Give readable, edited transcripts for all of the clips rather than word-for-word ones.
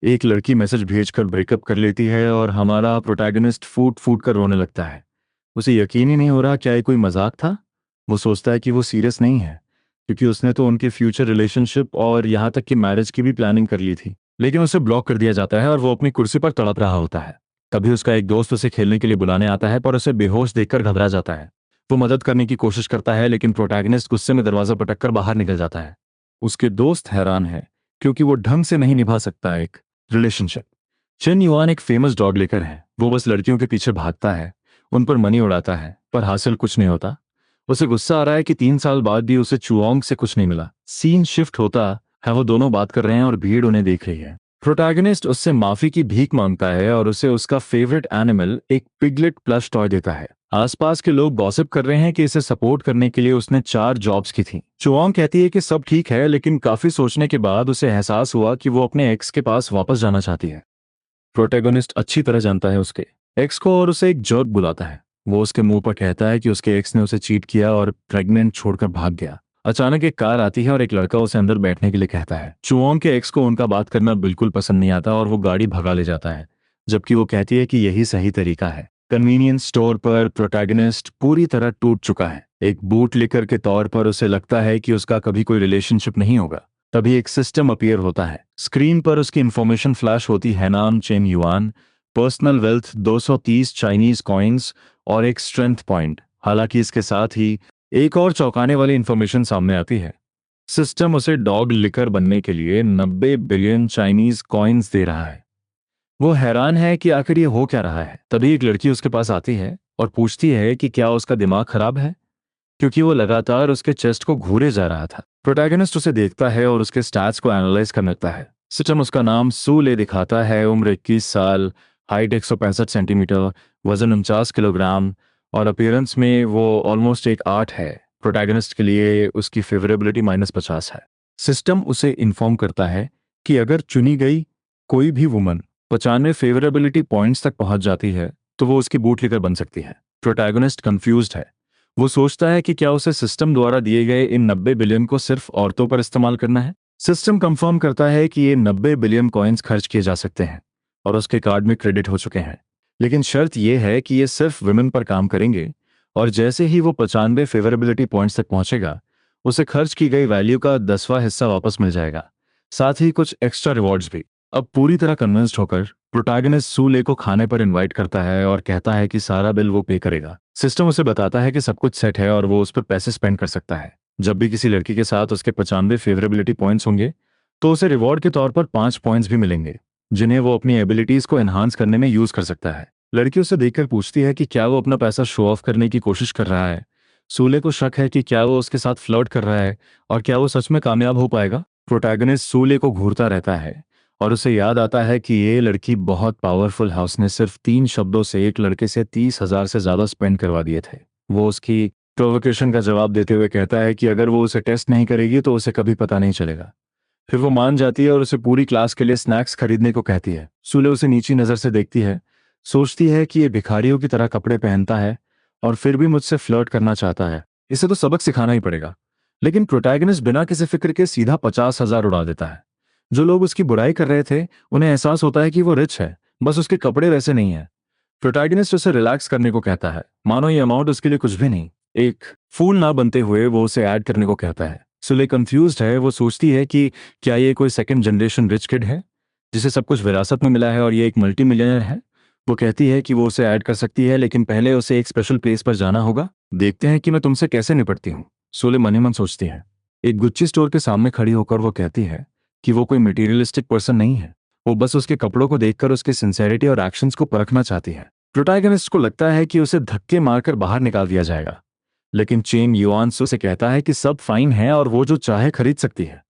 एक लड़की मैसेज भेजकर ब्रेकअप कर लेती है और हमारा प्रोटैगनिस्ट फूट फूट कर रोने लगता है। उसे यकीन ही नहीं हो रहा क्या ये कोई मजाक था। वो सोचता है कि वो सीरियस नहीं है, क्योंकि उसने तो उनके फ्यूचर रिलेशनशिप और यहाँ तक कि मैरिज की भी प्लानिंग कर ली थी। लेकिन उसे ब्लॉक कर दिया जाता है और वो अपनी कुर्सी पर तड़प रहा होता है। तभी उसका एक दोस्त उसे खेलने के लिए बुलाने आता है, पर उसे बेहोश देखकर घबरा जाता है। वो मदद करने की कोशिश करता है, लेकिन प्रोटैगनिस्ट गुस्से में दरवाजा पटक कर बाहर निकल जाता है। उसके दोस्त हैरान है, क्योंकि वो ढंग से नहीं निभा सकता एक रिलेशनशिप। चेन युआन एक फेमस डॉग लेकर है। वो बस लड़कियों के पीछे भागता है, उन पर मनी उड़ाता है, पर हासिल कुछ नहीं होता। उसे गुस्सा आ रहा है कि 3 साल बाद भी उसे चुओंग से कुछ नहीं मिला। सीन शिफ्ट होता है, वो दोनों बात कर रहे हैं और भीड़ उन्हें देख रही है। प्रोटैगनिस्ट उससे माफी की भीख मांगता है और उसे उसका फेवरेट एनिमल एक पिगलेट प्लस टॉय देता है। आसपास के लोग गॉसिप कर रहे हैं कि इसे सपोर्ट करने के लिए उसने 4 जॉब्स की थी। चुओंग कहती है कि सब ठीक है, लेकिन काफी सोचने के बाद उसे एहसास हुआ कि वो अपने एक्स के पास वापस जाना चाहती है। प्रोटैगनिस्ट अच्छी तरह जानता है उसके एक्स को और उसे एक जर्क बुलाता है। वो उसके मुंह पर कहता है कि उसके एक्स ने उसे चीट किया और प्रेग्नेंट छोड़कर भाग गया। अचानक एक कार आती है और एक लड़का उसे अंदर बैठने के लिए कहता है। चुओंग के एक्स को उनका बात करना बिल्कुल पसंद नहीं आता और वो गाड़ी भगा ले जाता है, जबकि वो कहती है कि यही सही तरीका है। कन्वीनियंस स्टोर पर प्रोटैगनिस्ट पूरी तरह टूट चुका है। एक बूट लेकर के तौर पर उसे लगता है कि उसका कभी कोई रिलेशनशिप नहीं होगा। तभी एक सिस्टम अपीयर होता है। स्क्रीन पर उसकी इंफॉर्मेशन फ्लैश होती है, नाम chain yuan, personal wealth 230 Chinese coins और एक स्ट्रेंथ पॉइंट। हालांकि इसके साथ ही एक और चौंकाने वाली इंफॉर्मेशन सामने आती है। सिस्टम उसे डॉग लिकर बनने के लिए 90 बिलियन चाइनीज कॉइन्स दे रहा है। वो हैरान है कि आखिर ये हो क्या रहा है। तभी एक लड़की उसके पास आती है और पूछती है कि क्या उसका दिमाग खराब है, क्योंकि वो लगातार उसके चेस्ट को घूरे जा रहा था। प्रोटैगनिस्ट उसे देखता है और उसके स्टैट्स को एनालाइज करने लगता है। सिस्टम उसका नाम सू ले दिखाता है, उम्र 21 साल, हाइट 165 सेंटीमीटर, वजन 49 किलोग्राम और अपीयरेंस में वो ऑलमोस्ट एक 8 है। प्रोटैगनिस्ट के लिए उसकी फेवरेबिलिटी -50 है। सिस्टम उसे इन्फॉर्म करता है कि अगर चुनी गई कोई भी वुमन 95 फेवरेबिलिटी पॉइंट्स तक पहुंच जाती है तो वो उसकी बूट लेकर बन सकती है। प्रोटैगनिस्ट कंफ्यूज्ड है। वो सोचता है कि क्या उसे सिस्टम द्वारा दिए गए इन 90 बिलियन को सिर्फ औरतों पर इस्तेमाल करना है। सिस्टम कंफर्म करता है कि ये 90 बिलियन कॉइन्स खर्च किए जा सकते हैं और उसके कार्ड में क्रेडिट हो चुके हैं। लेकिन शर्त यह है कि ये सिर्फ विमेन पर काम करेंगे, और जैसे ही वो 95 फेवरेबिलिटी पॉइंट्स तक पहुंचेगा उसे खर्च की गई वैल्यू का 10वां हिस्सा वापस मिल जाएगा, साथ ही कुछ एक्स्ट्रा रिवॉर्ड्स भी। अब पूरी तरह कन्विंस्ड होकर प्रोटैगनिस्ट सूले को खाने पर इनवाइट करता है और कहता है कि सारा बिल वो पे करेगा। सिस्टम उसे बताता है कि सब कुछ सेट है और वो उस पर पैसे स्पेंड कर सकता है। जब भी किसी लड़की के साथ उसके 95 फेवरेबिलिटी पॉइंट्स होंगे तो उसे रिवॉर्ड के तौर पर 5 पॉइंट्स भी मिलेंगे, जिन्हें वो अपनी एबिलिटीज को एनहांस करने में यूज कर सकता है। लड़की उसे देखकर पूछती है कि क्या वो अपना पैसा शो ऑफ करने की कोशिश कर रहा है। सूले को शक है कि क्या वो उसके साथ फ्लर्ट कर रहा है और क्या वो सच में कामयाब हो पाएगा। प्रोटैगनिस्ट सूले को घूरता रहता है और उसे याद आता है कि ये लड़की बहुत पावरफुल है। उसने सिर्फ 3 शब्दों से एक लड़के से 30,000 से ज्यादा स्पेंड करवा दिए थे। वो उसकी प्रोवोकेशन का जवाब देते हुए कहता है कि अगर वो उसे टेस्ट नहीं करेगी तो उसे कभी पता नहीं चलेगा। फिर वो मान जाती है और उसे पूरी क्लास के लिए स्नैक्स खरीदने को कहती है। सूले उसे नीची नजर से देखती है, सोचती है कि ये भिखारियों की तरह कपड़े पहनता है और फिर भी मुझसे फ्लर्ट करना चाहता है। इसे तो सबक सिखाना ही पड़ेगा। लेकिन प्रोटैगनिस्ट बिना किसी फिक्र के सीधा 50,000 उड़ा देता है। जो लोग उसकी बुराई कर रहे थे उन्हें एहसास होता है कि वो रिच है, बस उसके कपड़े वैसे नहीं है। प्रोटैगनिस्ट उसे रिलैक्स करने को कहता है, मानो ये अमाउंट उसके लिए कुछ भी नहीं। एक फूल ना बनते हुए वो उसे ऐड करने को कहता है। सुले कंफ्यूज्ड है। वो सोचती है कि क्या ये कोई सेकंड जनरेशन रिच किड है जिसे सब कुछ विरासत में मिला है और ये एक मल्टी मिलियनर है। वो कहती है कि वो उसे ऐड कर सकती है, लेकिन पहले उसे एक स्पेशल प्लेस पर जाना होगा। देखते हैं कि मैं तुमसे कैसे निपटती हूँ, सुले मन ही मन सोचती है। एक गुच्ची स्टोर के सामने खड़ी होकर वो कहती है कि वो कोई मटेरियलिस्टिक पर्सन नहीं है। वो बस उसके कपड़ों को देखकर उसकी सिंसेरिटी और एक्शंस को परखना चाहती है। प्रोटैगनिस्ट को लगता है कि उसे धक्के मारकर बाहर निकाल दिया जाएगा, लेकिन चेन युआन से कहता है कि सब फाइन है और वो जो चाहे खरीद सकती है।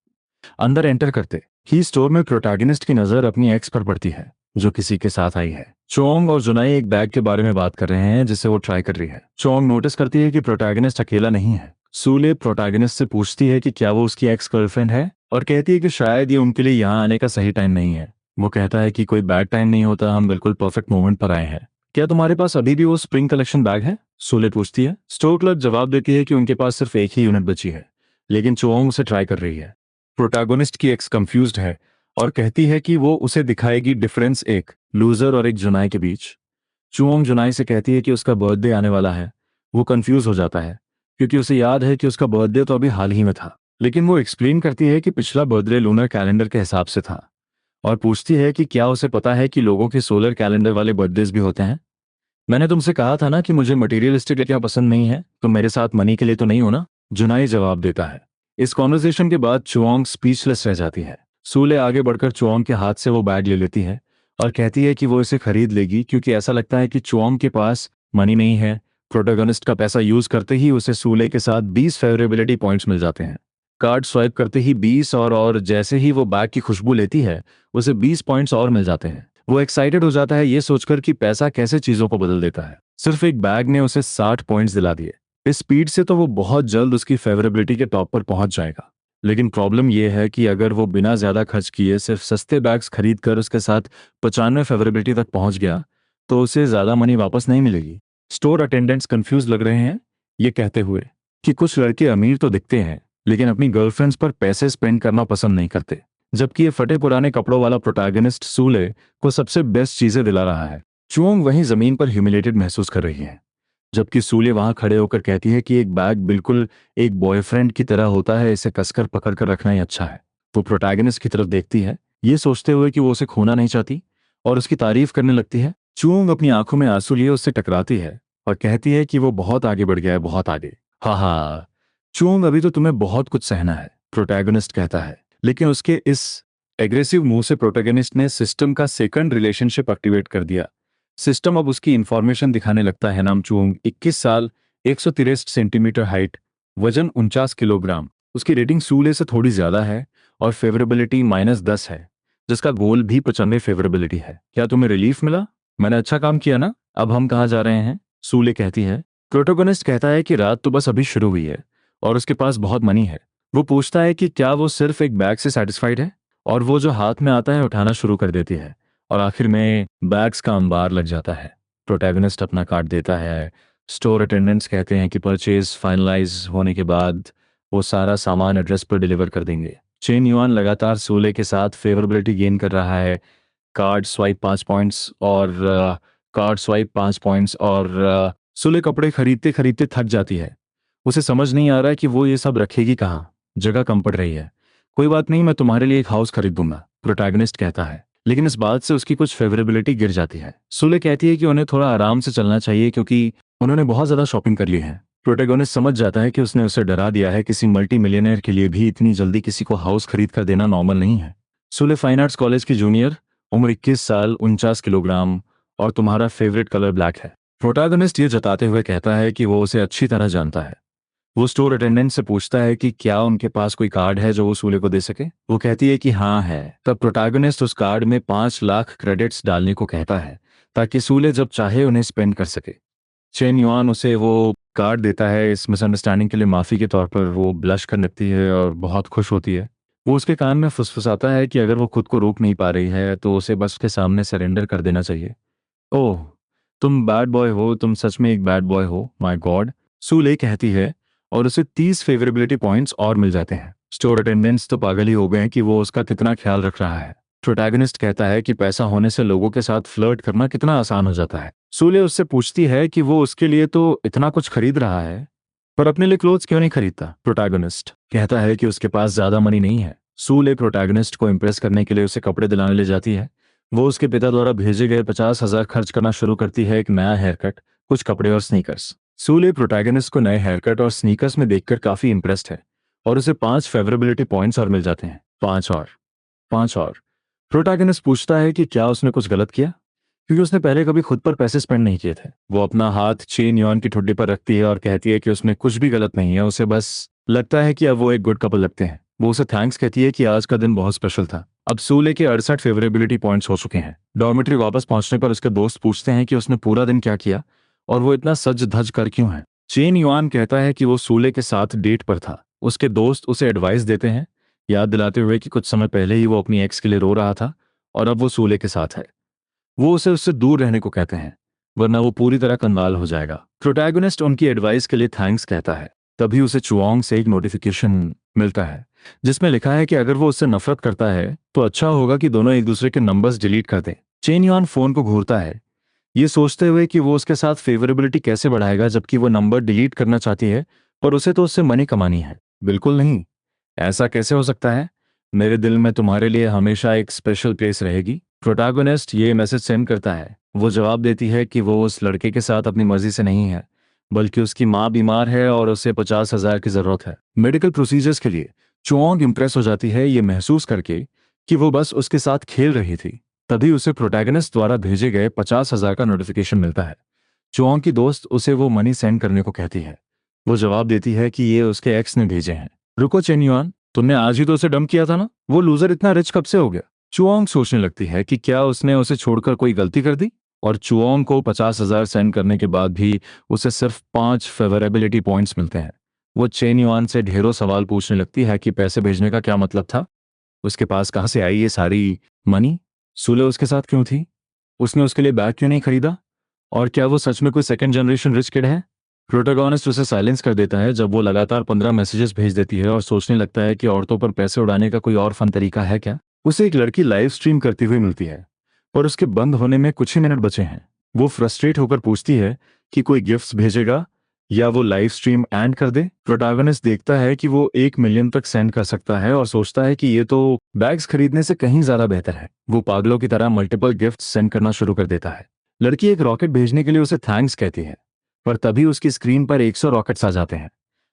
अंदर एंटर करते ही स्टोर में प्रोटैगनिस्ट की नजर अपनी एक्स पर पड़ती है, जो किसी के साथ आई है। चोंग और जुनाई एक बैग के बारे में बात कर रहे हैं जिसे वो ट्राई कर रही है। चोंग नोटिस करती है कि प्रोटैगनिस्ट अकेला नहीं है। सूले प्रोटैगनिस्ट से पूछती है कि क्या वो उसकी एक्स गर्लफ्रेंड है और कहती है कि शायद ये उनके लिए यहाँ आने का सही टाइम नहीं है। वो कहता है कि कोई बैड टाइम नहीं होता, हम बिल्कुल परफेक्ट मोमेंट पर आए हैं। क्या तुम्हारे पास अभी भी वो स्प्रिंग कलेक्शन बैग है, सूले पूछती है। स्टोर क्लर्क जवाब देती है कि उनके पास सिर्फ एक ही यूनिट बची है, लेकिन चोंग उसे ट्राई कर रही है। प्रोटैगनिस्ट की एक्स कंफ्यूज्ड है। और कहती है कि वो उसे दिखाएगी डिफरेंस एक लूजर और एक जुनाई के बीच। चुओंग जुनाई से कहती है कि उसका बर्थडे आने वाला है। वो कंफ्यूज हो जाता है क्योंकि उसे याद है कि उसका बर्थडे तो अभी हाल ही में था, लेकिन वो एक्सप्लेन करती है कि पिछला बर्थडे लूनर कैलेंडर के हिसाब से था और पूछती है कि क्या उसे पता है कि लोगों के सोलर कैलेंडर वाले बर्थडेज भी होते हैं। मैंने तुमसे कहा था ना कि मुझे मटेरियलिस्टिक क्या पसंद नहीं है, तो मेरे साथ मनी के लिए तो नहीं हो ना, जुनाई जवाब देता है। इस कॉन्वर्सेशन के बाद चुओंग स्पीचलेस रह जाती है। सूले आगे बढ़कर चुओंग के हाथ से वो बैग ले लेती है और कहती है कि वो इसे खरीद लेगी क्योंकि ऐसा लगता है कि चुओंग के पास मनी नहीं है। प्रोटोगनिस्ट का पैसा यूज करते ही उसे सूले के साथ 20 फेवरेबिलिटी पॉइंट्स मिल जाते हैं। कार्ड स्वाइप करते ही 20 और जैसे ही वो बैग की खुशबू लेती है उसे 20 पॉइंट्स और मिल जाते हैं। वो एक्साइटेड हो जाता है ये सोचकर कि पैसा कैसे चीजों को बदल देता है। सिर्फ एक बैग ने उसे 60 पॉइंट्स दिला दिए। इस स्पीड से तो वो बहुत जल्द उसकी फेवरेबिलिटी के टॉप पर पहुंच जाएगा। लेकिन प्रॉब्लम यह है कि अगर वो बिना ज्यादा खर्च किए सिर्फ सस्ते बैग्स खरीद कर उसके साथ 95 फेवरेबिलिटी तक पहुंच गया तो उसे ज्यादा मनी वापस नहीं मिलेगी। स्टोर अटेंडेंट्स कंफ्यूज लग रहे हैं ये कहते हुए कि कुछ लड़के अमीर तो दिखते हैं लेकिन अपनी गर्लफ्रेंड्स पर पैसे स्पेंड करना पसंद नहीं करते, जबकि ये फटे पुराने कपड़ों वाला प्रोटैगनिस्ट सूले को सबसे बेस्ट चीजें दिला रहा है। चुओंग वहीं जमीन पर ह्यूमिलेटेड महसूस कर रही है, जबकि सूले वहां खड़े होकर कहती है कि एक बैग बिल्कुल एक बॉयफ्रेंड की तरह होता है, इसे कसकर पकड़ कर रखना ही अच्छा है। वो प्रोटैगनिस्ट की तरफ देखती है ये सोचते हुए कि वो उसे खोना नहीं चाहती और उसकी तारीफ करने लगती है। चुओंग अपनी आंखों में आंसू लिए उससे टकराती है और कहती है कि वो बहुत आगे बढ़ गया है, बहुत आगे। हाँ हाँ चुओंग, अभी तो तुम्हें बहुत कुछ सहना है, प्रोटैगनिस्ट कहता है। लेकिन उसके इस एग्रेसिव मूव से प्रोटैगनिस्ट ने सिस्टम का सेकंड रिलेशनशिप एक्टिवेट कर दिया। सिस्टम अब उसकी इंफॉर्मेशन दिखाने लगता है। नाम चुओंग, 21 साल, 163 सेंटीमीटर हाइट, वजन 49 किलोग्राम। उसकी रेटिंग सूले से थोड़ी ज्यादा है और फेवरेबिलिटी -10 है, जिसका गोल भी 95 फेवरेबिलिटी है। क्या तुम्हें रिलीफ मिला? मैंने अच्छा काम किया ना? अब हम कहाँ जा रहे हैं? सूले कहती है। प्रोटोगनिस्ट कहता है कि रात तो बस अभी शुरू हुई है और उसके पास बहुत मनी है। वो पूछता है कि क्या वो सिर्फ एक बैग से सेटिस्फाइड है, और वो जो हाथ में आता है उठाना शुरू कर देती है और आखिर में बैग्स का अंबार लग जाता है। प्रोटैगनिस्ट अपना कार्ड देता है। स्टोर अटेंडेंट्स कहते हैं कि परचेज फाइनलाइज होने के बाद वो सारा सामान एड्रेस पर डिलीवर कर देंगे। चेन युआन लगातार सूले के साथ फेवरेबिलिटी गेन कर रहा है। कार्ड स्वाइप 5 पॉइंट्स और कार्ड स्वाइप 5 पॉइंट्स और सूले कपड़े खरीदते खरीदते थक जाती है। उसे समझ नहीं आ रहा है कि वो ये सब रखेगी कहाँ, जगह कम पड़ रही है। कोई बात नहीं, मैं तुम्हारे लिए एक हाउस खरीद दूंगा, प्रोटैगनिस्ट कहता है। लेकिन इस बात से उसकी कुछ फेवरेबिलिटी गिर जाती है। सुले कहती है कि उन्हें थोड़ा आराम से चलना चाहिए क्योंकि उन्होंने बहुत ज्यादा शॉपिंग कर ली है। प्रोटैगनिस्ट समझ जाता है कि उसने उसे डरा दिया है। किसी मल्टी मिलियनर के लिए भी इतनी जल्दी किसी को हाउस खरीद कर देना नॉर्मल नहीं है। सुले फाइन आर्ट्स कॉलेज की जूनियर, उम्र 21 साल, 49 किलोग्राम, और तुम्हारा फेवरेट कलर ब्लैक है। प्रोटैगनिस्ट ये जताते हुए कहता है कि वो उसे अच्छी तरह जानता है। वो स्टोर अटेंडेंट से पूछता है कि क्या उनके पास कोई कार्ड है जो वो सूले को दे सके। वो कहती है कि हाँ है। तब प्रोटैगनिस्ट उस कार्ड में 5 लाख क्रेडिट्स डालने को कहता है ताकि सूले जब चाहे उन्हें स्पेंड कर सके। चेन युआन उसे वो कार्ड देता है। इस मिसअंडरस्टैंडिंग के लिए माफी के तौर पर वो ब्लश कर लगती है और बहुत खुश होती है। वो उसके कान में फुसफुसाता है कि अगर वो खुद को रोक नहीं पा रही है तो उसे बस उसके सामने सरेंडर कर देना चाहिए। ओह, तुम बैड बॉय हो, तुम सच में एक बैड बॉय हो, माय गॉड, सूले कहती है और उसे 30 फेवरेबिलिटी पॉइंट्स और मिल जाते हैं। स्टोर अटेंडेंट्स तो पागल ही हो गए हैं कि वो उसका कितना ख्याल रख रहा है। प्रोटैगनिस्ट कहता है कि पैसा होने से लोगों के साथ फ्लर्ट करना कितना आसान हो जाता है। सूले उससे पूछती है कि वो उसके लिए तो इतना कुछ खरीद रहा है, पर अपने लिए क्लोथ्स क्यों नहीं खरीदता। प्रोटैगनिस्ट कहता है कि उसके पास ज्यादा मनी नहीं है। सूले प्रोटैगनिस्ट को इम्प्रेस करने के लिए उसे कपड़े दिलाने ले जाती है। वो उसके पिता द्वारा भेजे गए 50,000 खर्च करना शुरू करती है। एक नया हेयर कट, कुछ कपड़े और स्नीकर्स। सूले प्रोटैगनिस्ट को नए हेयर कट और स्नीकर्स में देखकर काफी इंप्रेस्ड है और उसे 5 फेवरेबिलिटी पॉइंट्स और मिल जाते हैं। 5 और प्रोटैगनिस्ट पूछता है कि क्या उसने कुछ गलत किया, क्योंकि उसने पहले कभी खुद पर पैसे स्पेंड नहीं किए थे। वो अपना हाथ चेन युआन की ठुड्डी पर रखती है और कहती है कि उसमें कुछ भी गलत नहीं है, उसे बस लगता है कि अब वो एक गुड कपल लगते हैं। वो उसे थैंक्स कहती है कि आज का दिन बहुत स्पेशल था। अब सूले के 68 फेवरेबिलिटी पॉइंट्स हो चुके हैं। डॉर्मेट्री वापस पहुंचने पर उसके दोस्त पूछते हैं कि उसने पूरा दिन क्या किया और वो इतना सज धज कर क्यों है। चेन युआन कहता है कि वो सूले के साथ डेट पर था। उसके दोस्त उसे एडवाइस देते हैं, याद दिलाते हुए कि कुछ समय पहले ही वो अपनी एक्स के लिए रो रहा था और अब वो सूले के साथ है। वो उसे उससे दूर रहने को कहते हैं वरना वो पूरी तरह कंगाल हो जाएगा। प्रोटैगनिस्ट उनकी एडवाइस के लिए थैंक्स कहता है। तभी उसे चुओंग से एक नोटिफिकेशन मिलता है। जिसमें लिखा है कि अगर वो उससे नफरत करता है तो अच्छा होगा कि दोनों एक दूसरे के नंबर्स डिलीट कर दें। चेन युआन फोन को घूरता है, ये सोचते हुए कि वो उसके साथ फेवरेबिलिटी कैसे बढ़ाएगा जबकि वो नंबर डिलीट करना चाहती है, पर उसे तो उससे मनी कमानी है। बिल्कुल नहीं, ऐसा कैसे हो सकता है? मेरे दिल में तुम्हारे लिए हमेशा एक स्पेशल प्लेस रहेगी। प्रोटैगनिस्ट ये मैसेज सेंड करता है। वो जवाब देती है कि वो उस लड़के के साथ अपनी मर्जी से नहीं है, बल्कि उसकी माँ बीमार है और उसे 50,000 की जरूरत है मेडिकल प्रोसीजर्स के लिए। चुआंग इम्प्रेस हो जाती है ये महसूस करके कि वो बस उसके साथ खेल रही थी। तभी उसे प्रोटैगनिस्ट द्वारा भेजे गए 50,000 का नोटिफिकेशन मिलता है। चुआंग की दोस्त उसे वो मनी सेंड करने को कहती है। वो जवाब देती है कि ये उसके एक्स ने भेजे हैं। रुको चेन युआन, तुमने आज ही तो उसे डंप किया था ना, वो लूजर इतना रिच कब से हो गया? चुआंग सोचने लगती है कि क्या उसने उसे छोड़कर कोई गलती कर दी, और चुआंग को 50,000 सेंड करने के बाद भी उसे सिर्फ 5 फेवरेबिलिटी पॉइंट्स मिलते हैं। वो चेन युआन से ढेरों सवाल पूछने लगती है कि पैसे भेजने का क्या मतलब था, उसके पास कहाँ से आई ये सारी मनी, सुले उसके साथ क्यों थी, उसने उसके लिए बैग क्यों नहीं खरीदा, और क्या वो सच में कोई सेकंड जनरेशन रिच किड है? प्रोटोगोनिस्ट उसे साइलेंस कर देता है जब वो लगातार 15 मैसेजेस भेज देती है और सोचने लगता है कि औरतों पर पैसे उड़ाने का कोई और फन तरीका है क्या। उसे एक लड़की लाइव स्ट्रीम करती हुई मिलती है और उसके बंद होने में कुछ ही मिनट बचे हैं। वो फ्रस्ट्रेट होकर पूछती है कि कोई गिफ्ट्स भेजेगा या वो लाइव स्ट्रीम एंड कर दे। प्रोटैगनिस्ट देखता है कि वो 1 मिलियन तक सेंड कर सकता है और सोचता है कि ये तो बैग्स खरीदने से कहीं ज्यादा बेहतर है। वो पागलों की तरह मल्टीपल गिफ्ट सेंड करना शुरू कर देता है। लड़की एक रॉकेट भेजने के लिए उसे थैंक्स कहती है, पर तभी उसकी स्क्रीन पर 100 रॉकेट्स आ जाते हैं।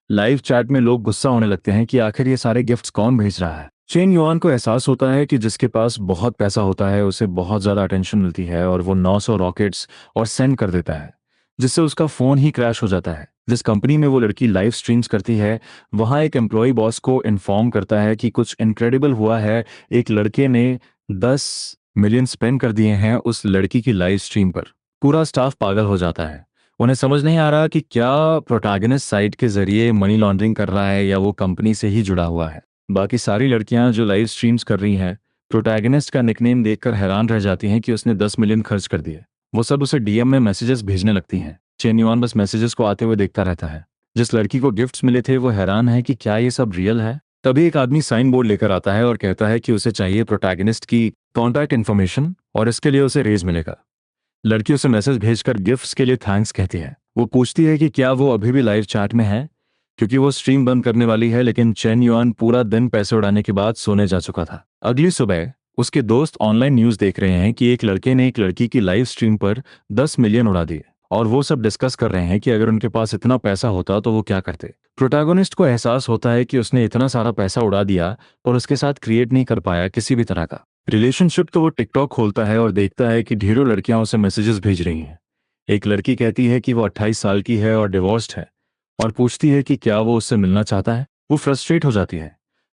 लाइव चैट में लोग गुस्सा होने लगते हैं कि आखिर ये सारे गिफ्ट्स कौन भेज रहा है। चेन युआन को एहसास होता है कि जिसके पास बहुत पैसा होता है उसे बहुत ज्यादा अटेंशन मिलती है, और वो 900 रॉकेट्स और सेंड कर देता है, जिससे उसका फोन ही क्रैश हो जाता है। जिस कंपनी में वो लड़की लाइव स्ट्रीम्स करती है, वहां एक एम्प्लॉय बॉस को इन्फॉर्म करता है कि कुछ इनक्रेडिबल हुआ है। एक लड़के ने 10 मिलियन स्पेंड कर दिए हैं उस लड़की की लाइव स्ट्रीम पर। पूरा स्टाफ पागल हो जाता है। उन्हें समझ नहीं आ रहा कि क्या प्रोटैगनिस्ट साइट के जरिए मनी लॉन्ड्रिंग कर रहा है या वो कंपनी से ही जुड़ा हुआ है। बाकी सारी लड़कियां जो लाइव स्ट्रीम्स कर रही हैं, प्रोटैगनिस्ट का निकनेम देखकर हैरान रह जाती हैं कि उसने 10 मिलियन खर्च कर दिए। वो सब उसे डीएम में मैसेजेस भेजने लगती हैं। चेन युआन बस मैसेजेस को आते हुए देखता रहता है। जिस लड़की को गिफ्ट्स मिले थे वो हैरान है कि क्या ये सब रियल है। तभी एक आदमी साइन बोर्ड लेकर आता है और कहता है कि उसे चाहिए प्रोटैगनिस्ट की कॉन्टैक्ट इन्फॉर्मेशन और इसके लिए उसे रेज मिलेगा। लड़की उसे मैसेज भेजकर गिफ्ट्स के लिए थैंक्स कहती है। वो पूछती है कि क्या वो अभी भी लाइव चैट में है, क्योंकि वो स्ट्रीम बंद करने वाली है, लेकिन चेन युआन पूरा दिन पैसे उड़ाने के बाद सोने जा चुका था। अगली सुबह उसके दोस्त ऑनलाइन न्यूज देख रहे हैं कि एक लड़के ने एक लड़की की लाइव स्ट्रीम पर 10 मिलियन उड़ा दिए, और वो सब डिस्कस कर रहे हैं कि अगर उनके पास इतना पैसा होता तो वो क्या करते। प्रोटैगनिस्ट को एहसास होता है कि उसने इतना सारा पैसा उड़ा दिया और उसके साथ क्रिएट नहीं कर पाया किसी भी तरह का रिलेशनशिप। तो वो टिकटॉक खोलता है और देखता है कि ढेरों लड़कियां उसे मैसेजेस भेज रही हैं। एक लड़की कहती है कि वो 28 साल की है और डिवोर्स्ड है, और पूछती है कि क्या वो उससे मिलना चाहता है। वो फ्रस्ट्रेट हो जाती है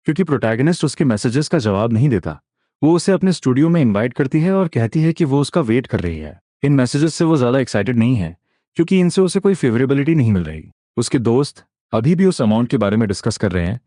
क्योंकि प्रोटैगनिस्ट उसके मैसेजेस का जवाब नहीं देता। वो उसे अपने स्टूडियो में इनवाइट करती है और कहती है कि वो उसका वेट कर रही है। इन मैसेजेस से वो ज्यादा एक्साइटेड नहीं है क्योंकि इनसे उसे कोई फेवरेबिलिटी नहीं मिल रही। उसके दोस्त अभी भी उस अमाउंट के बारे में डिस्कस कर रहे हैं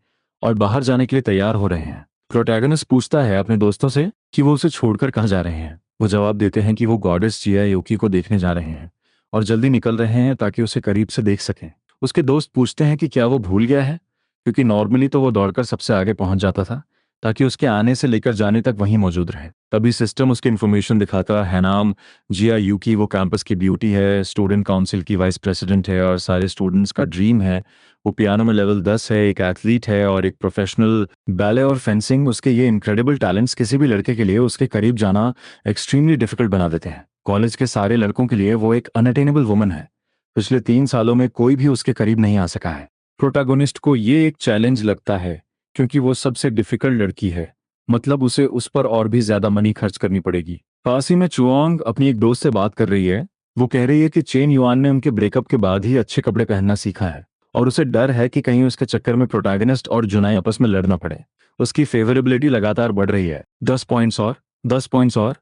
और बाहर जाने के लिए तैयार हो रहे हैं। प्रोटैगनिस्ट पूछता है अपने दोस्तों से कि वो उसे छोड़कर कहाँ जा रहे हैं। वो जवाब देते हैं कि वो गॉडेस जिया युकी को देखने जा रहे हैं और जल्दी निकल रहे हैं ताकि उसे करीब से देख सकें। उसके दोस्त पूछते हैं कि क्या वो भूल गया है, क्योंकि नॉर्मली तो वो दौड़कर सबसे आगे पहुंच जाता था ताकि उसके आने से लेकर जाने तक वहीं मौजूद रहे। तभी सिस्टम उसकी इन्फॉर्मेशन दिखाता है। नाम जिया यूकी, वो कैंपस की ब्यूटी है, स्टूडेंट काउंसिल की वाइस प्रेसिडेंट है और सारे स्टूडेंट्स का ड्रीम है। वो पियानो में लेवल 10 है, एक एथलीट है और एक प्रोफेशनल बैले और फेंसिंग। उसके ये इनक्रेडिबल टैलेंट्स किसी भी लड़के के लिए उसके करीब जाना एक्सट्रीमली डिफिकल्ट बना देते हैं। कॉलेज के सारे लड़कों के लिए वो एक अनअटेनेबल वुमन है। पिछले 3 सालों में कोई भी उसके करीब नहीं आ सका है। प्रोटैगनिस्ट को ये एक चैलेंज लगता है क्योंकि वो सबसे डिफिकल्ट लड़की है, मतलब उसे उस पर और भी ज्यादा मनी खर्च करनी पड़ेगी। पास ही में चुआंग अपनी एक दोस्त से बात कर रही है। वो कह रही है कि चेन युआन ने उनके ब्रेकअप के बाद ही अच्छे कपड़े पहनना सीखा है और उसे डर है कि कहीं उसके चक्कर में प्रोटैगनिस्ट और जुनाई आपस में लड़ना पड़े। उसकी फेवरेबिलिटी लगातार बढ़ रही है। 10 पॉइंट्स और 10 पॉइंट्स और।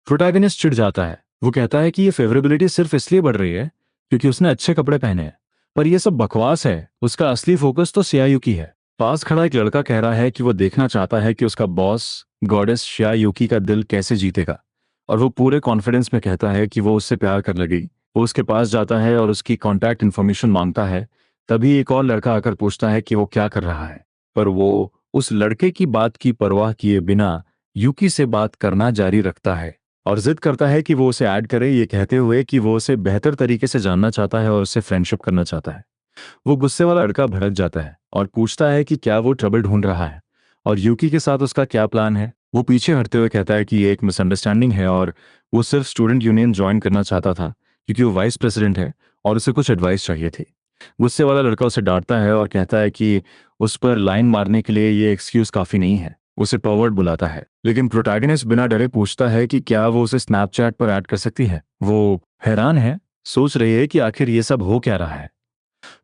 प्रोटैगनिस्ट चिढ़ जाता है। वो कहता है कि ये फेवरेबिलिटी सिर्फ इसलिए बढ़ रही है क्योंकि उसने अच्छे कपड़े पहने हैं, पर यह सब बकवास है। उसका असली फोकस तो सियायुकी है। पास खड़ा एक लड़का कह रहा है कि वो देखना चाहता है कि उसका बॉस गॉडेस शियायुकी का दिल कैसे जीतेगा, और वो पूरे कॉन्फिडेंस में कहता है कि वो उससे प्यार करने लगी। वो उसके पास जाता है और उसकी कॉन्टैक्ट इन्फॉर्मेशन मांगता है। तभी एक और लड़का आकर पूछता है कि वो क्या कर रहा है, पर वो उस लड़के की बात की परवाह किए बिना यूकी से बात करना जारी रखता है और जिद करता है कि वो उसे ऐड करे, ये कहते हुए कि वो उसे बेहतर तरीके से जानना चाहता है और उससे फ्रेंडशिप करना चाहता है। वो गुस्से वाला लड़का भड़क जाता है और पूछता है कि क्या वो ट्रबल ढूंढ रहा है और यूकी के साथ उसका क्या प्लान है। वो पीछे हटते हुए कहता है कि ये एक मिसअंडरस्टैंडिंग है और वो सिर्फ स्टूडेंट यूनियन ज्वाइन करना चाहता था क्योंकि वो वाइस प्रेसिडेंट है और उसे कुछ एडवाइस चाहिए थी। गुस्से वाला लड़का उसे डांटता है और कहता है कि उस पर लाइन मारने के लिए ये एक्सक्यूज काफी नहीं है। उसे परवर्ड बुलाता है, लेकिन प्रोटैगनिस्ट बिना डरे पूछता है कि क्या वो उसे स्नैपचैट पर ऐड कर सकती है। वो हैरान है, सोच रही है कि आखिर ये सब हो क्या रहा है।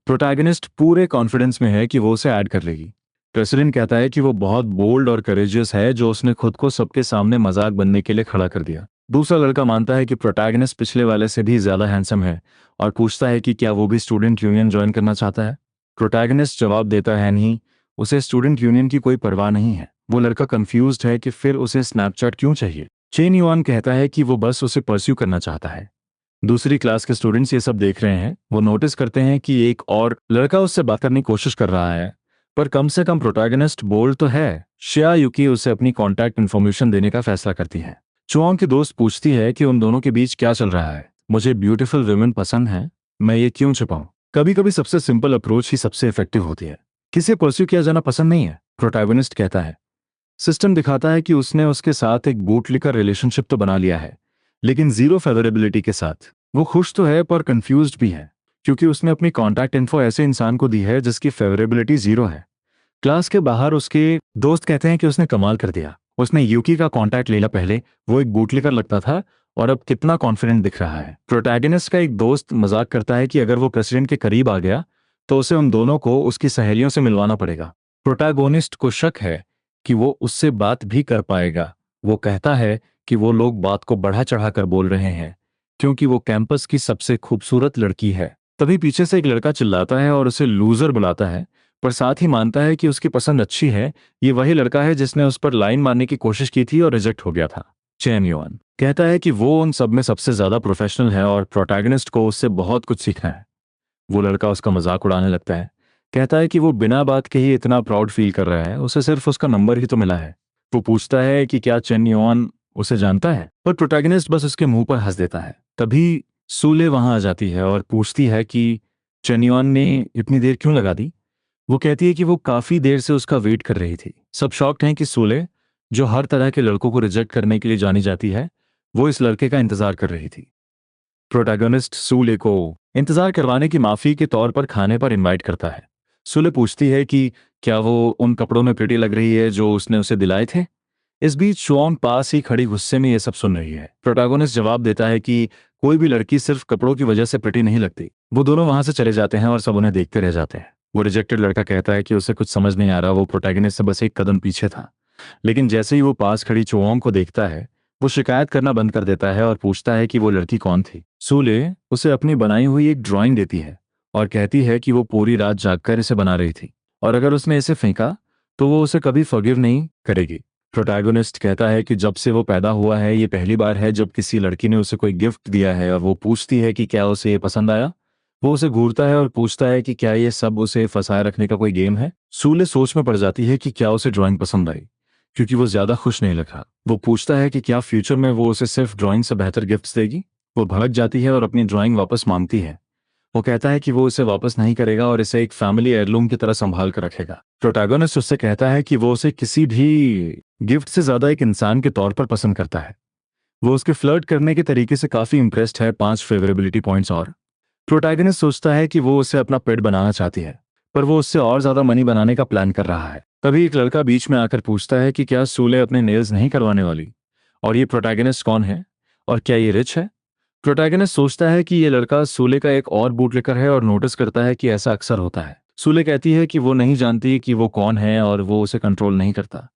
प्रोटैगनिस्ट पूरे कॉन्फिडेंस में है कि वो उसे ऐड कर लेगी। प्रेसिडेंट कहता है कि वो बहुत बोल्ड और करेजियस है जो उसने खुद को सबके सामने मजाक बनने के लिए खड़ा कर दिया। दूसरा लड़का मानता है कि प्रोटैगनिस्ट पिछले वाले से भी ज्यादा हैंडसम है और पूछता है कि क्या वो भी स्टूडेंट यूनियन ज्वाइन करना चाहता है। प्रोटैगनिस्ट जवाब देता है नहीं, उसे स्टूडेंट यूनियन की कोई परवाह नहीं है। वो लड़का कंफ्यूज्ड है कि फिर उसे स्नैपचैट क्यों चाहिए। चेन युआन कहता है कि वो बस उसे परस्यू करना चाहता है। दूसरी क्लास के स्टूडेंट्स ये सब देख रहे हैं। वो नोटिस करते हैं कि एक और लड़का उससे बात करने की कोशिश कर रहा है, पर कम से कम प्रोटैगनिस्ट बोल्ड तो है। शिया युकी उसे अपनी कॉन्टैक्ट इन्फॉर्मेशन देने का फैसला करती है। चुआंग की दोस्त पूछती है कि उन दोनों के बीच क्या चल रहा है। मुझे ब्यूटीफुल वुमेन पसंद है, मैं ये क्यों छुपाऊं। कभी कभी सबसे सिंपल अप्रोच ही सबसे इफेक्टिव होती है। किसे परस्यू किया जाना पसंद नहीं है, प्रोटैगनिस्ट कहता है। सिस्टम दिखाता है कि उसने उसके साथ एक बूटलिकर रिलेशनशिप तो बना लिया है, लेकिन जीरो फेवरेबिलिटी के साथ। वो खुश तो है पर कंफ्यूज्ड भी है क्योंकि उसने अपनी कॉन्टैक्ट इन्फो ऐसे इंसान को दी है जिसकी फेवरेबिलिटी जीरो है। क्लास के बाहर उसके दोस्त कहते हैं कि उसने कमाल कर दिया, उसने यूकी का कॉन्टैक्ट ले लिया। पहले वो एक बूटलिकर लगता था और अब कितना कॉन्फिडेंट दिख रहा है। प्रोटैगनिस्ट का एक दोस्त मजाक करता है कि अगर वो प्रेसिडेंट के करीब आ गया तो उसे उन दोनों को उसकी सहेलियों से मिलवाना पड़ेगा। प्रोटैगोनिस्ट को शक है कि वो उससे बात भी कर पाएगा। वो कहता है कि वो लोग बात को बढ़ा चढ़ाकर बोल रहे हैं क्योंकि वो कैंपस की सबसे खूबसूरत लड़की है। तभी पीछे से एक लड़का चिल्लाता है और उसे लूजर बुलाता है, पर साथ ही मानता है कि उसकी पसंद अच्छी है। ये वही लड़का है जिसने उस पर लाइन मारने की कोशिश की थी और रिजेक्ट हो गया था। चैन युआन कहता है कि वो उन सब में सबसे ज्यादा प्रोफेशनल है और प्रोटैगनिस्ट को उससे बहुत कुछ सीखना है। वो लड़का उसका मजाक उड़ाने लगता है, कहता है कि वो बिना बात के ही इतना प्राउड फील कर रहा है, उसे सिर्फ उसका नंबर ही तो मिला है। वो पूछता है कि क्या चेन युआन उसे जानता है, पर प्रोटैगनिस्ट बस उसके मुंह पर हंस देता है। तभी सूले वहां आ जाती है और पूछती है कि चेन युआन ने इतनी देर क्यों लगा दी। वो कहती है कि वो काफी देर से उसका वेट कर रही थी। सब शॉक्ड हैं कि सूले, जो हर तरह के लड़कों को रिजेक्ट करने के लिए जानी जाती है, वो इस लड़के का इंतजार कर रही थी। प्रोटैगनिस्ट सूले को इंतजार करवाने की माफी के तौर पर खाने पर इनवाइट करता है। सूले पूछती है कि क्या वो उन कपड़ों में प्रिटी लग रही है जो उसने उसे दिलाए थे। इस बीच शुआंग पास ही खड़ी गुस्से में ये सब सुन रही है। प्रोटैगनिस्ट जवाब देता है कि कोई भी लड़की सिर्फ कपड़ों की वजह से प्रिटी नहीं लगती। वो दोनों वहां से चले जाते हैं और सब उन्हें देखते रह जाते हैं। वो रिजेक्टेड लड़का कहता है कि उसे कुछ समझ नहीं आ रहा, वो प्रोटैगनिस्ट से बस एक कदम पीछे था। लेकिन जैसे ही वो पास खड़ी चुआंग को देखता है, वो शिकायत करना बंद कर देता है और पूछता है कि वो लड़की कौन थी। सूले उसे अपनी बनाई हुई एक ड्राइंग देती है और कहती है कि वो पूरी रात जागकर इसे बना रही थी और अगर उसने इसे फेंका तो वो उसे कभी फॉरगिव नहीं करेगी। प्रोटैगनिस्ट कहता है कि जब से वो पैदा हुआ है ये पहली बार है जब किसी लड़की ने उसे कोई गिफ्ट दिया है, और वो पूछती है कि क्या उसे ये पसंद आया। वो उसे घूरता है और पूछता है कि क्या ये सब उसे फंसाए रखने का कोई गेम है। सूले सोच में पड़ जाती है कि क्या उसे ड्राइंग पसंद आई, क्योंकि वो ज्यादा खुश नहीं लग रहा। वो पूछता है कि क्या फ्यूचर में वो उसे सिर्फ ड्राइंग से बेहतर गिफ्ट्स देगी। वो भड़क जाती है और अपनी ड्राइंग वापस मांगती है। वो कहता है कि वो इसे वापस नहीं करेगा और इसे एक फैमिली एयरलूम की तरह संभाल कर रखेगा। प्रोटैगनिस्ट उससे कहता है कि वो उसे किसी भी गिफ्ट से ज्यादा एक इंसान के तौर पर पसंद करता है। वो उसके फ्लर्ट करने के तरीके से काफी इंप्रेस्ड है। 5 फेवरेबिलिटी पॉइंट्स और। प्रोटैगनिस्ट सोचता है कि वो उसे अपना पेट बनाना चाहती है, पर वो उससे और ज्यादा मनी बनाने का प्लान कर रहा है। तभी एक लड़का बीच में आकर पूछता है कि क्या सूले अपने नेल्स नहीं करवाने वाली, और ये प्रोटैगनिस्ट कौन है और क्या ये रिच है। प्रोटैगनिस्ट सोचता है कि ये लड़का सूले का एक और बूटलेकर है और नोटिस करता है कि ऐसा अक्सर होता है। सूले कहती है कि वो नहीं जानती कि वो कौन है और वो उसे कंट्रोल नहीं करता।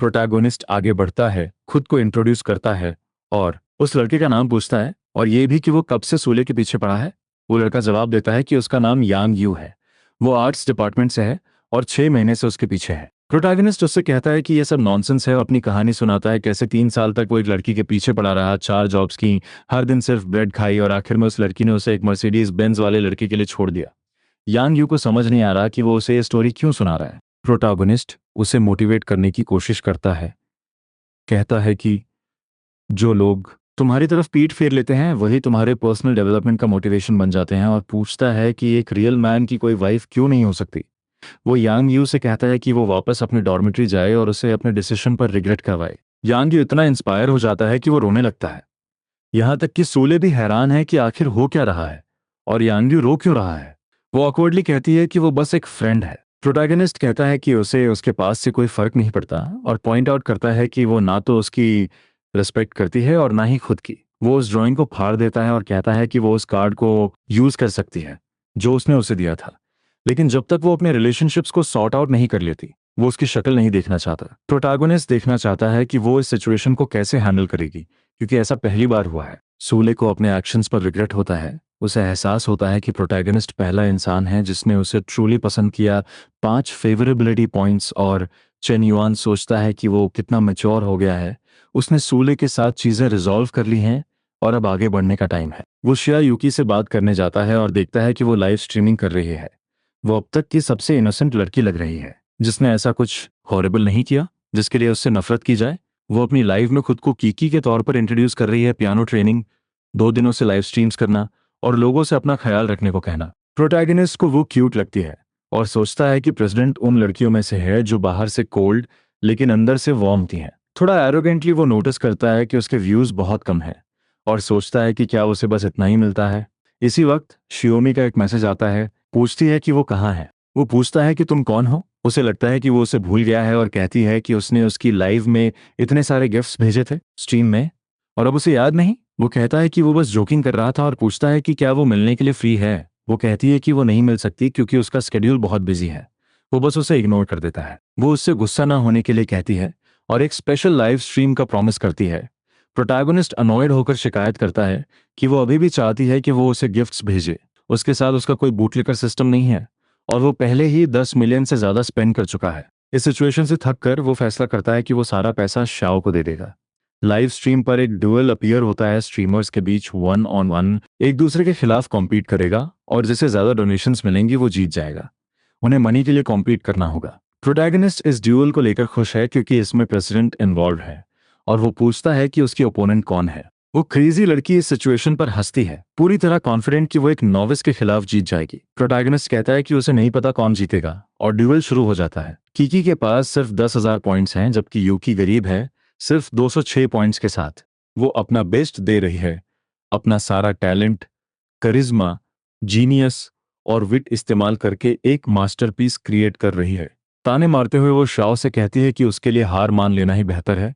प्रोटैगनिस्ट आगे बढ़ता है, खुद को इंट्रोड्यूस करता है और उस लड़के का नाम पूछता है और ये भी कि वो कब से सूले के पीछे पड़ा है। वो लड़का जवाब देता है कि उसका नाम यांग यू है, वो आर्ट्स डिपार्टमेंट से है और 6 महीने से उसके पीछे है। प्रोटैगनिस्ट उससे कहता है कि ये सब नॉनसेंस है और अपनी कहानी सुनाता है कैसे 3 साल तक वो एक लड़की के पीछे पड़ा रहा, 4 जॉब्स की, हर दिन सिर्फ ब्रेड खाई और आखिर में उस लड़की ने उसे एक मर्सिडीज बेंज वाले लड़के के लिए छोड़ दिया। यांग यू को समझ नहीं आ रहा कि वो उसे ये स्टोरी क्यों सुना रहा है। प्रोटैगनिस्ट उसे मोटिवेट करने की कोशिश करता है, कहता है कि जो लोग तुम्हारी तरफ पीठ फेर लेते हैं वही तुम्हारे पर्सनल डेवलपमेंट का मोटिवेशन बन जाते हैं, और पूछता है कि एक रियल मैन की कोई वाइफ क्यों नहीं हो सकती। वो यांग यू से कहता है कि वो वापस अपने डॉर्मेट्री जाए और उसे अपने डिसीजन पर रिग्रेट करवाए। यांग यू इतना इंस्पायर हो जाता है कि वो रोने लगता है। यहाँ तक कि सूले भी हैरान है कि आखिर हो क्या रहा है और यांग यू रो क्यों रहा है। वो ऑकवर्डली कहती है कि वो बस एक फ्रेंड है। प्रोटैगनिस्ट कहता है कि उसे उसके पास से कोई फर्क नहीं पड़ता और पॉइंट आउट करता है कि वो ना तो उसकी रिस्पेक्ट करती है और ना ही खुद की। वो उस ड्राइंग को फाड़ देता है और कहता है कि वो उस कार्ड को यूज कर सकती है जो उसने उसे दिया था, लेकिन जब तक वो अपने रिलेशनशिप्स को सॉर्ट आउट नहीं कर लेती वो उसकी शक्ल नहीं देखना चाहता। प्रोटैगनिस्ट देखना चाहता है कि वो इस सिचुएशन को कैसे हैंडल करेगी, क्योंकि ऐसा पहली बार हुआ है। सूले को अपने एक्शंस पर रिग्रेट होता है। उसे एहसास होता है कि प्रोटैगनिस्ट पहला इंसान है जिसने उसे ट्रूली पसंद किया। 5 फेवरेबिलिटी पॉइंट्स, और चेन युआन सोचता है कि वो कितना मैच्योर हो गया है। उसने सूले के साथ चीजें रिजॉल्व कर ली हैं और अब आगे बढ़ने का टाइम है। वो शिया यूकी से बात करने जाता है और देखता है कि वो लाइव स्ट्रीमिंग कर रही है। वो अब तक की सबसे इनोसेंट लड़की लग रही है जिसने ऐसा कुछ हॉरिबल नहीं किया जिसके लिए उससे नफरत की जाए। वो अपनी लाइव में खुद को कीकी के तौर पर इंट्रोड्यूस कर रही है। पियानो ट्रेनिंग, 2 दिनों से लाइव स्ट्रीम्स करना और लोगों से अपना ख्याल रखने को कहना। प्रोटैगनिस्ट को वो क्यूट लगती है और सोचता है कि प्रेसिडेंट उन लड़कियों में से है जो बाहर से कोल्ड लेकिन अंदर से वार्म थी हैं। थोड़ा एरोगेंटली वो नोटिस करता है कि उसके व्यूज बहुत कम हैं और सोचता है कि क्या उसे बस इतना ही मिलता है। इसी वक्त शियोमी का एक मैसेज आता है। पूछती है कि वो कहाँ है। वो पूछता है कि तुम कौन हो। उसे लगता है कि वो उसे भूल गया है और कहती है कि उसने उसकी लाइव में इतने सारे गिफ्ट्स भेजे थे स्ट्रीम में और अब उसे याद नहीं। वो कहता है कि वो बस जोकिंग कर रहा था और पूछता है कि क्या वो मिलने के लिए फ्री है। वो कहती है कि वो नहीं मिल सकती क्योंकि उसका स्केड्यूल बहुत बिजी है। वो बस उसे इग्नोर कर देता है। वो उससे गुस्सा ना होने के लिए कहती है और एक स्पेशल लाइव स्ट्रीम का प्रॉमिस करती है। प्रोटैगनिस्ट अनॉयड होकर शिकायत करता है कि वो अभी भी चाहती है कि वो उसे गिफ्ट्स भेजे। उसके साथ उसका कोई बूटलिकर सिस्टम नहीं है और वो पहले ही 10 मिलियन से ज्यादा स्पेंड कर चुका है। इस सिचुएशन से थक कर वो फैसला करता है कि वो सारा पैसा शाओ को दे देगा। लाइव स्ट्रीम पर एक डुअल अपीयर होता है। स्ट्रीमर्स के बीच 1-on-1 एक दूसरे के खिलाफ कॉम्पीट करेगा और जिसे ज्यादा डोनेशंस मिलेंगी वो जीत जाएगा। उन्हें मनी के लिए कॉम्पीट करना होगा। प्रोटैगनिस्ट इस ड्यूअल को लेकर खुश है क्योंकि इसमें प्रेसिडेंट इन्वॉल्व है और वो पूछता है कि उसकी ओपोनेंट कौन है। वो क्रेजी लड़की इस सिचुएशन पर हंसती है, पूरी तरह कॉन्फिडेंट कि वो एक नॉविस के खिलाफ जीत जाएगी। प्रोटैगनिस्ट कहता है कि उसे नहीं पता कौन जीतेगा और ड्यूअल शुरू हो जाता है। कीकी के पास सिर्फ 10,000 पॉइंट्स हैं जबकि यूकी गरीब है सिर्फ 206 पॉइंट्स के साथ। वो अपना बेस्ट दे रही है, अपना सारा टैलेंट, करिश्मा, जीनियस और विट इस्तेमाल करके एक मास्टरपीस क्रिएट कर रही है। ताने मारते हुए वो शाओ से कहती है कि उसके लिए हार मान लेना ही बेहतर है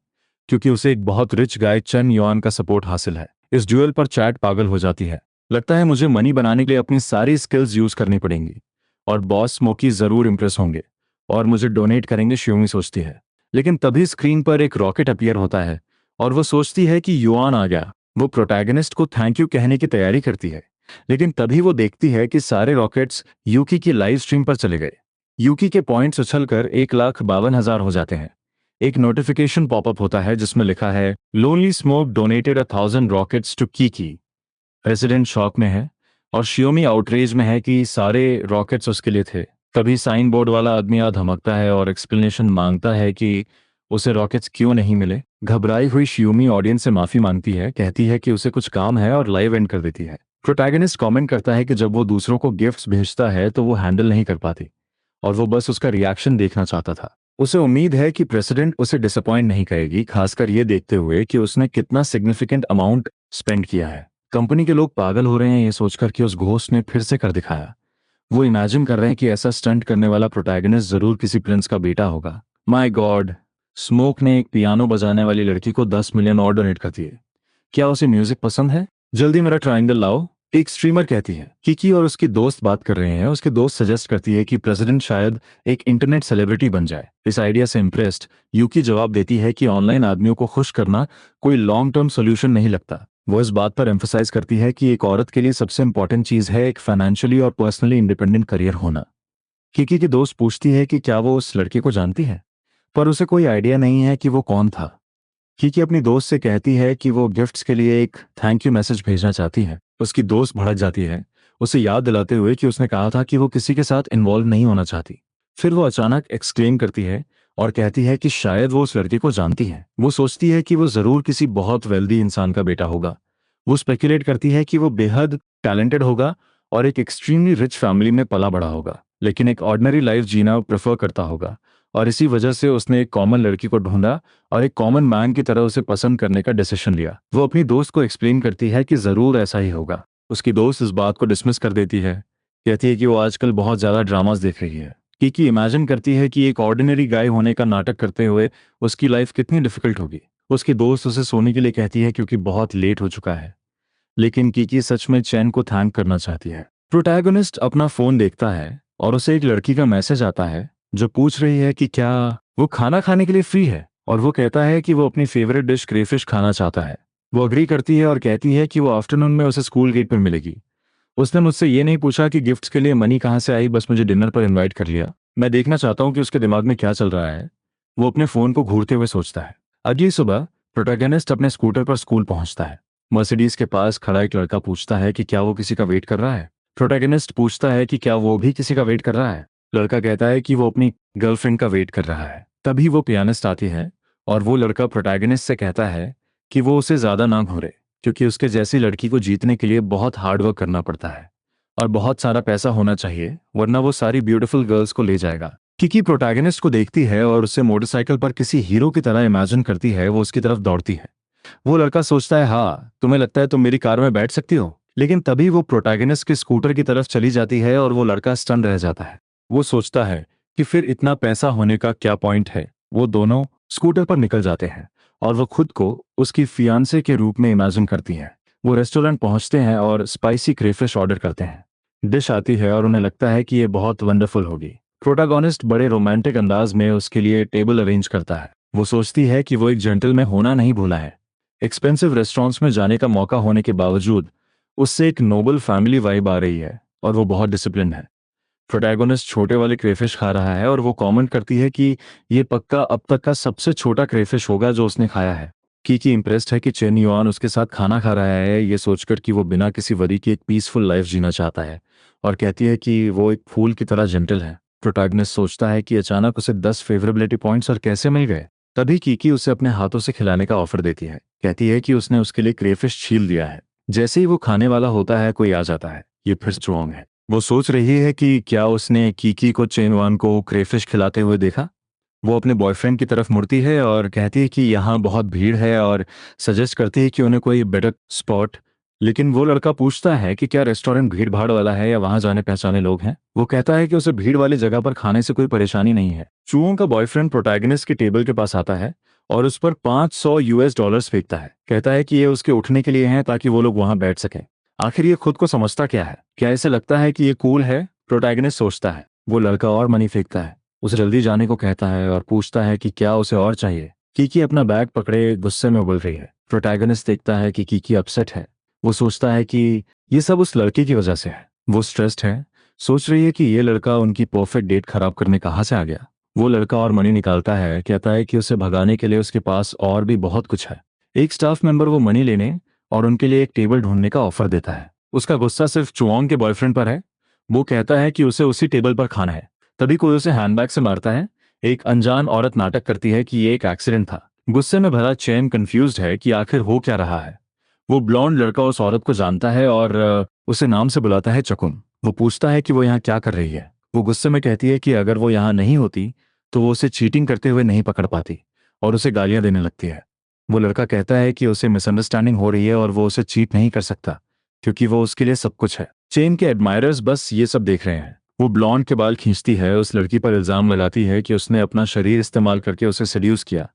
क्योंकि उसे एक बहुत रिच गाय चन युआन का सपोर्ट हासिल है। इस ड्यूएल पर चैट पागल हो जाती है। लगता है मुझे मनी बनाने के लिए अपनी सारी स्किल्स यूज करनी पड़ेंगी और बॉस स्मोकी जरूर इंप्रेस होंगे और मुझे डोनेट करेंगे, शियोमी सोचती है। लेकिन तभी स्क्रीन पर एक रॉकेट अपीयर होता है और वो सोचती है कि युआन आ गया। वो प्रोटैगनिस्ट को थैंक यू कहने की तैयारी करती है, लेकिन तभी वो देखती है कि सारे रॉकेट्स यूकी की लाइव स्ट्रीम पर चले गए। यूकी के पॉइंट्स उछलकर 1,52,000 हो जाते हैं। एक नोटिफिकेशन पॉपअप होता है जिसमें लिखा है lonely smoke donated 1,000 rockets to Kiki. Resident shock में है और शियोमी आउटरेज में है कि सारे रॉकेट्स उसके लिए थे। तभी साइन बोर्ड वाला आदमी आ धमकता है और एक्सप्लेनेशन मांगता है कि उसे रॉकेट्स क्यों नहीं मिले। घबराई हुई शियोमी ऑडियंस से माफी मांगती है, कहती है कि उसे कुछ काम है और लाइव एंड कर देती है। प्रोटैगनिस्ट कमेंट करता है कि जब वो दूसरों को गिफ्ट्स भेजता है तो वो हैंडल नहीं कर पाती और वो बस उसका रिएक्शन देखना चाहता था। उसे उम्मीद है कि प्रेसिडेंट उसे डिसअपॉइंट नहीं करेगी, खासकर ये देखते हुए कि उसने कितना सिग्निफिकेंट अमाउंट स्पेंड किया है। कंपनी के लोग पागल हो रहे हैं ये सोचकर कि उस घोस्ट ने फिर से कर दिखाया। वो इमेजिन कर रहे हैं कि ऐसा स्टंट करने वाला प्रोटैगनिस्ट जरूर किसी प्रिंस का बेटा होगा। माय गॉड, स्मोक ने एक पियानो बजाने वाली लड़की को 10 मिलियन और डोनेट कर दिए। क्या उसे म्यूजिक पसंद है? जल्दी मेरा ट्रायंगल लाओ, एक स्ट्रीमर कहती है। किकी और उसकी दोस्त बात कर रहे हैं। उसके दोस्त सजेस्ट करती है कि प्रेसिडेंट शायद एक इंटरनेट सेलिब्रिटी बन जाए। इस आइडिया से इम्प्रेस्ड यूकी जवाब देती है कि ऑनलाइन आदमियों को खुश करना कोई लॉन्ग टर्म सोल्यूशन नहीं लगता। वो इस बात पर एम्फसाइज करती है कि एक औरत के लिए सबसे इंपॉर्टेंट चीज है एक फाइनेंशियली और पर्सनली इंडिपेंडेंट करियर होना। किकी की दोस्त पूछती है कि क्या वो उस लड़के को जानती है, पर उसे कोई आइडिया नहीं है कि वो कौन था। किकी अपनी दोस्त से कहती है कि वो गिफ्ट्स के लिए एक थैंक यू मैसेज भेजना चाहती है। उसकी दोस्त भड़क जाती है, उसे याद दिलाते हुए कि उसने कहा था कि वो किसी के साथ इन्वॉल्व नहीं होना चाहती। फिर वो अचानक एक्सक्लेम करती है और कहती है कि शायद वो उस लड़के को जानती है। वो सोचती है कि वो जरूर किसी बहुत वेल्दी इंसान का बेटा होगा। वो स्पेकुलेट करती है कि वो बेहद टैलेंटेड होगा और एक एक्सट्रीमली रिच फैमिली में पला बड़ा होगा, लेकिन एक ऑर्डिनरी लाइफ जीना प्रेफर करता होगा। और इसी वजह से उसने एक कॉमन लड़की को ढूंढा और एक कॉमन मैन की तरह उसे पसंद करने का डिसीजन लिया। वो अपनी दोस्त को एक्सप्लेन करती है कि जरूर ऐसा ही होगा। उसकी दोस्त इस बात को डिसमिस कर देती है, कहती है कि वो आजकल बहुत ज्यादा ड्रामास देख रही है। किकी इमेजिन करती है कि एक ऑर्डिनरी गाय होने का नाटक करते हुए उसकी लाइफ कितनी डिफिकल्ट होगी। उसकी दोस्त उसे सोने के लिए कहती है क्योंकि बहुत लेट हो चुका है, लेकिन किकी सच में चैन को थैंक करना चाहती है। प्रोटैगनिस्ट अपना फोन देखता है और उसे एक लड़की का मैसेज आता है जो पूछ रही है कि क्या वो खाना खाने के लिए फ्री है, और वो कहता है कि वो अपनी फेवरेट डिश क्रेफिश खाना चाहता है। वो अग्री करती है और कहती है कि वो आफ्टरनून में उसे स्कूल गेट पर मिलेगी। उसने मुझसे ये नहीं पूछा कि गिफ्ट्स के लिए मनी कहाँ से आई, बस मुझे डिनर पर इनवाइट कर लिया। मैं देखना चाहता हूँ कि उसके दिमाग में क्या चल रहा है। वो अपने फोन को घूरते हुए सोचता है। अगली सुबह प्रोटैगनिस्ट अपने स्कूटर पर स्कूल पहुंचता है। मर्सिडीज के पास खड़ा एक लड़का पूछता है कि क्या वो किसी का वेट कर रहा है। प्रोटैगनिस्ट पूछता है कि क्या वो भी किसी का वेट कर रहा है। लड़का कहता है कि वो अपनी गर्लफ्रेंड का वेट कर रहा है। तभी वो पियानिस्ट आती है और वो लड़का प्रोटैगनिस्ट से कहता है कि वो उसे ज्यादा ना घूरे, क्योंकि उसके जैसी लड़की को जीतने के लिए बहुत हार्ड वर्क करना पड़ता है और बहुत सारा पैसा होना चाहिए, वरना वो सारी ब्यूटीफुल गर्ल्स को ले जाएगा। किकी प्रोटैगनिस्ट को देखती है और उसे मोटरसाइकिल पर किसी हीरो की तरह इमेजिन करती है। वो उसकी तरफ दौड़ती है। वो लड़का सोचता है, हाँ तुम्हें लगता है तुम मेरी कार में बैठ सकती हो, लेकिन तभी वो प्रोटैगनिस्ट के स्कूटर की तरफ चली जाती है और वो लड़का स्टन रह जाता है। वो सोचता है कि फिर इतना पैसा होने का क्या पॉइंट है। वो दोनों स्कूटर पर निकल जाते हैं और वो खुद को उसकी फियांसे के रूप में इमेजिन करती है। वो रेस्टोरेंट पहुंचते हैं और स्पाइसी क्रेफिश ऑर्डर करते हैं। डिश आती है और उन्हें लगता है कि ये बहुत वंडरफुल होगी। प्रोटैगनिस्ट बड़े रोमांटिक अंदाज में उसके लिए टेबल अरेंज करता है। वो सोचती है कि वो एक जेंटलमैन होना नहीं भूला है। एक्सपेंसिव रेस्टोरेंट्स में जाने का मौका होने के बावजूद उससे एक नोबल फैमिली वाइब आ रही है और वो बहुत डिसिप्लिन है। प्रोटैगनिस्ट छोटे वाले क्रेफिश खा रहा है और वो कमेंट करती है कि ये पक्का अब तक का सबसे छोटा क्रेफिश होगा जो उसने खाया है। कीकी इम्प्रेस्ड है कि चेन युआन उसके साथ खाना खा रहा है, ये सोचकर कि वो बिना किसी वरी की एक पीसफुल लाइफ जीना चाहता है, और कहती है कि वो एक फूल की तरह जेंटल है। प्रोटैगनिस्ट सोचता है कि अचानक उसे 10 फेवरेबिलिटी पॉइंट्स और कैसे मिल गए। तभी कीकी उसे अपने हाथों से खिलाने का ऑफर देती है। कहती है कि उसने उसके लिए क्रेफिश छील दिया है। जैसे ही वो खाने वाला होता है कोई आ जाता है। ये फिर स्ट्रॉन्ग है। वो सोच रही है कि क्या उसने कीकी को चेनवान को क्रेफिश खिलाते हुए देखा। वो अपने बॉयफ्रेंड की तरफ मुड़ती है और कहती है कि यहाँ बहुत भीड़ है और सजेस्ट करती है कि उन्हें कोई बेटर स्पॉट। लेकिन वो लड़का पूछता है कि क्या रेस्टोरेंट भीड़ भाड़ वाला है या वहां जाने पहचाने लोग हैं। वो कहता है कि उसे भीड़ वाली जगह पर खाने से कोई परेशानी नहीं है। चूहों का बॉयफ्रेंड प्रोटैगनिस्ट की टेबल के पास आता है और उस पर $500 फेंकता है। कहता है कि ये उसके उठने के लिए हैं ताकि वो लोग वहां बैठ सकें। आखिर ये खुद को समझता क्या है? क्या इसे लगता है कि ये कूल है? प्रोटैगनिस्ट सोचता है। वो लड़का और मनी फेंकता है, उसे जल्दी जाने को कहता है और पूछता है कि क्या उसे और चाहिए। कीकी अपना बैग पकड़े गुस्से में उबल रही है। प्रोटैगनिस्ट देखता है कि कीकी अपसेट है। वो सोचता है कि ये सब उस लड़के की वजह से है। वो स्ट्रेस्ड है, सोच रही है कि ये लड़का उनकी परफेक्ट डेट खराब करने कहाँ से आ गया। वो लड़का और मनी निकालता है, कहता है कि उसे भगाने के लिए उसके पास और भी बहुत कुछ है। एक स्टाफ मेंबर वो मनी लेने और उनके लिए एक टेबल ढूंढने का ऑफर देता है। उसका गुस्सा सिर्फ चुआंग के बॉयफ्रेंड पर है। वो कहता है कि उसे उसी टेबल पर खाना है। तभी कोई उसे हैंडबैग से मारता है। एक अनजान औरत नाटक करती है कि ये एक एक्सीडेंट था। गुस्से में भरा चैन कंफ्यूज्ड है कि आखिर हो क्या रहा है। वो ब्लॉन्ड लड़का उस औरत को जानता है और उसे नाम से बुलाता है चकुन। वो पूछता है कि वो यहाँ क्या कर रही है। वो गुस्से में कहती है कि अगर वो यहाँ नहीं होती तो वो उसे चीटिंग करते हुए नहीं पकड़ पाती, और उसे गालियां देने लगती है। वो लड़का कहता है कि उसे मिसअंडरस्टैंडिंग हो रही है और वो उसे चीट नहीं कर सकता क्योंकि वो उसके लिए सब कुछ है। चेन के एडमायरर्स बस ये सब देख रहे हैं। वो ब्लॉन्ड के बाल खींचती है, उस लड़की पर इल्जाम लगाती है कि उसने अपना शरीर इस्तेमाल करके उसे सेड्यूस किया।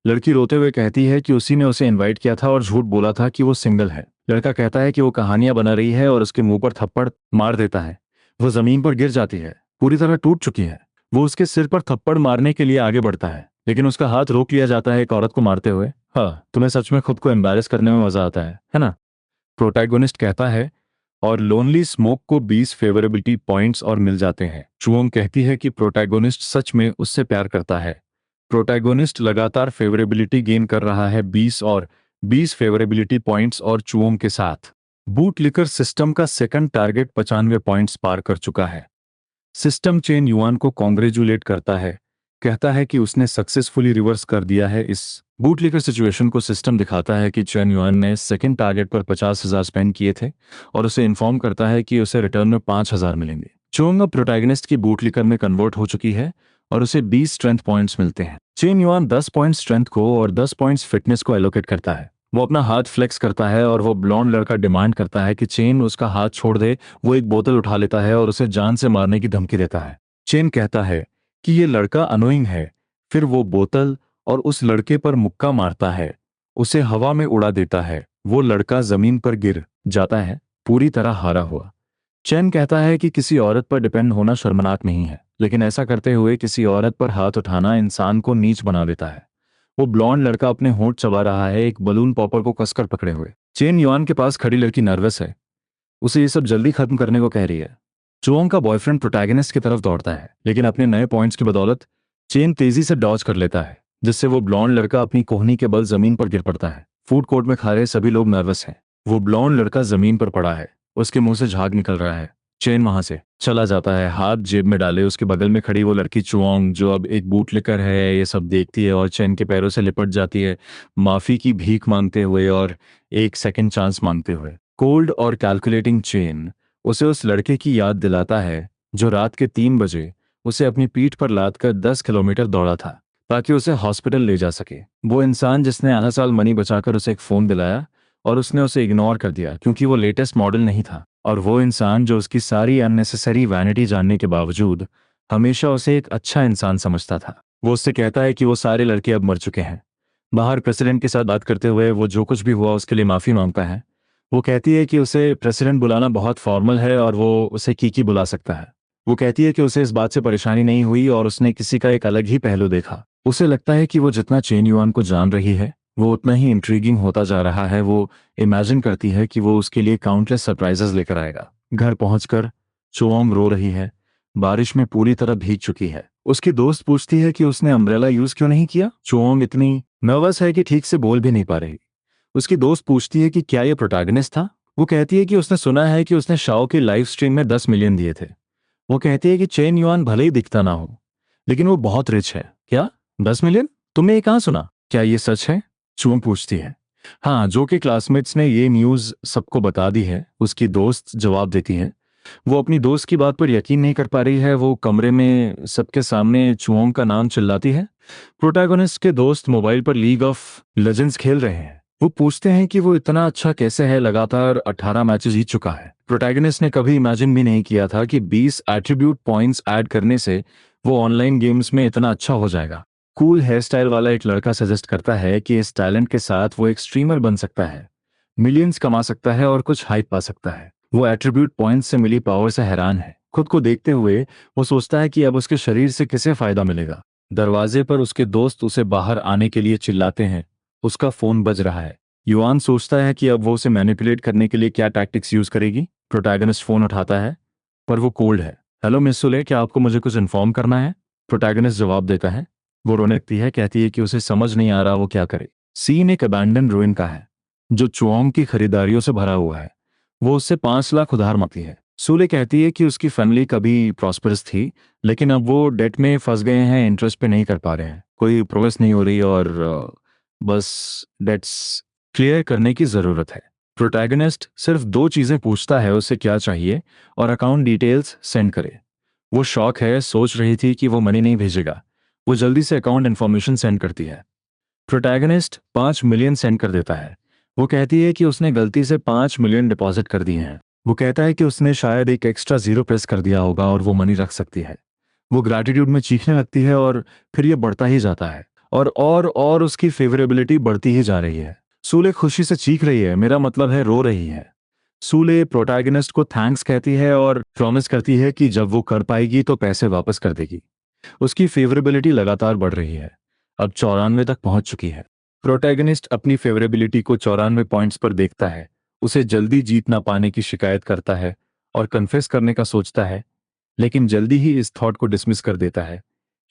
लड़की रोते हुए कहती है कि उसी ने उसे इनवाइट किया था और झूठ बोला था कि वो सिंगल है। लड़का कहता है कि वो कहानियां बना रही है और उसके मुंह पर थप्पड़ मार देता है। वो जमीन पर गिर जाती है, पूरी तरह टूट चुकी है। वो उसके सिर पर थप्पड़ मारने के लिए आगे बढ़ता है, लेकिन उसका हाथ रोक लिया जाता है एक औरत को मारते हुए। हाँ, तुम्हें सच में खुद को एम्बैरेस करने में मजा आता है ना? प्रोटैगनिस्ट कहता है। और लोनली स्मोक को 20 फेवरेबिलिटी पॉइंट्स और मिल जाते हैं। चुओंग कहती है कि प्रोटैगनिस्ट सच में उससे प्यार करता है। प्रोटैगनिस्ट लगातार फेवरेबिलिटी गेन कर रहा है 20 फेवरेबिलिटी पॉइंट्स और चुओंग के साथ बूट लिकर सिस्टम का सेकंड टारगेट 95 पॉइंट्स पार कर चुका है। सिस्टम चेन युआन को कॉन्ग्रेचुलेट करता है, कहता है कि उसने सक्सेसफुली रिवर्स कर दिया है इस बूटलीकर सिचुएशन को। सिस्टम दिखाता है कि चेन युआन ने सेकंड टारगेट पर 50,000 स्पेंड किए थे और उसे इन्फॉर्म करता है कि उसे रिटर्न में 5,000 मिलेंगे। चोंग अब प्रोटैगनिस्ट की बूटलीकर में कन्वर्ट हो चुकी है और उसे 20 स्ट्रेंथ पॉइंट्स मिलते हैं। चेन युआन 10 पॉइंट्स स्ट्रेंथ को और 10 पॉइंट्स फिटनेस को एलोकेट करता है। वो अपना हाथ फ्लेक्स करता है और वो ब्लॉन्ड लड़का डिमांड करता है कि चेन उसका हाथ छोड़ दे। वो एक बोतल उठा लेता है और उसे जान से मारने की धमकी देता है। चेन कहता है कि ये लड़का अनोइंग है। फिर वो बोतल और उस लड़के पर मुक्का मारता है, उसे हवा में उड़ा देता है। वो लड़का जमीन पर गिर जाता है, पूरी तरह हारा हुआ। चेन कहता है कि किसी औरत पर डिपेंड होना शर्मनाक नहीं है, लेकिन ऐसा करते हुए किसी औरत पर हाथ उठाना इंसान को नीच बना देता है। वो ब्लॉन्ड लड़का अपने होंठ चबा रहा है, एक बलून पॉपर को कसकर पकड़े हुए। चेन युआन के पास खड़ी लड़की नर्वस है, उसे ये सब जल्दी खत्म करने को कह रही है। चोंग का बॉयफ्रेंड प्रोटैगनिस्ट की तरफ दौड़ता है, लेकिन अपने नए पॉइंट्स की बदौलत चेन तेजी से डॉज कर लेता है, जिससे वो ब्लॉन्ड लड़का अपनी कोहनी के बल जमीन पर गिर पड़ता है। फूड कोर्ट में खा रहे सभी लोग नर्वस हैं। वो ब्लॉन्ड लड़का जमीन पर पड़ा है, उसके मुंह से झाग निकल रहा है। चेन वहां से चला जाता है, हाथ जेब में डाले। उसके बगल में खड़ी वो लड़की चुओंग, जो अब एक बूटलेकर है, ये सब देखती है और चेन के पैरों से लिपट जाती है, माफी की भीख मांगते हुए और एक सेकंड चांस मांगते हुए। कोल्ड और कैलकुलेटिंग चेन उसे उस लड़के की याद दिलाता है जो रात के 3 बजे उसे अपनी पीठ पर लाद कर 10 किलोमीटर दौड़ा था ताकि उसे हॉस्पिटल ले जा सके। वो इंसान जिसने आधा साल मनी बचाकर उसे एक फोन दिलाया और उसने उसे इग्नोर कर दिया क्योंकि वो लेटेस्ट मॉडल नहीं था। और वो इंसान जो उसकी सारी अननेसेसरी वैनिटी जानने के बावजूद हमेशा उसे एक अच्छा इंसान समझता था। वो उससे कहता है कि वो सारे लड़के अब मर चुके हैं। बाहर प्रेसिडेंट के साथ बात करते हुए वो जो कुछ भी हुआ उसके लिए माफी मांगता है। वो कहती है कि उसे प्रेसिडेंट बुलाना बहुत फॉर्मल है और वो उसे कीकी बुला सकता है। वो कहती है कि उसे इस बात से परेशानी नहीं हुई और उसने किसी का एक अलग ही पहलू देखा। उसे लगता है कि वो जितना चेन युआन को जान रही है वो उतना ही इंट्रीगिंग होता जा रहा है। वो इमेजिन करती है कि वो उसके लिए काउंटलेस सरप्राइजेस लेकर आएगा। घर पहुंचकर चोंग रो रही है, बारिश में पूरी तरह भीग चुकी है। उसकी दोस्त पूछती है कि उसने अम्ब्रेला यूज क्यों नहीं किया। चोंग इतनी नर्वस है कि ठीक से बोल भी नहीं पा रही। उसकी दोस्त पूछती है कि क्या ये प्रोटैगनिस्ट था। वो कहती है कि उसने सुना है कि उसने शाओ की लाइव स्ट्रीम में 10 मिलियन दिए थे। वो कहती है कि चेन युआन भले ही दिखता ना हो, लेकिन वो बहुत रिच है। क्या 10 मिलियन? तुमने ये कहाँ सुना? क्या ये सच है? चुंग पूछती है। हाँ, जो कि क्लासमेट्स ने ये न्यूज़ सबको बता दी है, उसकी दोस्त जवाब देती है। वो अपनी दोस्त की बात पर यकीन नहीं कर पा रही है। वो कमरे में सबके सामने चुओंग का नाम चिल्लाती है। प्रोटैगनिस्ट के दोस्त मोबाइल पर लीग ऑफ लेजेंड्स खेल रहे हैं। वो पूछते हैं कि वो इतना अच्छा कैसे है, लगातार 18 मैचेस जीत चुका है। प्रोटैगनिस्ट ने कभी इमेजिन भी नहीं किया था कि 20 एट्रीब्यूट पॉइंट्स ऐड करने से वो ऑनलाइन गेम्स में इतना अच्छा हो जाएगा। कूल हेयर स्टाइल वाला एक लड़का सजेस्ट करता है कि इस टैलेंट के साथ वो एक स्ट्रीमर बन सकता है, मिलियंस कमा सकता है और कुछ हाइप पा सकता है। वो एट्रीब्यूट पॉइंट्स से मिली पावर से हैरान है। खुद को देखते हुए वो सोचता है कि अब उसके शरीर से किसे फायदा मिलेगा। दरवाजे पर उसके दोस्त उसे बाहर आने के लिए चिल्लाते हैं। उसका फोन बज रहा है। युआन सोचता है कि अब वो उसे मैनिपुलेट करने के लिए क्या टैक्टिक्स यूज करेगी। प्रोटैगनिस्ट फोन उठाता है, पर वो कोल्ड है। हेलो मिस सुले, क्या आपको मुझे कुछ इन्फॉर्म करना है? प्रोटैगनिस्ट जवाब देता है। वो रोने लगती है, कहती है कि उसे समझ नहीं आ रहा वो क्या करे। सीन एक अबैंडन रूइन का है जो चुओंग की खरीदारियों से भरा हुआ है। वो उससे 5 लाख उधार मांगती है। सूले कहती है कि उसकी फैमिली कभी प्रॉस्परस थी, लेकिन अब वो डेट में फंस गए हैं, इंटरेस्ट पे नहीं कर पा रहे हैं, कोई प्रोग्रेस नहीं हो रही और बस डेट्स क्लियर करने की ज़रूरत है। प्रोटैगनिस्ट सिर्फ 2 चीज़ें पूछता है, उससे क्या चाहिए और अकाउंट डिटेल्स सेंड करे। वो शॉक है, सोच रही थी कि वो मनी नहीं भेजेगा। वो जल्दी से अकाउंट इन्फॉर्मेशन सेंड करती है। प्रोटैगनिस्ट 5 मिलियन सेंड कर देता है। वो कहती है कि उसने गलती से 5 मिलियन डिपॉजिट कर दिए हैं। वो कहता है कि उसने शायद एक एक्स्ट्रा जीरो प्रेस कर दिया होगा और वो मनी रख सकती है। वो ग्रैटिट्यूड में चीखने लगती है और फिर ये बढ़ता ही जाता है और उसकी फेवरेबिलिटी बढ़ती ही जा रही है। सूले खुशी से चीख रही है, मेरा मतलब है रो रही है। सूले प्रोटैगनिस्ट को थैंक्स कहती है और प्रॉमिस करती है कि जब वो कर पाएगी तो पैसे वापस कर देगी। उसकी फेवरेबिलिटी लगातार बढ़ रही है, अब 94 तक पहुंच चुकी है। प्रोटैगनिस्ट अपनी फेवरेबिलिटी को 94 पॉइंट्स पर देखता है। उसे जल्दी जीत ना पाने की शिकायत करता है और कन्फेस करने का सोचता है, लेकिन जल्दी ही इस थॉट को डिसमिस कर देता है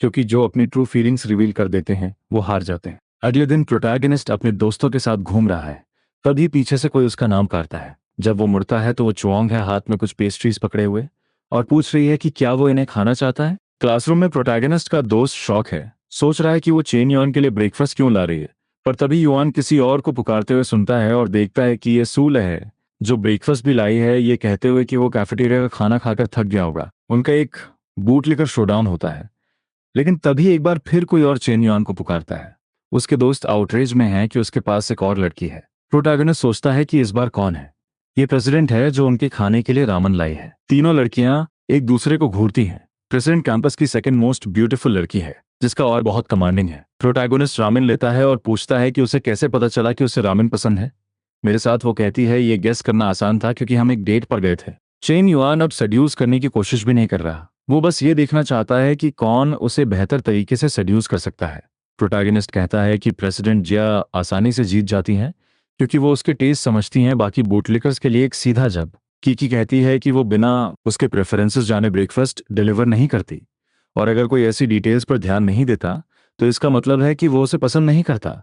क्योंकि जो अपनी ट्रू फीलिंग्स रिवील कर देते हैं वो हार जाते हैं। अगले दिन प्रोटैगनिस्ट अपने दोस्तों के साथ घूम रहा है, तभी पीछे से कोई उसका नाम काटता है। जब वो मुड़ता है तो वो चुओंग है, हाथ में कुछ पेस्ट्रीज पकड़े हुए। और पूछ रही है कि क्या वो इन्हें खाना चाहता है। क्लासरूम में प्रोटैगनिस्ट का दोस्त शॉक है, सोच रहा है कि वो चेन युआन के लिए ब्रेकफास्ट क्यों ला रही है। पर तभी युआन किसी और को पुकारते हुए सुनता है और देखता है कि ये सूल है जो ब्रेकफास्ट भी लाई है, ये कहते हुए कि वो कैफेटेरिया का खाना खाकर थक गया होगा। उनका एक बूट लेकर शोडाउन होता है, लेकिन तभी एक बार फिर कोई और चेन युआन को पुकारता है। उसके दोस्त आउटरेज में है कि उसके पास एक और लड़की है। प्रोटैगनिस्ट सोचता है कि इस बार कौन है। ये प्रेसिडेंट है जो उनके खाने के लिए रामन लाई है। तीनों लड़कियां एक दूसरे को घूरती हैं। प्रेसिडेंट कैंपस की सेकंड मोस्ट ब्यूटीफुल लड़की है, जिसका और बहुत कमांडिंग है। प्रोटैगनिस्ट रामेन लेता है और पूछता है कि उसे कैसे पता चला कि उसे रामेन पसंद है। मेरे साथ वो कहती है ये गेस करना आसान था क्योंकि हम एक डेट पर गए थे। चेन युआन अब सेड्यूस करने की कोशिश भी नहीं कर रहा, वो बस ये देखना चाहता है कि कौन उसे बेहतर तरीके से सेड्यूस कर सकता है। प्रोटैगनिस्ट कहता है कि प्रेसिडेंट जिया आसानी से जीत जाती हैं क्योंकि वो उसके टेस्ट समझती हैं, बाकी बूटलिकर्स के लिए एक सीधा जब। कीकी कहती है कि वो बिना उसके प्रेफरेंसेस जाने ब्रेकफास्ट डिलीवर नहीं करती, और अगर कोई ऐसी डिटेल्स पर ध्यान नहीं देता तो इसका मतलब है कि वो उसे पसंद नहीं करता।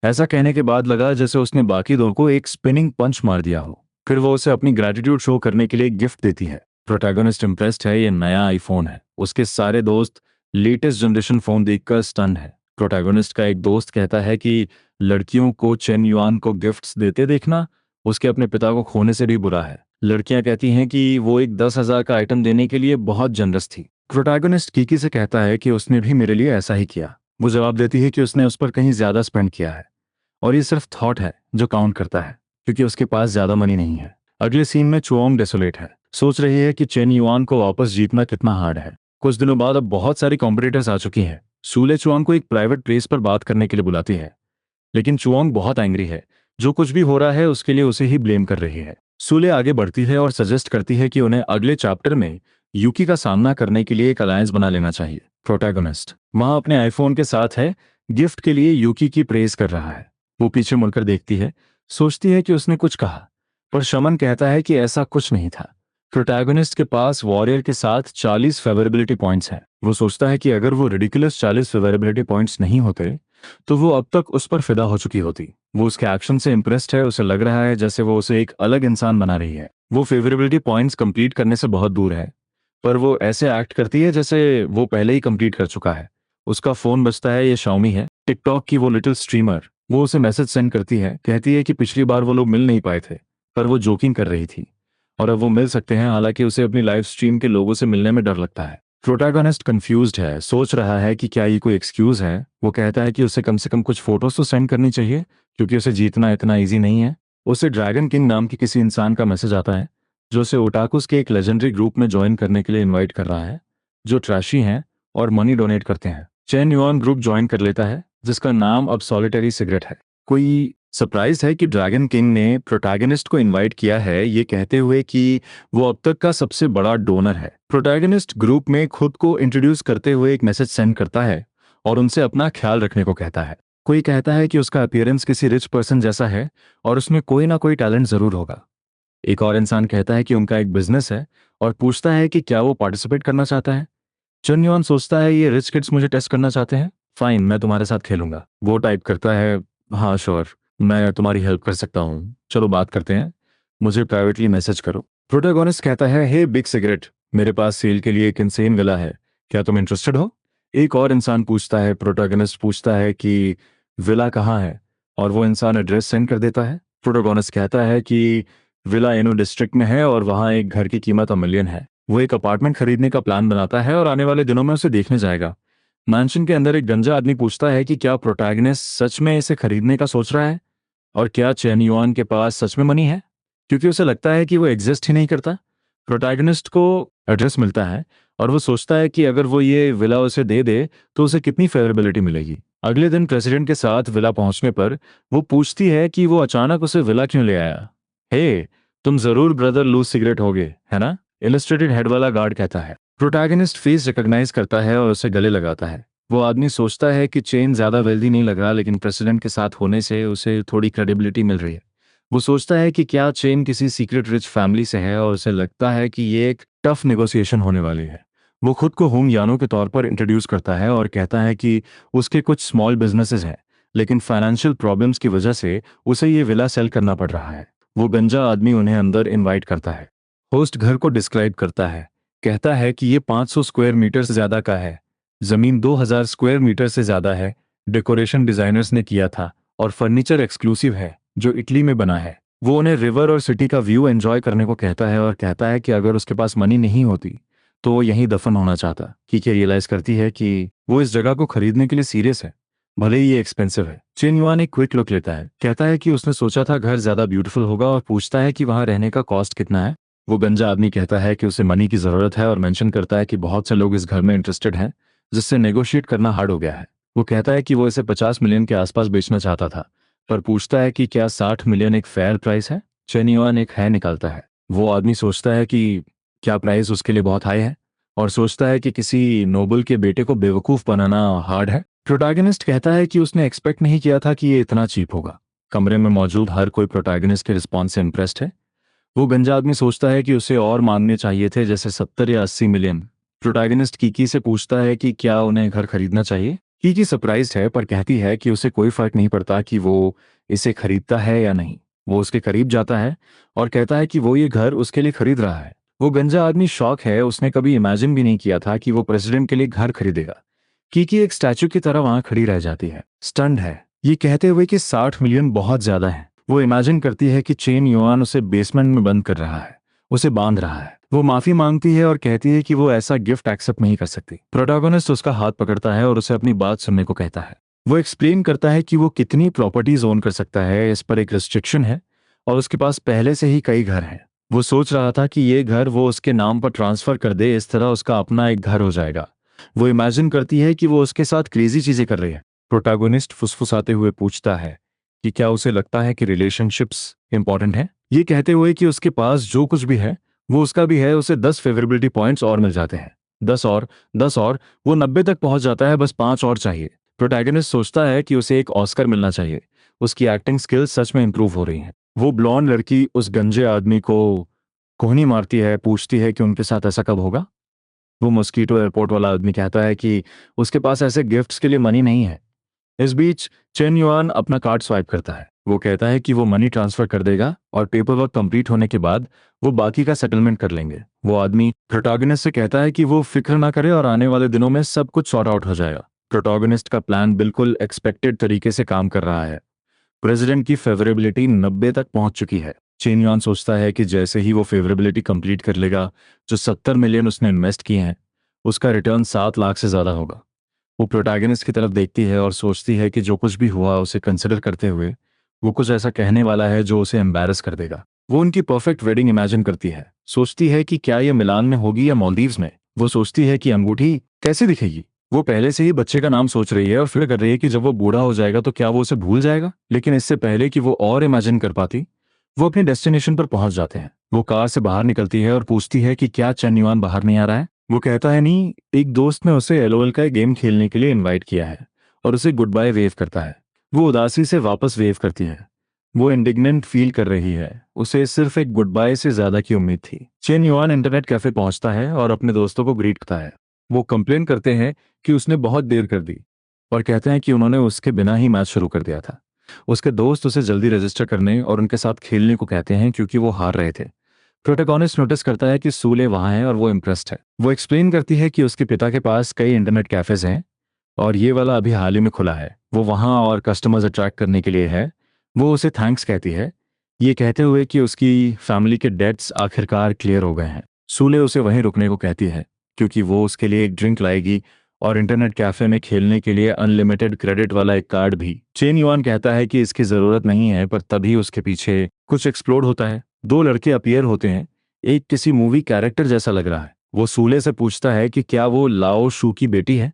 ऐसा कहने के बाद लगा जैसे उसने बाकी दो को एक स्पिनिंग पंच मार दिया हो। फिर वो उसे अपनी ग्रेटिट्यूड शो करने के लिए गिफ्ट देती है। प्रोटैगनिस्ट इम्प्रेस्ड है, ये नया आईफोन है। उसके सारे दोस्त लेटेस्ट जनरेशन फोन देखकर स्टन है। प्रोटैगनिस्ट का एक दोस्त कहता है कि लड़कियों को चेन युआन को गिफ्ट्स देते देखना उसके अपने पिता को खोने से भी बुरा है। लड़कियां कहती हैं कि वो एक 10,000 का आइटम देने के लिए बहुत जनरस थी। प्रोटैगनिस्ट कीकी से कहता है कि उसने भी मेरे लिए ऐसा ही किया। वो जवाब देती है कि उसने उस पर कहीं ज्यादा स्पेंड किया है और ये सिर्फ थॉट है जो काउंट करता है, क्योंकि उसके पास ज्यादा मनी नहीं है। अगले सीन में चुओंग डेसोलेट है, सोच रही है कि चेन युआन को वापस जीतना कितना हार्ड है। कुछ दिनों बाद अब बहुत सारी कॉम्पिटिटर्स आ चुकी हैं। सूले चुआंग को एक प्राइवेट प्लेस पर बात करने के लिए बुलाती है, लेकिन चुआंग बहुत एंग्री है। जो कुछ भी हो रहा है उसके लिए उसे ही ब्लेम कर रही है। सूले आगे बढ़ती है और सजेस्ट करती है कि उन्हें अगले चैप्टर में यूकी का सामना करने के लिए एक अलायंस बना लेना चाहिए। प्रोटैगनिस्ट वहां अपने आईफोन के साथ है, गिफ्ट के लिए यूकी की प्रेज कर रहा है। वो पीछे मुड़कर देखती है, सोचती है कि उसने कुछ कहा, पर शमन कहता है कि ऐसा कुछ नहीं था। प्रोटैगनिस्ट के पास वॉरियर के साथ 40 फेवरेबिलिटी पॉइंट्स हैं। वो सोचता है कि अगर वो रिडिकुलस 40 फेवरेबिलिटी पॉइंट्स नहीं होते तो वो अब तक उस पर फिदा हो चुकी होती। वो उसके एक्शन से इम्प्रेस्ड है, उसे लग रहा है जैसे वो उसे एक अलग इंसान बना रही है। वो फेवरेबिलिटी पॉइंट्स कंप्लीट करने से बहुत दूर है, पर वो ऐसे एक्ट करती है जैसे वो पहले ही कंप्लीट कर चुका है। उसका फोन बजता है, ये शाओमी है, टिकटॉक की वो लिटिल स्ट्रीमर। वो उसे मैसेज सेंड करती है, कहती है कि पिछली बार वो लोग मिल नहीं पाए थे, पर वो जोकिंग कर रही थी और अब वो मिल सकते हैं, हालांकि उसे अपनी लाइव स्ट्रीम के लोगों से मिलने में डर लगता है। प्रोटैगनिस्ट कंफ्यूज्ड है, सोच रहा है कि क्या ये कोई एक्सक्यूज है। वो कहता है कि उसे कम से कम कुछ फोटोज तो सेंड करनी चाहिए क्योंकि उसे जीतना इतना ईजी नहीं है। उसे ड्रैगन किंग नाम के किसी इंसान का मैसेज आता है जो उसे ओटाकुस के एक लेजेंडरी ग्रुप में ज्वाइन करने के लिए इनवाइट कर रहा है, जो ट्रैशी हैं और मनी डोनेट करते हैं। चेन युआन ग्रुप ज्वाइन कर लेता है, जिसका नाम अब सॉलिटरी सिगरेट है। कोई सरप्राइज है कि ड्रैगन किंग ने प्रोटैगनिस्ट को इनवाइट किया है, ये कहते हुए कि वो अब तक का सबसे बड़ा डोनर है। प्रोटैगनिस्ट ग्रुप में खुद को इंट्रोड्यूस करते हुए एक मैसेज सेंड करता है और उनसे अपना ख्याल रखने को कहता है। कोई कहता है कि उसका अपीयरेंस किसी रिच पर्सन जैसा है और उसमें कोई ना कोई टैलेंट जरूर होगा। एक और इंसान कहता है कि उनका एक बिजनेस है और पूछता है कि क्या वो पार्टिसिपेट करना चाहता है। चन युआन सोचता है ये रिच किड्स मुझे टेस्ट करना चाहते हैं, फाइन मैं तुम्हारे साथ खेलूंगा। वो टाइप करता है, हाँ श्योर, मैं तुम्हारी हेल्प कर सकता हूँ, चलो बात करते हैं, मुझे प्राइवेटली मैसेज करो। प्रोटैगनिस्ट कहता है, हे बिग सिगरेट, मेरे पास सेल के लिए एक इनसेन विला है, क्या तुम इंटरेस्टेड हो। एक और इंसान पूछता है, प्रोटैगनिस्ट पूछता है कि विला कहाँ है, और वो इंसान एड्रेस सेंड कर देता है। प्रोटैगनिस्ट कहता है कि विला एनो डिस्ट्रिक्ट में है और वहाँ एक घर की कीमत $1 मिलियन है। वो एक अपार्टमेंट खरीदने का प्लान बनाता है और आने वाले दिनों में उसे देखने जाएगा। मैंशन के अंदर एक गंजा आदमी पूछता है कि क्या प्रोटैगनिस्ट सच में इसे खरीदने का सोच रहा है और क्या चेन युआन के पास सच में मनी है, क्योंकि उसे लगता है कि वो एग्जिस्ट ही नहीं करता। प्रोटैगनिस्ट को एड्रेस मिलता है और वो सोचता है कि अगर वो ये विला उसे दे दे तो उसे कितनी फेवरेबिलिटी मिलेगी। अगले दिन प्रेसिडेंट के साथ विला पहुंचने पर वो पूछती है कि वो अचानक उसे विला क्यों ले आया। हे, तुम जरूर ब्रदर लूज सिगरेट होगे, है ना, इलस्ट्रेटेड हेड वाला गार्ड कहता है। प्रोटैगनिस्ट फेस रिकॉग्नाइज करता है और उसे गले लगाता है। वो आदमी सोचता है कि चेन ज्यादा वेल्दी नहीं लग रहा, लेकिन प्रेसिडेंट के साथ होने से उसे थोड़ी क्रेडिबिलिटी मिल रही है। वो सोचता है कि क्या चेन किसी सीक्रेट रिच फैमिली से है और उसे लगता है कि ये एक टफ नेगोशिएशन होने वाली है। वो खुद को होंग यानो के तौर पर इंट्रोड्यूस करता है और कहता है कि उसके कुछ स्मॉल बिजनेसेस हैं, लेकिन फाइनेंशियल प्रॉब्लम्स की वजह से उसे ये विला सेल करना पड़ रहा है। वो गंजा आदमी उन्हें अंदर इनवाइट करता है। होस्ट घर को डिस्क्राइब करता है, कहता है कि ये 500 स्क्वायर मीटर से ज़्यादा का है। ज़मीन 2000 स्क्वायर मीटर से ज़्यादा है। डेकोरेशन डिज़ाइनर्स ने किया था और फर्नीचर एक्सक्लूसिव है जो इटली में बना है। वो उन्हें रिवर और सिटी का व्यू एंजॉय करने को कहता है और कहता है कि अगर उसके पास मनी नहीं होती तो वो यहीं दफन होना चाहता। कीके रियलाइज़ करती है कि वो इस जगह को खरीदने के लिए सीरियस है, भले ही ये एक्सपेंसिव है। चेन युआन एक क्विक लुक लेता है, कहता है कि उसने सोचा था घर ज़्यादा ब्यूटीफुल होगा और पूछता है कि वहाँ रहने का कॉस्ट कितना है। वो गंजा आदमी कहता है कि उसे मनी की ज़रूरत है और मेंशन करता है कि बहुत से लोग इस घर में इंटरेस्टेड हैं, जिससे नेगोशिएट करना हार्ड हो गया है। वो कहता है कि वो इसे 50 मिलियन के आसपास बेचना चाहता था, पर पूछता है कि क्या 60 मिलियन एक फेयर प्राइस है। चेन युआन एक है निकालता है। वो आदमी सोचता है कि क्या प्राइस उसके लिए बहुत हाई है और सोचता है कि किसी नोबल के बेटे को बेवकूफ़ बनाना हार्ड है। प्रोटैगनिस्ट कहता है कि उसने एक्सपेक्ट नहीं किया था कि ये इतना चीप होगा। कमरे में मौजूद हर कोई प्रोटैगनिस्ट के रिस्पॉन्स से इम्प्रेस्ड है। वो गंजा आदमी सोचता है कि उसे और मांगने चाहिए थे, जैसे 70 या 80 मिलियन। प्रोटैगनिस्ट कीकी से पूछता है कि क्या उन्हें घर खरीदना चाहिए। कीकी सरप्राइज्ड है पर कहती है कि उसे कोई फर्क नहीं पड़ता कि वो इसे खरीदता है या नहीं। वो उसके करीब जाता है और कहता है कि वो ये घर उसके लिए खरीद रहा है। वो गंजा आदमी शॉक है, उसने कभी इमेजिन भी नहीं किया था कि वो प्रेसिडेंट के लिए घर खरीदेगा। कीकी एक स्टैचू की तरह वहां खड़ी रह जाती है, स्टन्ड है, ये कहते हुए कि 60 मिलियन बहुत ज्यादा है। वो इमेजिन करती है कि चेन युआन उसे बेसमेंट में बंद कर रहा है, उसे बांध रहा है। वो माफी मांगती है और कहती है कि वो ऐसा गिफ्ट एक्सेप्ट नहीं कर सकती। प्रोटैगनिस्ट उसका हाथ पकड़ता है और उसे अपनी बात सुनने को कहता है। वो एक्सप्लेन करता है कि वो कितनी प्रॉपर्टीज ओन कर सकता है, इस पर एक रिस्ट्रिक्शन है और उसके पास पहले से ही कई घर हैं। वो सोच रहा था कि ये घर वो उसके नाम पर ट्रांसफर कर दे, इस तरह उसका अपना एक घर हो जाएगा। वो इमेजिन करती है कि वो उसके साथ क्रेजी चीजें कर रही है। प्रोटैगनिस्ट फुसफुसाते हुए पूछता है कि क्या उसे लगता है कि रिलेशनशिप्स इंपॉर्टेंट है, ये कहते हुए कि उसके पास जो कुछ भी है वो उसका भी है। उसे 10 फेवरेबिलिटी पॉइंट्स और मिल जाते हैं, 10 और वो 90 तक पहुंच जाता है, बस 5 और चाहिए। प्रोटैगनिस्ट सोचता है कि उसे एक ऑस्कर मिलना चाहिए, उसकी एक्टिंग स्किल्स सच में इंप्रूव हो रही हैं। वो ब्लॉन्ड लड़की उस गंजे आदमी को कोहनी मारती है, पूछती है कि उनके साथ ऐसा कब होगा। वो मॉस्किटो एयरपोर्ट वाला आदमी कहता है कि उसके पास ऐसे गिफ्ट्स के लिए मनी नहीं है। इस बीच चेन युआन अपना कार्ड स्वाइप करता है। वो कहता है कि वो मनी ट्रांसफर कर देगा और पेपर वर्क कंप्लीट होने के बाद वो बाकी का सेटलमेंट कर लेंगे। वो आदमी प्रोटैगनिस्ट से कहता है कि वो फिक्र ना करे और आने वाले दिनों में सब कुछ सॉर्ट आउट हो जाएगा। प्रोटैगनिस्ट का प्लान बिल्कुल एक्सपेक्टेड तरीके से काम कर रहा है। प्रेसिडेंट की फेवरेबिलिटी 90 तक पहुंच चुकी है। चेन युआन सोचता है कि जैसे ही वो फेवरेबिलिटी कंप्लीट कर लेगा, जो 70 मिलियन उसने इन्वेस्ट किए हैं उसका रिटर्न 7 लाख से ज्यादा होगा। वो प्रोटैगनिस्ट की तरफ देखती है और सोचती है कि जो कुछ भी हुआ उसे कंसिडर करते हुए वो कुछ ऐसा कहने वाला है जो उसे एम्बैरस कर देगा। वो उनकी परफेक्ट वेडिंग इमेजिन करती है, सोचती है कि क्या ये मिलान में होगी या मालदीव्स में। वो सोचती है कि अंगूठी कैसे दिखेगी। वो पहले से ही बच्चे का नाम सोच रही है और फिर कर रही है कि जब वो बूढ़ा हो जाएगा तो क्या वो उसे भूल जाएगा। लेकिन इससे पहले कि वो और इमेजिन कर पाती, वो अपने डेस्टिनेशन पर पहुंच जाते हैं। वो कार से बाहर निकलती है और पूछती है कि क्या चेन युआन बाहर नहीं आ रहा है। वो कहता है नहीं, एक दोस्त ने उसे एलओएल का एक गेम खेलने के लिए इनवाइट किया है और उसे गुड बाय वेव करता है। वो उदासी से वापस वेव करती है। वो इंडिग्नेंट फील कर रही है, उसे सिर्फ एक गुड बाय से ज्यादा की उम्मीद थी। चेन युआन इंटरनेट कैफे पहुंचता है और अपने दोस्तों को ग्रीट करता है। वो कंप्लेन करते हैं कि उसने बहुत देर कर दी और कहते हैं कि उन्होंने उसके बिना ही मैच शुरू कर दिया था। उसके दोस्त उसे जल्दी रजिस्टर करने और उनके साथ खेलने को कहते हैं क्योंकि वो हार रहे थे। प्रोटैगनिस्ट नोटिस करता है कि सूले वहां है और वो इम्प्रेस्ड है। वो एक्सप्लेन करती है कि उसके पिता के पास कई इंटरनेट कैफेज हैं और ये वाला अभी हाल ही में खुला है। वो वहां और कस्टमर्स अट्रैक्ट करने के लिए है। वो उसे थैंक्स कहती है, ये कहते हुए कि उसकी फैमिली के डेट्स आखिरकार क्लियर हो गए हैं। सूले उसे वहीं रुकने को कहती है क्योंकि वो उसके लिए एक ड्रिंक लाएगी और इंटरनेट कैफे में खेलने के लिए अनलिमिटेड क्रेडिट वाला एक कार्ड भी। चेन युआन कहता है कि इसकी जरूरत नहीं है, पर तभी उसके पीछे कुछ एक्सप्लोड होता है। 2 लड़के अपीयर होते हैं, एक किसी मूवी कैरेक्टर जैसा लग रहा है। वो सूले से पूछता है कि क्या वो लाओ शू की बेटी है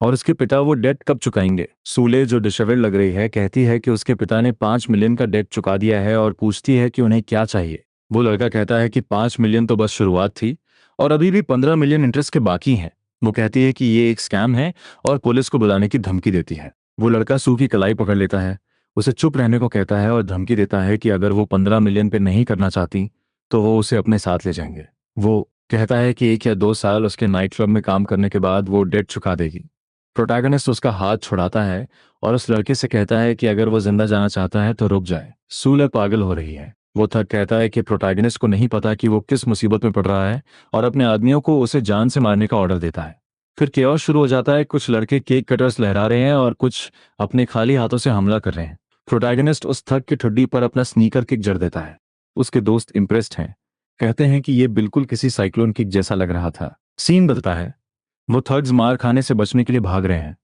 और उसके पिता वो डेट कब चुकाएंगे। सूले, जो डिशेवल्ड लग रही है, कहती है कि उसके पिता ने 5 मिलियन का डेट चुका दिया है और पूछती है कि उन्हें क्या चाहिए। वो लड़का कहता है कि 5 मिलियन तो बस शुरुआत थी और अभी भी 15 मिलियन इंटरेस्ट के बाकी हैं। वो कहती है कि ये एक स्कैम है और पुलिस को बुलाने की धमकी देती है। वो लड़का सू की कलाई पकड़ लेता है, उसे चुप रहने को कहता है और धमकी देता है कि अगर वो 15 मिलियन पे नहीं करना चाहती तो वो उसे अपने साथ ले जाएंगे। वो कहता है कि 1 या 2 साल उसके नाइट क्लब में काम करने के बाद वो डेट चुका देगी। प्रोटैगनिस्ट उसका हाथ छुड़ाता है और उस लड़के से कहता है कि अगर वो जिंदा जाना चाहता है तो रुक जाए, सूले पागल हो रही है। वो थक कहता है कि प्रोटैगनिस्ट को नहीं पता कि वो किस मुसीबत में पड़ रहा है और अपने आदमियों को उसे जान से मारने का ऑर्डर देता है। फिर केओस शुरू हो जाता है। कुछ लड़के केक कटर्स लहरा रहे हैं और कुछ अपने खाली हाथों से हमला कर रहे हैं। प्रोटैगनिस्ट उस थक की ठुड्डी पर अपना स्नीकर किक जड़ देता है। उसके दोस्त इम्प्रेस्ड हैं, कहते हैं कि ये बिल्कुल किसी साइक्लोन किक जैसा लग रहा था। सीन बदलता है। वो थग्स मार खाने से बचने के लिए भाग रहे हैं।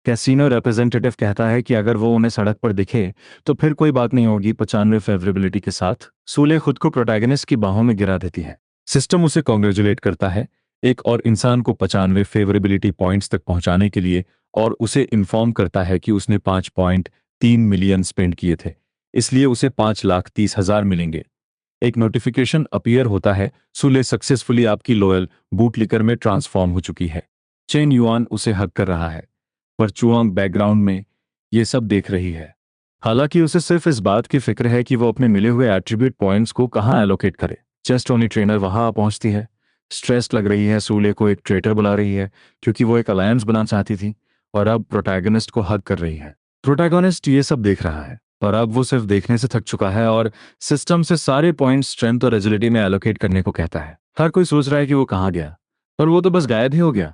कैसीनो रिप्रेजेंटेटिव कहता है कि अगर वो उन्हें सड़क पर दिखे तो फिर कोई बात नहीं होगी। 95 फेवरेबिलिटी के साथ सूले खुद को प्रोटैगनिस्ट की बाहों में गिरा देती है। सिस्टम उसे कॉन्ग्रेचुलेट करता है एक और इंसान को 95 फेवरेबिलिटी पॉइंट्स तक पहुंचाने के लिए, और उसे इन्फॉर्म करता है कि उसने 5.3 मिलियन स्पेंड किए थे, इसलिए उसे 5,30,000 मिलेंगे। एक नोटिफिकेशन अपीयर होता है, सूले सक्सेसफुली आपकी लॉयल बूटलिकर में ट्रांसफॉर्म हो चुकी है। चेन युआन उसे हक कर रहा है, पर चुआंग बैकग्राउंड में ये सब देख रही है। हालांकि उसे सिर्फ इस बात की फिक्र है कि वो अपने मिले हुए एट्रीब्यूट पॉइंट्स को कहाँ एलोकेट करे। चेस्ट ओनी ट्रेनर वहां पहुंचती है। स्ट्रेस लग रही है। सूले को एक ट्रेटर बुला रही है क्योंकि वो एक अलायंस बनाना चाहती थी और अब प्रोटैगनिस्ट को हक कर रही है। प्रोटैगनिस्ट ये सब देख रहा है, पर अब वो सिर्फ देखने से थक चुका है और सिस्टम से सारे पॉइंट्स स्ट्रेंथ और एजिलिटी में एलोकेट करने को कहता है। हर कोई सोच रहा है कि वो कहाँ गया, पर वो तो बस गायब ही हो गया।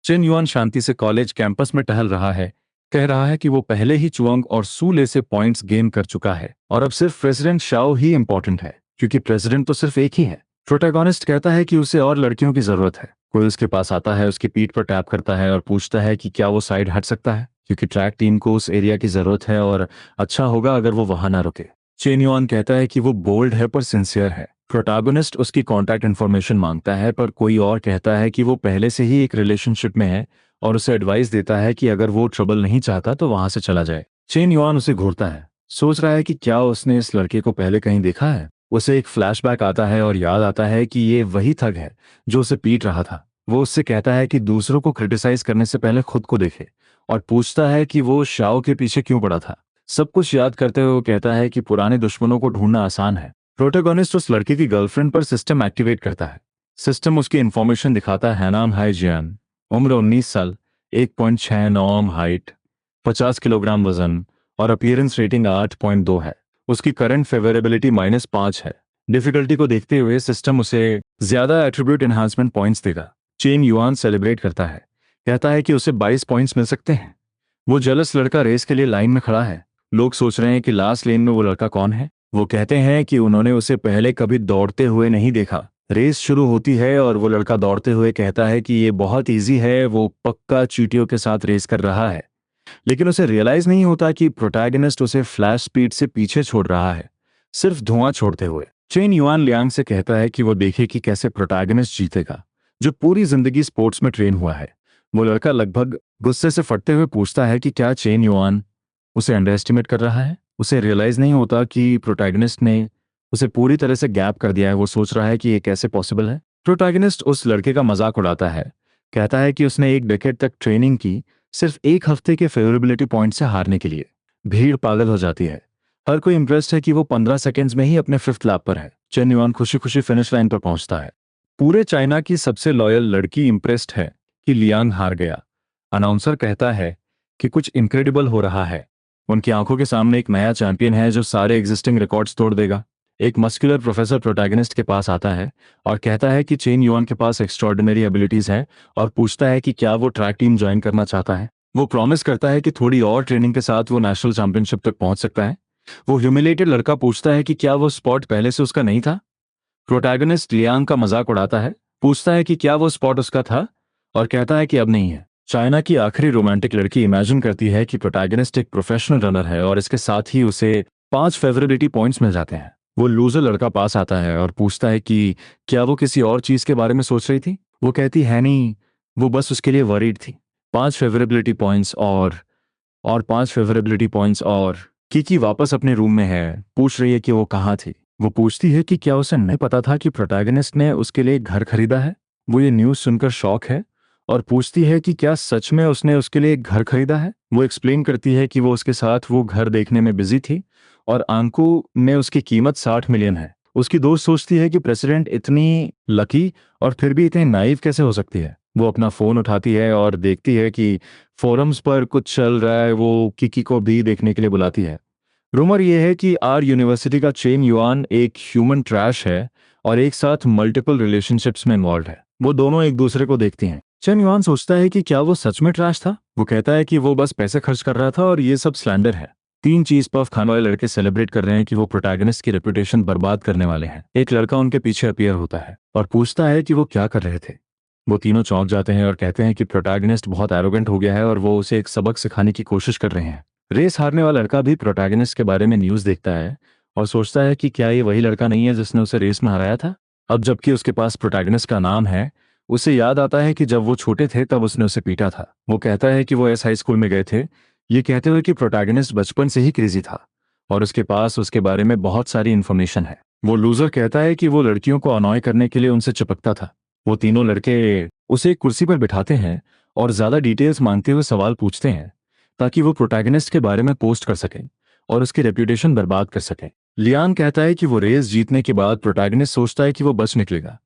चिन युआन शांति से कॉलेज कैंपस में टहल रहा है, कह रहा है कि वो पहले ही चुआंग और सूले से पॉइंट्स गेन कर चुका है और अब सिर्फ प्रेसिडेंट शाओ ही इंपॉर्टेंट है, क्योंकि प्रेसिडेंट तो सिर्फ एक ही है। प्रोटैगनिस्ट कहता है कि उसे और लड़कियों की जरूरत है। कोई उसके पास आता है, उसकी पीठ पर टैप करता है और पूछता है कि क्या वो साइड हट सकता है, क्योंकि ट्रैक टीम को उस एरिया की जरूरत है और अच्छा होगा अगर वो वहां ना रुके। चेन युआन कहता है कि वो बोल्ड है पर सिंसियर है। प्रोटैगनिस्ट उसकी कॉन्टैक्ट इन्फॉर्मेशन मांगता है, पर कोई और कहता है कि वो पहले से ही एक रिलेशनशिप में है और उसे एडवाइस देता है कि अगर वो ट्रबल नहीं चाहता तो वहां से चला जाए। चेन युआन उसे घूरता है, सोच रहा है कि क्या उसने इस लड़के को पहले कहीं देखा है। उसे एक फ्लैशबैक आता है और याद आता है कि ये वही थग है जो उसे पीट रहा था। वो उससे कहता है कि दूसरों को क्रिटिसाइज करने से पहले खुद को देखे और पूछता है कि वो शाओ के पीछे क्यों पड़ा था। सब कुछ याद करते हुए वो कहता है कि पुराने दुश्मनों को ढूंढना आसान है। प्रोटैगनिस्ट उस लड़के की गर्लफ्रेंड पर सिस्टम एक्टिवेट करता है। सिस्टम उसकी इंफॉर्मेशन दिखाता है। नाम हाई जियान, उम्र 19 साल, 1.69 हाइट, 50 किलोग्राम वजन और अपीयरेंस रेटिंग 8.2 है। उसकी करंट फेवरेबिलिटी -5 है। डिफिकल्टी को देखते हुए सिस्टम उसे ज्यादा एट्रीब्यूट एनहांसमेंट पॉइंट्स देगा। चेन युआन सेलिब्रेट करता है, कहता है कि उसे 22 पॉइंट्स मिल सकते हैं। वो जेलस लड़का रेस के लिए लाइन में खड़ा है। लोग सोच रहे हैं कि लास्ट लेन में वो लड़का कौन है। वो कहते हैं कि उन्होंने उसे पहले कभी दौड़ते हुए नहीं देखा। रेस शुरू होती है और वो लड़का दौड़ते हुए कहता है कि ये बहुत इजी है, वो पक्का चींटियों के साथ रेस कर रहा है। लेकिन उसे रियलाइज नहीं होता कि प्रोटैगनिस्ट उसे फ्लैश स्पीड से पीछे छोड़ रहा है, सिर्फ धुआं छोड़ते हुए। चेन युआन लियांग से कहता है कि वो देखे कि कैसे प्रोटैगनिस्ट जीतेगा, जो पूरी जिंदगी स्पोर्ट्स में ट्रेन हुआ है। वो लड़का लगभग गुस्से से फटते हुए पूछता है कि क्या चेन युआन उसे अंडर एस्टिमेट कर रहा है। उसे रियलाइज नहीं होता कि प्रोटैगनिस्ट ने उसे पूरी तरह से गैप कर दिया है। वो सोच रहा है कि ये कैसे पॉसिबल है। प्रोटैगनिस्ट उस लड़के का मजाक उड़ाता है, कहता है कि उसने 1 डेकेड तक ट्रेनिंग की सिर्फ एक हफ्ते के फेवरेबिलिटी पॉइंट से हारने के लिए। भीड़ पागल हो जाती है। हर कोई इम्प्रेस्ड है कि वो 15 सेकेंड्स में ही अपने 5th लैप पर है। चेन युआन खुशी खुशी फिनिश लाइन पर पहुंचता है। पूरे चाइना की सबसे लॉयल लड़की इम्प्रेस्ड है कि लियांग हार गया। अनाउंसर कहता है कि कुछ इनक्रेडिबल हो रहा है। उनकी आंखों के सामने एक नया चैंपियन है जो सारे एग्जिस्टिंग रिकॉर्ड्स तोड़ देगा। एक मस्कुलर प्रोफेसर प्रोटैगनिस्ट के पास आता है और कहता है कि चेन युआन के पास एक्स्ट्रॉर्डिनरी एबिलिटीज हैं और पूछता है कि क्या वो ट्रैक टीम ज्वाइन करना चाहता है। वो प्रॉमिस करता है कि थोड़ी और ट्रेनिंग के साथ वो नेशनल चैंपियनशिप तक पहुंच सकता है। वो ह्यूमिलेटेड लड़का पूछता है कि क्या वो स्पॉट पहले से उसका नहीं था। प्रोटैगनिस्ट लियांग का मजाक उड़ाता है, पूछता है कि क्या वो स्पॉट उसका था और कहता है कि अब नहीं है। चाइना की आखिरी रोमांटिक लड़की इमेजिन करती है कि प्रोटैगनिस्ट एक प्रोफेशनल रनर है और इसके साथ ही उसे 5 फेवरेबिलिटी पॉइंट्स मिल जाते हैं। वो लूजर लड़का पास आता है और पूछता है कि क्या वो किसी और चीज के बारे में सोच रही थी। वो कहती है नहीं, वो बस उसके लिए वरीड थी। 5 फेवरेबिलिटी पॉइंट्स और 5 फेवरेबिलिटी पॉइंट्स और कीकी वापस अपने रूम में है, पूछ रही है कि वो कहाँ थी। वो पूछती है कि क्या उसे नहीं पता था कि प्रोटैगनिस्ट ने उसके लिए एक घर खरीदा है। वो ये न्यूज़ सुनकर शॉक है और पूछती है कि क्या सच में उसने उसके लिए एक घर खरीदा है। वो एक्सप्लेन करती है कि वो उसके साथ वो घर देखने में बिजी थी और आंकू में उसकी कीमत 60 मिलियन है। उसकी दोस्त सोचती है कि प्रेसिडेंट इतनी लकी और फिर भी इतनी नाइव कैसे हो सकती है। वो अपना फोन उठाती है और देखती है कि फोरम्स पर कुछ चल रहा है। वो किकी को भी देखने के लिए बुलाती है। रूमर ये है कि आर यूनिवर्सिटी का चेन युआन एक ह्यूमन ट्रैश है और एक साथ मल्टीपल रिलेशनशिप्स में इन्वॉल्व है। वो दोनों एक दूसरे को देखती हैं। चेन युआन सोचता है कि क्या वो सच में ट्रैश था। वो कहता है कि वो बस पैसे खर्च कर रहा था और ये सब स्लैंडर है। 3 चीज पफ खाने वाले लड़के सेलिब्रेट कर रहे हैं कि वो प्रोटैगनिस्ट की रेपुटेशन बर्बाद करने वाले हैं। एक लड़का उनके पीछे अपीयर होता है और पूछता है कि वो क्या कर रहे थे। वो तीनों चौंक जाते हैं और कहते हैं कि प्रोटैगनिस्ट बहुत एरोगेंट हो गया है और वो उसे एक सबक सिखाने की कोशिश कर रहे हैं। रेस हारने वाला लड़का भी प्रोटैगनिस्ट के बारे में न्यूज़ देखता है और सोचता है कि क्या ये वही लड़का नहीं है जिसने उसे रेस में हराया था। अब जबकि उसके पास प्रोटैगनिस्ट का नाम है, उसे याद आता है कि जब वो छोटे थे तब उसने उसे पीटा था। वो कहता है कि वो एस हाई स्कूल में गए थे, ये कहते हुए कि प्रोटैगनिस्ट बचपन से ही क्रेजी था और उसके पास उसके बारे में बहुत सारी इन्फॉर्मेशन है। वो लूजर कहता है कि वो लड़कियों को अनॉय करने के लिए उनसे चिपकता था। वो तीनों लड़के उसे एक कुर्सी पर बिठाते हैं और ज्यादा डिटेल्स मांगते हुए सवाल पूछते हैं ताकि वो प्रोटैगनिस्ट के बारे में पोस्ट कर सकें और उसकी रेप्यूटेशन बर्बाद कर सकें। लियान कहता है कि वो रेस जीतने के बाद प्रोटैगनिस्ट सोचता है कि वो बच निकलेगा,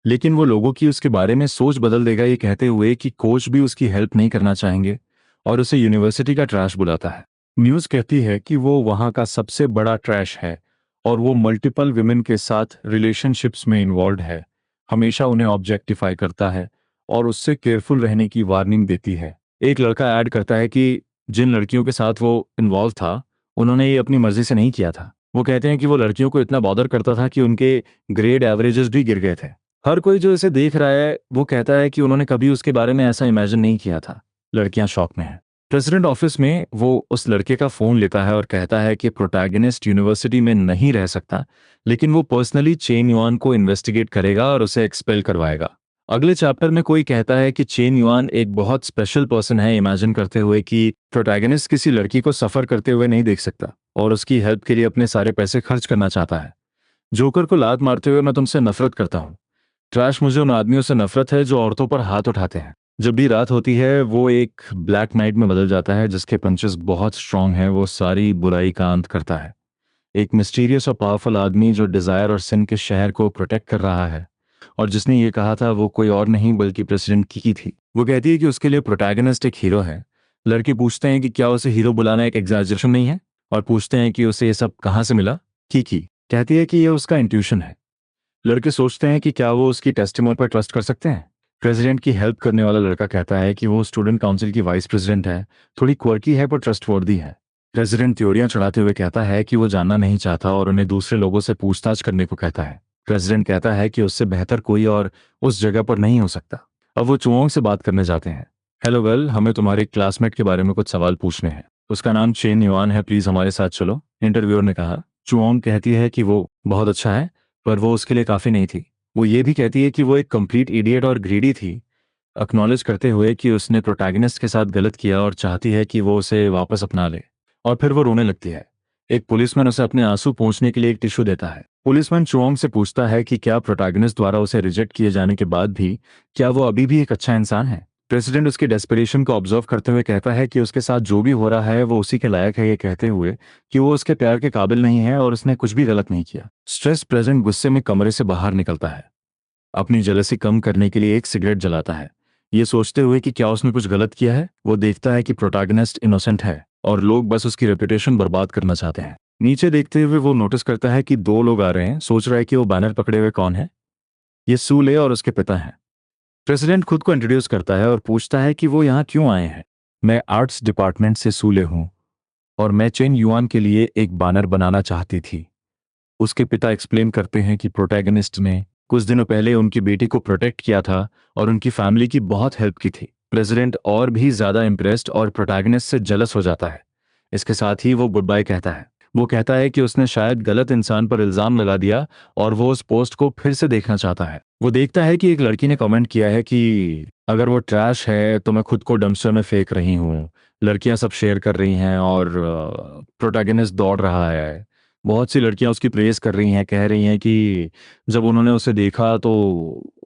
लेकिन वो लोगों की उसके बारे में सोच बदल देगा, ये कहते हुए कि कोच भी उसकी हेल्प नहीं करना चाहेंगे और उसे यूनिवर्सिटी का ट्रैश बुलाता है। न्यूज़ कहती है कि वो वहाँ का सबसे बड़ा ट्रैश है और वो मल्टीपल विमेन के साथ रिलेशनशिप्स में इन्वॉल्व है, हमेशा उन्हें ऑब्जेक्टिफाई करता है और उससे केयरफुल रहने की वार्निंग देती है। एक लड़का ऐड करता है कि जिन लड़कियों के साथ वो इन्वॉल्व था उन्होंने ये अपनी मर्जी से नहीं किया था। वो कहते हैं कि वो लड़कियों को इतना बॉदर करता था कि उनके ग्रेड एवरेजेस भी गिर गए थे। हर कोई जो इसे देख रहा है वो कहता है कि उन्होंने कभी उसके बारे में ऐसा इमेजिन नहीं किया था। लड़कियां शॉक में हैं। प्रेसिडेंट ऑफिस में वो उस लड़के का फोन लेता है और कहता है कि प्रोटैगनिस्ट यूनिवर्सिटी में नहीं रह सकता, लेकिन वो पर्सनली चेन युआन को इन्वेस्टिगेट करेगा और उसे एक्सपेल करवाएगा। अगले चैप्टर में कोई कहता है कि चेन युआन एक बहुत स्पेशल पर्सन है, इमेजिन करते हुए कि प्रोटैगनिस्ट किसी लड़की को सफर करते हुए नहीं देख सकता और उसकी हेल्प के लिए अपने सारे पैसे खर्च करना चाहता है। जोकर को लात मारते हुए मैं तुमसे नफरत करता हूँ। ट्रैश मुझे उन आदमियों से नफरत है जो औरतों पर हाथ उठाते हैं। जब भी रात होती है वो एक ब्लैक नाइट में बदल जाता है जिसके पंचेस बहुत स्ट्रांग हैं। वो सारी बुराई का अंत करता है। एक मिस्टीरियस और पावरफुल आदमी जो डिजायर और सिन के शहर को प्रोटेक्ट कर रहा है और जिसने ये कहा था वो कोई और नहीं बल्कि प्रेसिडेंट की थी। वो कहती है कि उसके लिए प्रोटैगनिस्ट एक हीरो है। लड़के पूछते हैं कि क्या उसे हीरो बुलाना एक एग्जैजरेशन नहीं है और पूछते हैं कि उसे ये सब कहाँ से मिला। की कहती है कि यह उसका इंट्यूशन है। लड़के सोचते हैं कि क्या वो उसकी टेस्टिमोनी पर ट्रस्ट कर सकते हैं। प्रेसिडेंट की हेल्प करने वाला लड़का कहता है कि वो स्टूडेंट काउंसिल की वाइस प्रेसिडेंट है, थोड़ी क्वर्की है पर ट्रस्टवर्दी है। प्रेसिडेंट थ्योरियां चढ़ाते हुए कहता है कि वो जानना नहीं चाहता और उन्हें दूसरे लोगों से पूछताछ करने को कहता है। प्रेसिडेंट कहता है कि उससे बेहतर कोई और उस जगह पर नहीं हो सकता। अब वो चुओंग से बात करने जाते हैं। हेलो वेल, हमें तुम्हारे क्लासमेट के बारे में कुछ सवाल पूछने हैं। उसका नाम चेन युआन है, प्लीज हमारे साथ चलो, इंटरव्यूअर ने कहा। चुओंग कहती है कि वो बहुत अच्छा है पर वो उसके लिए काफी नहीं थी। वो ये भी कहती है कि वो एक कंप्लीट इडियट और ग्रीडी थी, एक्नॉलेज करते हुए कि उसने प्रोटैगनिस्ट के साथ गलत किया और चाहती है कि वो उसे वापस अपना ले। और फिर वो रोने लगती है। एक पुलिसमैन उसे अपने आंसू पोंछने के लिए एक टिश्यू देता है। पुलिसमैन चुओंग से पूछता है कि क्या प्रोटैगनिस्ट द्वारा उसे रिजेक्ट किए जाने के बाद भी क्या वो अभी भी एक अच्छा इंसान है। प्रेसिडेंट उसकी डेस्परेशन को ऑब्जर्व करते हुए कहता है कि उसके साथ जो भी हो रहा है वो उसी के लायक है, ये कहते हुए कि वो उसके प्यार के काबिल नहीं है और उसने कुछ भी गलत नहीं किया। स्ट्रेस प्रेसिडेंट गुस्से में कमरे से बाहर निकलता है। अपनी जेलसी कम करने के लिए एक सिगरेट जलाता है, ये सोचते हुए कि क्या उसने कुछ गलत किया है। वो देखता है कि प्रोटैगनिस्ट इनोसेंट है और लोग बस उसकी रेपुटेशन बर्बाद करना चाहते हैं। नीचे देखते हुए वो नोटिस करता है कि 2 लोग आ रहे हैं। सोच रहा है कि वो बैनर पकड़े हुए कौन है। ये सूले और उसके पिता हैं। प्रेसिडेंट खुद को इंट्रोड्यूस करता है और पूछता है कि वो यहाँ क्यों आए हैं। मैं आर्ट्स डिपार्टमेंट से सूले हूँ और मैं चेन युआन के लिए एक बैनर बनाना चाहती थी। उसके पिता एक्सप्लेन करते हैं कि प्रोटैगनिस्ट ने कुछ दिनों पहले उनकी बेटी को प्रोटेक्ट किया था और उनकी फैमिली की बहुत हेल्प की थी। प्रेसिडेंट और भी ज्यादा इम्प्रेस्ड और प्रोटैगनिस्ट से जेलस हो जाता है। इसके साथ ही वो गुड बाय कहता है। वो कहता है कि उसने शायद गलत इंसान पर इल्जाम लगा दिया और वो उस पोस्ट को फिर से देखना चाहता है। वो देखता है कि एक लड़की ने कमेंट किया है कि अगर वो ट्रैश है तो मैं खुद को डंपस्टर में फेंक रही हूँ। लड़कियां सब शेयर कर रही हैं और प्रोटैगनिस्ट दौड़ रहा है। बहुत सी लड़कियां उसकी प्रेज कर रही हैं, कह रही हैं कि जब उन्होंने उसे देखा तो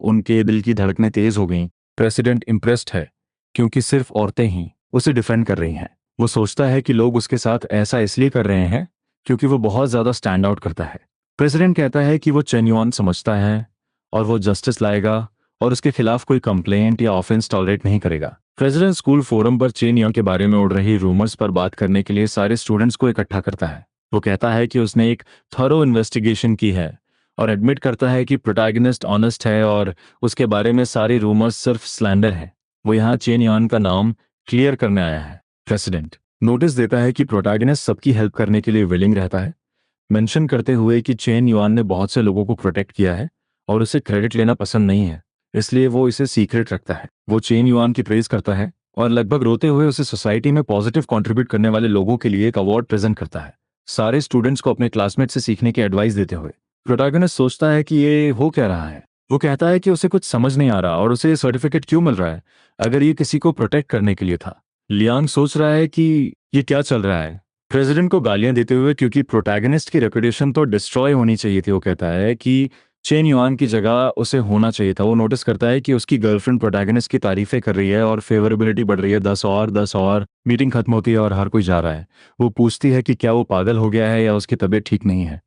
उनके दिल की धड़कनें तेज हो गईं। प्रेसिडेंट इम्प्रेस्ड है क्योंकि सिर्फ औरतें ही उसे डिफेंड कर रही हैं। वो सोचता है कि लोग उसके साथ ऐसा इसलिए कर रहे हैं क्योंकि वो बहुत ज्यादा स्टैंड आउट करता है। प्रेसिडेंट कहता है कि वो चेन युआन समझता है और वो जस्टिस लाएगा और उसके खिलाफ कोई कंप्लेंट या ऑफेंस टॉलरेट नहीं करेगा। प्रेसिडेंट स्कूल फोरम पर चेन युआन के बारे में उड़ रही रूमर्स पर बात करने के लिए सारे स्टूडेंट्स को इकट्ठा करता है। वो कहता है कि उसने एक थॉरो इन्वेस्टिगेशन की है और एडमिट करता है कि प्रोटैगनिस्ट ऑनेस्ट है और उसके बारे में सारी रूमर्स सिर्फ स्लैंडर हैं। वो यहाँ चेन यान का नाम क्लियर करने आया है। प्रेसिडेंट नोटिस देता है कि प्रोटैगनिस्ट सबकी हेल्प करने के लिए विलिंग रहता है, मेंशन करते हुए कि चेन युआन ने बहुत से लोगों को प्रोटेक्ट किया है और उसे क्रेडिट लेना पसंद नहीं है, इसलिए वो इसे सीक्रेट रखता है। वो चेन युआन की प्रेज करता है और लगभग रोते हुए उसे सोसाइटी में पॉजिटिव कंट्रीब्यूट करने वाले लोगों के लिए एक अवार्ड प्रेजेंट करता है, सारे स्टूडेंट्स को अपने क्लासमेट से सीखने की एडवाइस देते हुए। प्रोटैगनिस्ट सोचता है कि ये हो क्या रहा है। वो कहता है कि उसे कुछ समझ नहीं आ रहा और उसे सर्टिफिकेट क्यों मिल रहा है अगर ये किसी को प्रोटेक्ट करने के लिए था। लियांग सोच रहा है कि ये क्या चल रहा है, प्रेसिडेंट को गालियां देते हुए, क्योंकि प्रोटैगनिस्ट की रेपुटेशन तो डिस्ट्रॉय होनी चाहिए थी। वो कहता है कि चेन युआन की जगह उसे होना चाहिए था। वो नोटिस करता है कि उसकी गर्लफ्रेंड प्रोटैगनिस्ट की तारीफें कर रही है और फेवरेबिलिटी बढ़ रही है, 10 और 10 और। मीटिंग खत्म होती है और हर कोई जा रहा है। वो पूछती है कि क्या वो पागल हो गया है या उसकी तबीयत ठीक नहीं है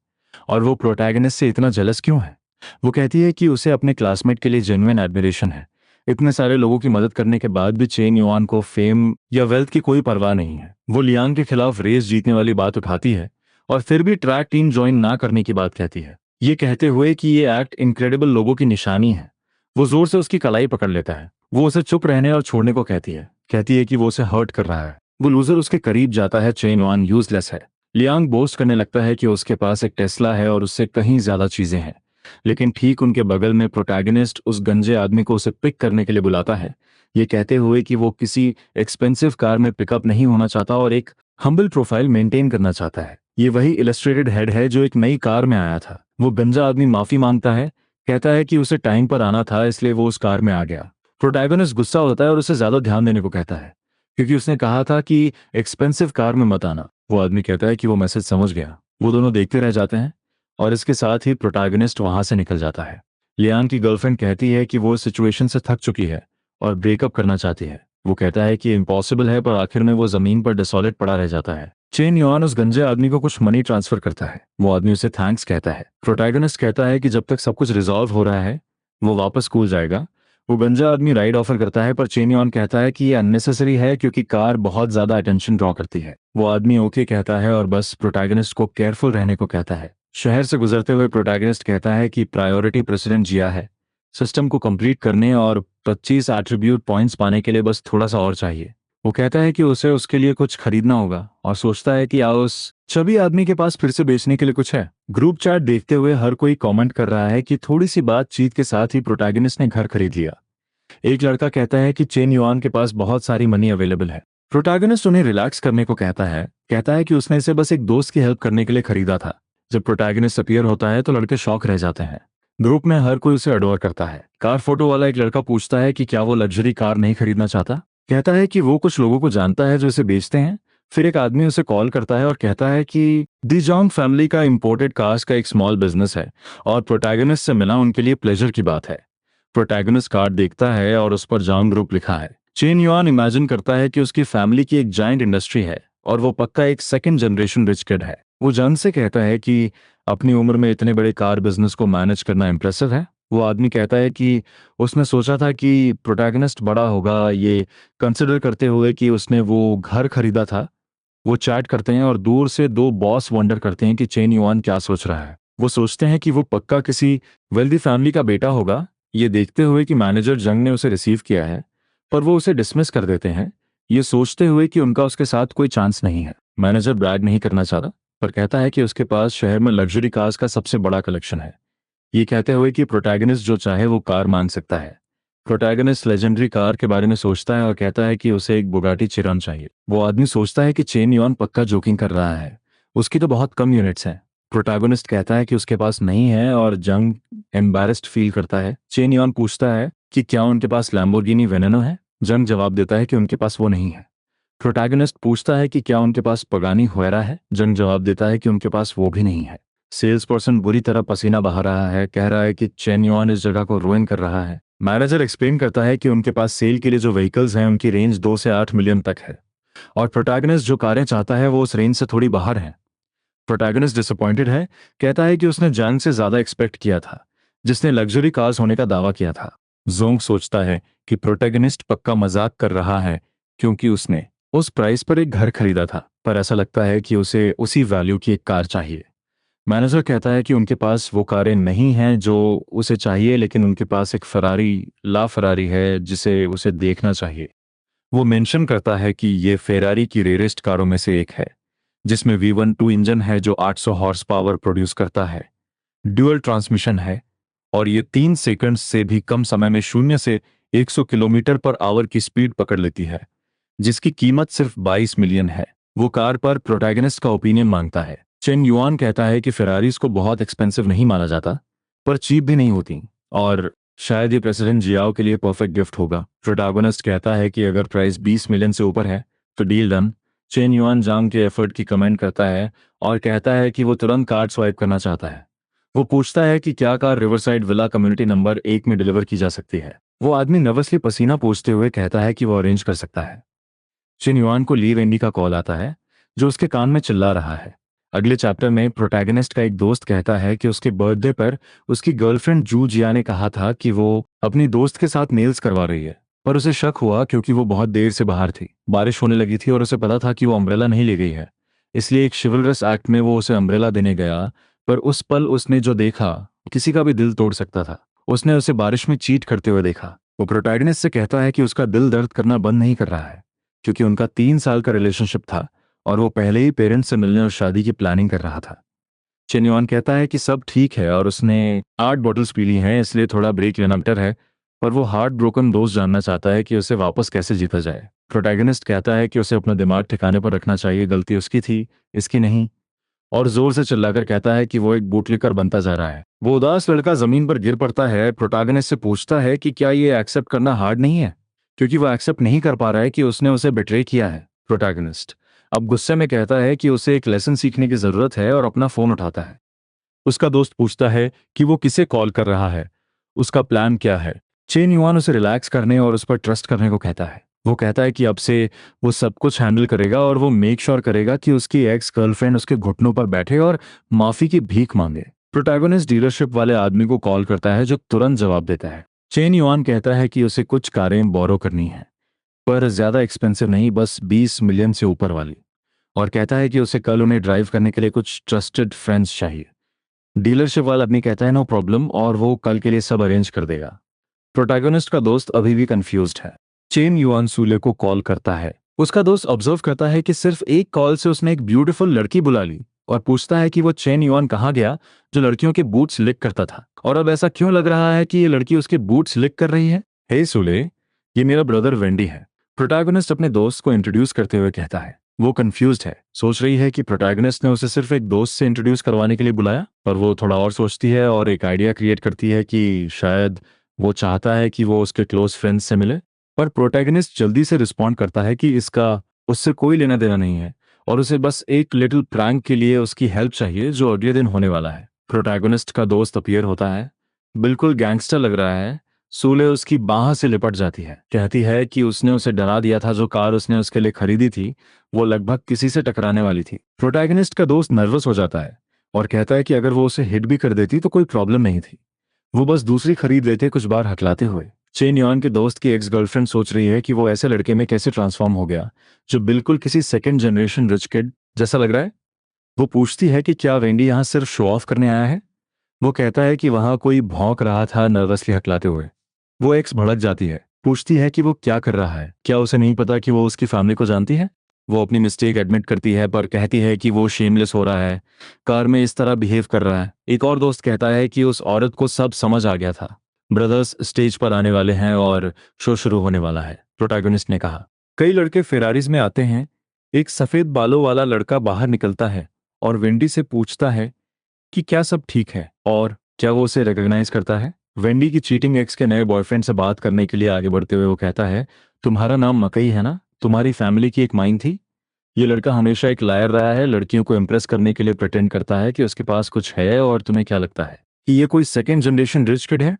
और वो प्रोटैगनिस्ट से इतना जेलस क्यों है। वो कहती है कि उसे अपने क्लासमेट के लिए जेन्युइन एडमिरेशन है। इतने सारे लोगों की मदद करने के बाद भी चेन युआन को फेम या वेल्थ की कोई परवाह नहीं है। वो लियांग के खिलाफ रेस जीतने वाली बात उठाती है और फिर भी ट्रैक टीम ज्वाइन ना करने की बात कहती है, ये कहते हुए कि ये एक्ट इनक्रेडिबल लोगों की निशानी है। वो जोर से उसकी कलाई पकड़ लेता है। वो उसे चुप रहने और छोड़ने को कहती है कि वो उसे हर्ट कर रहा है। वो लूजर उसके करीब जाता है। चेन युआन यूजलेस है। लियांग बोस्ट करने लगता है कि उसके पास एक टेस्ला है और उससे कहीं ज्यादा चीजें हैं, लेकिन ठीक उनके बगल में प्रोटैगनिस्ट उस गंजे आदमी को उसे पिक करने के लिए बुलाता है, ये कहते हुए कि वो किसी एक्सपेंसिव कार में पिकअप नहीं होना चाहता और एक हम्बल प्रोफाइल मेंटेन करना चाहता है। ये वही इलस्ट्रेटेड हेड है जो एक नई कार में आया था। वो गंजा आदमी माफी मांगता है, कहता है कि उसे टाइम पर आना था इसलिए वो उस कार में आ गया। प्रोटैगनिस्ट गुस्सा होता है और उसे ज्यादा ध्यान देने को कहता है, क्योंकि उसने कहा था कि एक्सपेंसिव कार में मत आना। वो आदमी कहता है कि वो मैसेज समझ गया। वो दोनों देखते रह जाते हैं और इसके साथ ही प्रोटैगनिस्ट वहां से निकल जाता है। लियान की गर्लफ्रेंड कहती है कि वो इस सिचुएशन से थक चुकी है और ब्रेकअप करना चाहती है। वो कहता है कि इम्पॉसिबल है, पर आखिर में वो जमीन पर डिसॉलिड पड़ा रह जाता है। चेन युआन उस गंजे आदमी को कुछ मनी ट्रांसफर करता है। वो आदमी उसे थैंक्स कहता है। प्रोटैगनिस्ट कहता है कि जब तक सब कुछ रिजॉल्व हो रहा है वो वापस स्कूल जाएगा। वो गंजा आदमी राइड ऑफर करता है, पर चेन युआन कहता है कि ये अननेसेसरी है क्योंकि कार बहुत ज्यादा अटेंशन ड्रॉ करती है। वो आदमी ओके कहता है और बस प्रोटैगनिस्ट को केयरफुल रहने को कहता है। शहर से गुजरते हुए प्रोटैगनिस्ट कहता है कि प्रायोरिटी प्रेसिडेंट जिया है, सिस्टम को कंप्लीट करने और 25 एट्रीब्यूट पॉइंट्स पाने के लिए बस थोड़ा सा और चाहिए। वो कहता है कि उसे उसके लिए कुछ खरीदना होगा और सोचता है कि उस छवि आदमी के पास फिर से बेचने के लिए कुछ है। ग्रुप चैट देखते हुए हर कोई कमेंट कर रहा है कि थोड़ी सी बातचीत के साथ ही प्रोटैगनिस्ट ने घर खरीद लिया। एक लड़का कहता है कि चेन युआन के पास बहुत सारी मनी अवेलेबल है। प्रोटैगनिस्ट उन्हें रिलैक्स करने को कहता है कि उसने इसे बस एक दोस्त की हेल्प करने के लिए खरीदा था। जब प्रोटैगनिस्ट अपीयर होता है तो लड़के शॉक रह जाते हैं। ग्रुप में हर कोई उसे अडोर करता है। कार फोटो वाला एक लड़का पूछता है कि क्या वो लग्जरी कार नहीं खरीदना चाहता। कहता है कि वो कुछ लोगों को जानता है जो इसे बेचते हैं। फिर एक आदमी उसे कॉल करता है और कहता है कि दी जोंग फैमिली का इंपोर्टेड कार्स का एक स्मॉल बिजनेस है और प्रोटैगनिस्ट से मिलना उनके लिए प्लेजर की बात है। प्रोटैगनिस्ट कार्ड देखता है और उस पर जांग ग्रुप लिखा है। चेन युआन इमेजिन करता है कि उसकी फैमिली की एक जाइंट इंडस्ट्री है और वो पक्का एक सेकंड जनरेशन रिच किड है। वो जन से कहता है कि अपनी उम्र में इतने बड़े कार बिजनेस को मैनेज करना इंप्रेसिव है। वो आदमी कहता है कि उसने सोचा था कि प्रोटैगनिस्ट बड़ा होगा, ये कंसिडर करते हुए कि उसने वो घर खरीदा था। वो चैट करते हैं और दूर से दो बॉस वंडर करते हैं कि चेन युआन क्या सोच रहा है। वो सोचते हैं कि वो पक्का किसी वेल्दी फैमिली का बेटा होगा, ये देखते हुए कि मैनेजर जंग ने उसे रिसीव किया है, पर वो उसे डिसमिस कर देते हैं, ये सोचते हुए कि उनका उसके साथ कोई चांस नहीं है। मैनेजर ब्रैग नहीं करना चाहता, पर कहता है कि उसके पास शहर में लग्जरी कार्स का सबसे बड़ा कलेक्शन है, ये कहते हुए कि प्रोटैगनिस्ट जो चाहे वो कार मांग सकता है। प्रोटैगनिस्ट लेजेंडरी कार के बारे में सोचता है और कहता है कि उसे एक बुगाटी चिरॉन चाहिए। वो आदमी सोचता है कि चेन युआन पक्का जोकिंग कर रहा है, उसकी तो बहुत कम यूनिट्स हैं। प्रोटैगनिस्ट कहता है कि उसके पास नहीं है और जंग एम्बैरेस्ड फील करता है। चेन युआन पूछता है कि क्या उनके पास लैम्बोर्गिनी वेनेनो है। जंग जवाब देता है कि उनके पास वो नहीं है। प्रोटैगनिस्ट पूछता है कि क्या उनके पास पगानी हुएरा है। जंग जवाब देता है कि उनके पास वो भी नहीं है। सेल्स पर्सन बुरी तरह पसीना बहा रहा है, कह रहा है कि चेन युआन इस जगह को रुइन कर रहा है। मैनेजर एक्सप्लेन करता है कि उनके पास सेल के लिए जो व्हीकल्स हैं उनकी रेंज 2 से 8 मिलियन तक है और प्रोटैगनिस्ट जो कारें चाहता है वो उस रेंज से थोड़ी बाहर हैं। प्रोटैगनिस्ट डिसअपॉइंटेड है, कहता है कि उसने जंग से ज्यादा एक्सपेक्ट किया था, जिसने लग्जरी कार्स होने का दावा किया था। जोंग सोचता है कि प्रोटैगनिस्ट पक्का मजाक कर रहा है क्योंकि उसने उस प्राइस पर एक घर खरीदा था, पर ऐसा लगता है कि उसे उसी वैल्यू की एक कार चाहिए। मैनेजर कहता है कि उनके पास वो कारें नहीं हैं जो उसे चाहिए, लेकिन उनके पास एक ला फरारी है जिसे उसे देखना चाहिए। वो मेंशन करता है कि ये फेरारी की रेयरेस्ट कारों में से एक है, जिसमें V12 इंजन है जो 800 हॉर्स पावर प्रोड्यूस करता है, ड्यूअल ट्रांसमिशन है, और ये 3 सेकंड से भी कम समय में 0 से 100 किलोमीटर पर आवर की स्पीड पकड़ लेती है, जिसकी कीमत सिर्फ 22 मिलियन है। वो कार पर प्रोटैगनिस्ट का ओपिनियन मांगता है। चेन युआन कहता है कि फेरारीज को बहुत एक्सपेंसिव नहीं माना जाता, पर चीप भी नहीं होती, और शायद ये प्रेसिडेंट जियाओ के लिए परफेक्ट गिफ्ट होगा। प्रोटैगनिस्ट कहता है कि अगर प्राइस 20 मिलियन से ऊपर है तो डील डन। चेन युआन जांग के एफर्ट की कमेंट करता है और कहता है कि वो तुरंत कार्ड स्वाइप करना चाहता है। वो पूछता है कि क्या car riverside villa community number 1 में डिलीवर की जा सकती है। वो आदमी नर्वसली पसीना पोंछते हुए कहता है कि वो अरेंज कर सकता है। चिन युआन को ली वेंडी का कॉल आता है, जो उसके कान में चिल्ला रहा है। अगले चैप्टर में प्रोटैगनिस्ट का एक दोस्त कहता है कि उसके बर्थडे पर उसकी गर्लफ्रेंड जू जिया ने कहा था कि वो अपनी दोस्त के साथ नेल्स करवा रही है, पर उसे शक हुआ क्योंकि वो बहुत देर से बाहर थी, बारिश होने लगी थी और उसे पता था कि वो अम्ब्रेला नहीं ले गई है। इसलिए एक शिवलरस एक्ट में वो उसे अम्ब्रेला देने गया, पर उस पल उसने जो देखा किसी का भी दिल तोड़ सकता था। उसने उसे बारिश में चीट करते हुए देखा। वो प्रोटैगनिस्ट से कहता है कि उसका दिल दर्द करना बंद नहीं कर रहा है, क्योंकि उनका 3 साल का रिलेशनशिप था और वो पहले ही पेरेंट्स से मिलने और शादी की प्लानिंग कर रहा था। चेन्युआन कहता है कि सब ठीक है और उसने 8 बॉटल्स पी ली हैं, इसलिए थोड़ा ब्रेक लेना बेटर है, पर वो हार्ट ब्रोकन दोस्त जानना चाहता है कि उसे वापस कैसे जीता जाए। प्रोटैगनिस्ट कहता है कि उसे अपना दिमाग ठिकाने पर रखना चाहिए, गलती उसकी थी, इसकी नहीं, और जोर से चिल्लाकर कहता है कि वो एक बूटलिकर बनता जा रहा है। वो उदास लड़का जमीन पर गिर पड़ता है। प्रोटैगनिस्ट से पूछता है कि क्या ये एक्सेप्ट करना हार्ड नहीं है, क्योंकि वो एक्सेप्ट नहीं कर पा रहा है कि उसने उसे बिट्रे किया है। प्रोटैगनिस्ट अब गुस्से में कहता है कि उसे एक लेसन सीखने की जरूरत है और अपना फोन उठाता है। उसका दोस्त पूछता है कि वो किसे कॉल कर रहा है, उसका प्लान क्या है। चेन युआन उसे रिलैक्स करने और उस पर ट्रस्ट करने को कहता है। वो कहता है कि अब से वो सब कुछ हैंडल करेगा और वो मेक श्योर करेगा कि उसकी एक्स गर्लफ्रेंड उसके घुटनों पर बैठे और माफी की भीख मांगे। प्रोटैगनिस्ट डीलरशिप वाले आदमी को कॉल करता है, जो तुरंत जवाब देता है। चेन युआन कहता है कि उसे कुछ कारें बोरो करनी है, पर ज्यादा एक्सपेंसिव नहीं, बस 20 मिलियन से ऊपर वाली, और कहता है कि उसे कल उन्हें ड्राइव करने के लिए कुछ ट्रस्टेड फ्रेंड्स चाहिए। डीलरशिप वाला आदमी कहता है नो प्रॉब्लम, और वो कल के लिए सब अरेंज कर देगा। प्रोटैगनिस्ट का दोस्त अभी भी कंफ्यूज्ड है। चेन युआन सूले को कॉल करता है। उसका दोस्त ऑब्जर्व करता है कि सिर्फ एक कॉल से उसने एक ब्यूटीफुल लड़की बुला ली, और पूछता है कि वो चेन युआन कहाँ गया जो लड़कियों के बूट्स लिक करता था, और अब ऐसा क्यों लग रहा है कि ये लड़की उसके बूट्स लिक कर रही है। हे सूले, ये मेरा ब्रदर वेंडी है। प्रोटैगनिस्ट अपने दोस्त को इंट्रोड्यूस करते हुए कहता है। वो कंफ्यूज्ड है, सोच रही है कि प्रोटैगनिस्ट ने उसे सिर्फ एक दोस्त से इंट्रोड्यूस करवाने के लिए बुलाया, पर वो थोड़ा और सोचती है और एक आइडिया क्रिएट करती है कि शायद वो चाहता है कि वो उसके क्लोज फ्रेंड्स से मिले। पर प्रोटैगनिस्ट जल्दी से रिस्पॉन्ड करता है कि इसका उससे कोई लेना देना नहीं है, और उसे बस एक लिटिल प्रैंक के लिए उसकी हेल्प चाहिए जो अगले दिन होने वाला है। प्रोटैगनिस्ट का दोस्त अपीयर होता है, बिल्कुल गैंगस्टर लग रहा है। सूले उसकी बाह से लिपट जाती है, कहती है कि उसने उसे डरा दिया था, जो कार उसने उसके लिए खरीदी थी वो लगभग किसी से टकराने वाली थी। प्रोटैगनिस्ट का दोस्त नर्वस हो जाता है और कहता है कि अगर वो उसे हिट भी कर देती तो कोई प्रॉब्लम नहीं थी, वो बस दूसरी खरीद लेते, कुछ बार हकलाते हुए। चेन युआन के दोस्त की एक्स गर्लफ्रेंड सोच रही है कि वो ऐसे लड़के में कैसे ट्रांसफॉर्म हो गया जो बिल्कुल किसी सेकंड जनरेशन रिच किड जैसा लग रहा है। वो पूछती है कि क्या वेंडी यहाँ सिर्फ शो ऑफ करने आया है। वो कहता है कि वहां कोई भौंक रहा था, नर्वसली हकलाते हुए। वो एक्स भड़क जाती है, पूछती है कि वो क्या कर रहा है, क्या उसे नहीं पता कि वो उसकी फैमिली को जानती है। वो अपनी मिस्टेक एडमिट करती है, पर कहती है कि वो शेमलेस हो रहा है, कार में इस तरह बिहेव कर रहा है। एक और दोस्त कहता है कि उस औरत को सब समझ आ गया था। ब्रदर्स स्टेज पर आने वाले हैं और शो शुरू होने वाला है, प्रोटैगनिस्ट ने कहा। कई लड़के फेरारीज में आते हैं। एक सफेद बालों वाला लड़का बाहर निकलता है और वेंडी से पूछता है कि क्या सब ठीक है और क्या वो उसे रिकॉग्नाइज करता है। वेंडी की चीटिंग एक्स के नए बॉयफ्रेंड से बात करने के लिए आगे बढ़ते हुए वो कहता है, तुम्हारा नाम मकई है ना, तुम्हारी फैमिली की एक माइन थी। ये लड़का हमेशा एक लायर रहा है, लड़कियों को इम्प्रेस करने के लिए प्रिटेंड करता है कि उसके पास कुछ है, और तुम्हें क्या लगता है कि ये कोई सेकेंड जनरेशन रिच किड है।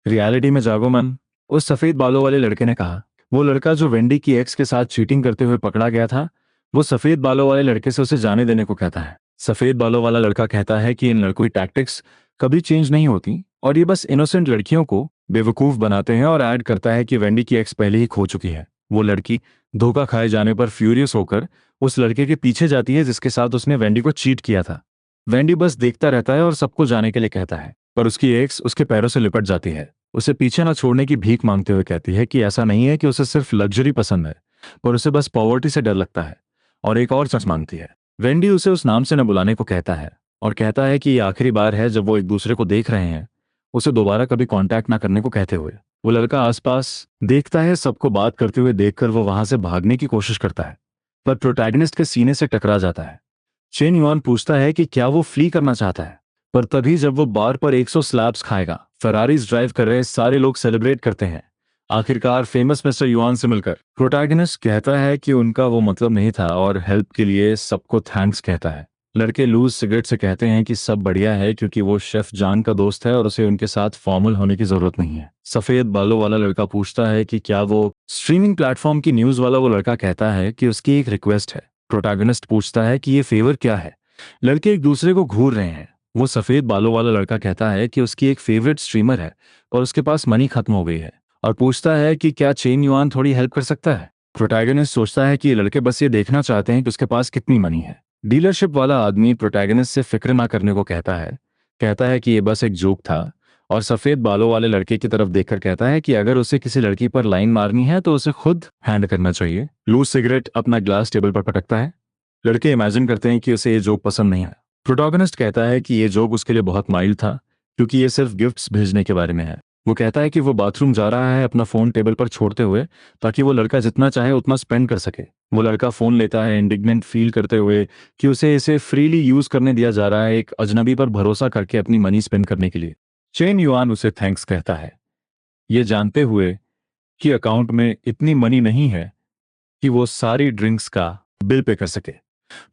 रियलिटी में जागो मन, उस सफेद बालों वाले लड़के ने कहा। वो लड़का जो वेंडी की एक्स के साथ चीटिंग करते हुए पकड़ा गया था, वो सफेद बालों वाले लड़के से उसे जाने देने को कहता है। सफेद बालों वाला लड़का कहता है कि इन लड़कों की टैक्टिक्स कभी चेंज नहीं होती और ये बस इनोसेंट लड़कियों को बेवकूफ बनाते हैं, और ऐड करता है कि वेंडी की एक्स पहले ही खो चुकी है। वो लड़की धोखा खाए जाने पर फ्यूरियस होकर उस लड़के के पीछे जाती है जिसके साथ उसने वेंडी को चीट किया था। वेंडी बस देखता रहता है और सबको जाने के लिए कहता है, पर उसकी एक्स उसके पैरों से लिपट जाती है। उसे पीछे न छोड़ने की भीख मांगते हुए कहती है कि ऐसा नहीं है कि उसे सिर्फ लग्जरी पसंद है, पर उसे बस पॉवर्टी से डर लगता है, और एक और सच मांगती है। वेंडी उसे उस नाम से न बुलाने को कहता है और कहता है कि ये आखिरी बार है जब वो एक दूसरे को देख रहे हैं, उसे दोबारा कभी कांटेक्ट ना करने को कहते हुए। वो लड़का आसपास देखता है, सबको बात करते हुए देखकर वो वहां से भागने की कोशिश करता है, पर प्रोटैगनिस्ट के सीने से टकरा जाता है। चेन युआन पूछता है कि क्या वो फ्ली करना चाहता है, पर तभी जब वो बार पर 100 स्लैब्स खाएगा, फरारीज ड्राइव कर रहे सारे लोग सेलिब्रेट करते हैं, आखिरकार फेमस मिस्टर युआन से मिलकर। प्रोटैगनिस्ट कहता है कि उनका वो मतलब नहीं था और हेल्प के लिए सबको थैंक्स कहता है। लड़के लूज सिगरेट से कहते हैं कि सब बढ़िया है क्योंकि वो शेफ जान का दोस्त है और उसे उनके साथ फॉर्मल होने की जरूरत नहीं है। सफेद बालों वाला लड़का पूछता है कि क्या वो स्ट्रीमिंग प्लेटफॉर्म की न्यूज वाला। वो लड़का कहता है कि उसकी एक रिक्वेस्ट है। प्रोटैगनिस्ट पूछता है कि ये फेवर क्या है। लड़के एक दूसरे को घूर रहे हैं। वो सफेद बालों वाला लड़का कहता है कि उसकी एक फेवरेट स्ट्रीमर है और उसके पास मनी खत्म हो गई है, और पूछता है कि क्या चेन युआन थोड़ी हेल्प कर सकता है। प्रोटैगनिस्ट सोचता है कि ये लड़के बस ये देखना चाहते हैं कि उसके पास कितनी मनी है। डीलरशिप वाला आदमी प्रोटैगनिस्ट से फिक्र ना करने को कहता है कि ये बस एक जोक था, और सफेद बालों वाले लड़के की तरफ देखकर कहता है कि अगर उसे किसी लड़की पर लाइन मारनी है तो उसे खुद हैंड करना चाहिए। लूज सिगरेट अपना ग्लास टेबल पर पटकता है। लड़के इमेजिन करते हैं कि उसे ये जोक पसंद नहीं है। प्रोटैगनिस्ट कहता है कि ये जोक उसके लिए बहुत माइल्ड था क्योंकि ये सिर्फ गिफ्ट्स भेजने के बारे में है। वो कहता है कि वो बाथरूम जा रहा है अपना फोन टेबल पर छोड़ते हुए, ताकि वो लड़का जितना चाहे उतना स्पेंड कर सके। वो लड़का फोन लेता है इंडिग्नेंट फील करते हुए कि उसे इसे फ्रीली यूज करने दिया जा रहा है, एक अजनबी पर भरोसा करके अपनी मनी स्पेंड करने के लिए। चेन युआन उसे थैंक्स कहता है, ये जानते हुए कि अकाउंट में इतनी मनी नहीं है कि वो सारी ड्रिंक्स का बिल पे कर सके,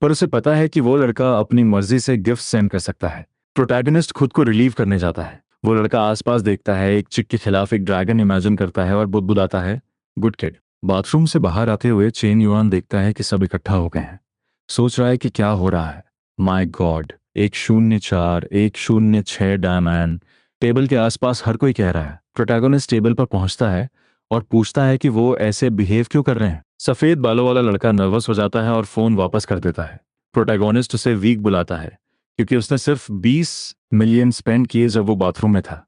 पर उसे पता है कि वो लड़का अपनी मर्जी से गिफ्ट सेंड कर सकता है। प्रोटैगनिस्ट खुद को रिलीव करने जाता है। वो लड़का आसपास देखता है, एक चिक के खिलाफ एक ड्रैगन इमेजिन करता है और बुदबुदाता है, गुड किड। बाथरूम से बाहर आते हुए चेन युआन देखता है कि सब इकट्ठा हो गए हैं। सोच रहा है कि क्या हो रहा है। My God, 104 106 diamond. टेबल के आसपास हर कोई कह रहा है। प्रोटैगनिस्ट टेबल पर पहुंचता है और पूछता है कि वो ऐसे बिहेव क्यों कर रहे हैं। सफेद बालों वाला लड़का नर्वस हो जाता है और फोन वापस कर देता है। प्रोटैगनिस्ट उसे वीक बुलाता है क्योंकि उसने सिर्फ 20 मिलियन स्पेंड किए जब वो बाथरूम में था।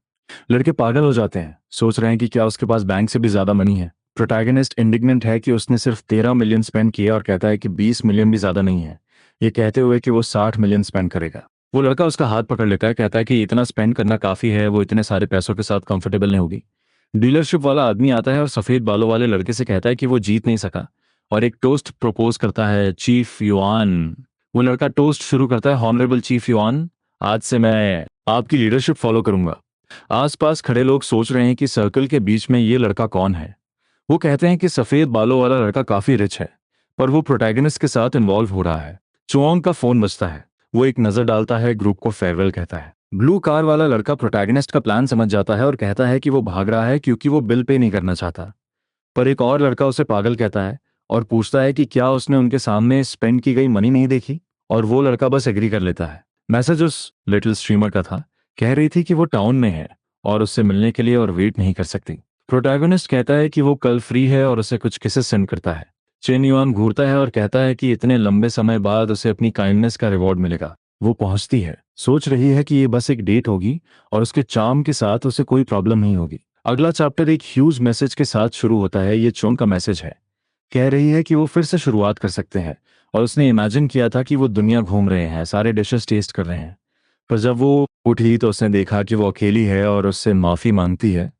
लड़के पागल हो जाते हैं, सोच रहे हैं कि क्या उसके पास बैंक से भी ज्यादा मनी है। प्रोटैगनिस्ट इंडिग्नेंट है कि उसने सिर्फ 13 मिलियन स्पेंड किए और कहता है कि 20 मिलियन भी ज्यादा नहीं है, ये कहते हुए कि वो 60 मिलियन स्पेंड करेगा। वो लड़का उसका हाथ पकड़ लेता है, कहता है कि इतना स्पेंड करना काफी है, वो इतने सारे पैसों के साथ कंफर्टेबल नहीं होगी। डीलरशिप वाला आदमी आता है और सफेद बालों वाले लड़के से कहता है कि वो जीत नहीं सका, और एक टोस्ट प्रपोज करता है, चीफ युआन। वो लड़का टोस्ट शुरू करता है, हॉनरेबल चीफ युआन, आज से मैं आपकी लीडरशिप फॉलो करूंगा। आसपास खड़े लोग सोच रहे हैं कि सर्कल के बीच में ये लड़का कौन है। वो कहते हैं कि सफेद बालों वाला लड़का काफी रिच है, पर वो प्रोटैगनिस्ट के साथ इन्वॉल्व हो रहा है। चुआंग का फोन बजता है। वो एक नजर डालता है, ग्रुप को फेयरवेल कहता है। ब्लू कार वाला लड़का प्रोटैगनिस्ट का प्लान समझ जाता है और कहता है कि वो भाग रहा है क्योंकि वो बिल पे नहीं करना चाहता, पर एक और लड़का उसे पागल कहता है और पूछता है कि क्या उसने उनके सामने स्पेंड की गई मनी नहीं देखी, और वो लड़का बस एग्री कर लेता है। मैसेज उस लिटिल स्ट्रीमर का था, कह रही थी कि वो टाउन में है और उससे मिलने के लिए और वेट नहीं कर सकती। प्रोटैगनिस्ट कहता है कि वो कल फ्री है और उसे कुछ किसेस सेंड करता है। चेन युआन घूरता है और कहता है कि इतने लंबे समय बाद उसे अपनी काइंडनेस का रिवॉर्ड मिलेगा। वो पहुंचती है, सोच रही है कि ये बस एक डेट होगी और उसके चार्म के साथ उसे कोई प्रॉब्लम नहीं होगी। अगला चैप्टर एक ह्यूज मैसेज के साथ शुरू होता है। ये चोंग का मैसेज है, कह रही है कि वो फिर से शुरुआत कर सकते हैं, और उसने इमेजिन किया था कि वो दुनिया घूम रहे हैं, सारे डिशेस टेस्ट कर रहे हैं। पर जब वो उठी तो उसने देखा कि वो अकेली है और उससे माफी मांगती है।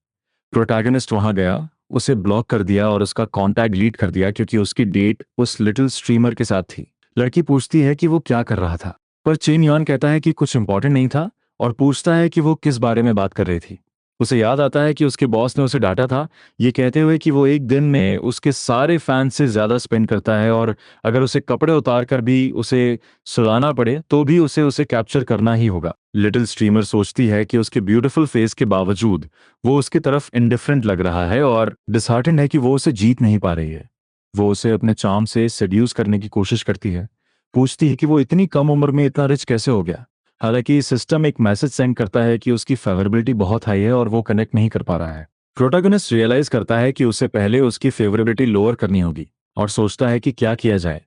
प्रोटैगनिस्ट वहां गया, उसे ब्लॉक कर दिया और उसका कांटेक्ट डिलीट कर दिया क्योंकि उसकी डेट उस लिटिल स्ट्रीमर के साथ थी। लड़की पूछती है कि वो क्या कर रहा था, पर चेन युआन कहता है कि कुछ इंपॉर्टेंट नहीं था और पूछता है कि वो किस बारे में बात कर रही थी। उसे याद आता है कि उसके बॉस ने उसे डांटा था, ये कहते हुए कि वो एक दिन में उसके सारे फैंस से ज्यादा स्पेंड करता है और अगर उसे कपड़े उतार कर भी उसे सुलाना पड़े तो भी उसे उसे कैप्चर करना ही होगा। लिटिल स्ट्रीमर सोचती है कि उसके ब्यूटीफुल फेस के बावजूद वो उसकी तरफ इंडिफरेंट लग रहा है और डिसहार्टेंड है कि वो उसे जीत नहीं पा रही है। वो उसे अपने चार्म से सेड्यूस करने की कोशिश करती है, पूछती है कि वो इतनी कम उम्र में इतना रिच कैसे हो गया। हालांकि सिस्टम एक मैसेज सेंड करता है कि उसकी फेवरेबिलिटी बहुत हाई है और वो कनेक्ट नहीं कर पा रहा है। प्रोटैगनिस्ट रियलाइज करता है कि उसे पहले उसकी फेवरेबिलिटी लोअर करनी होगी। और सोचता है कि क्या किया जाए।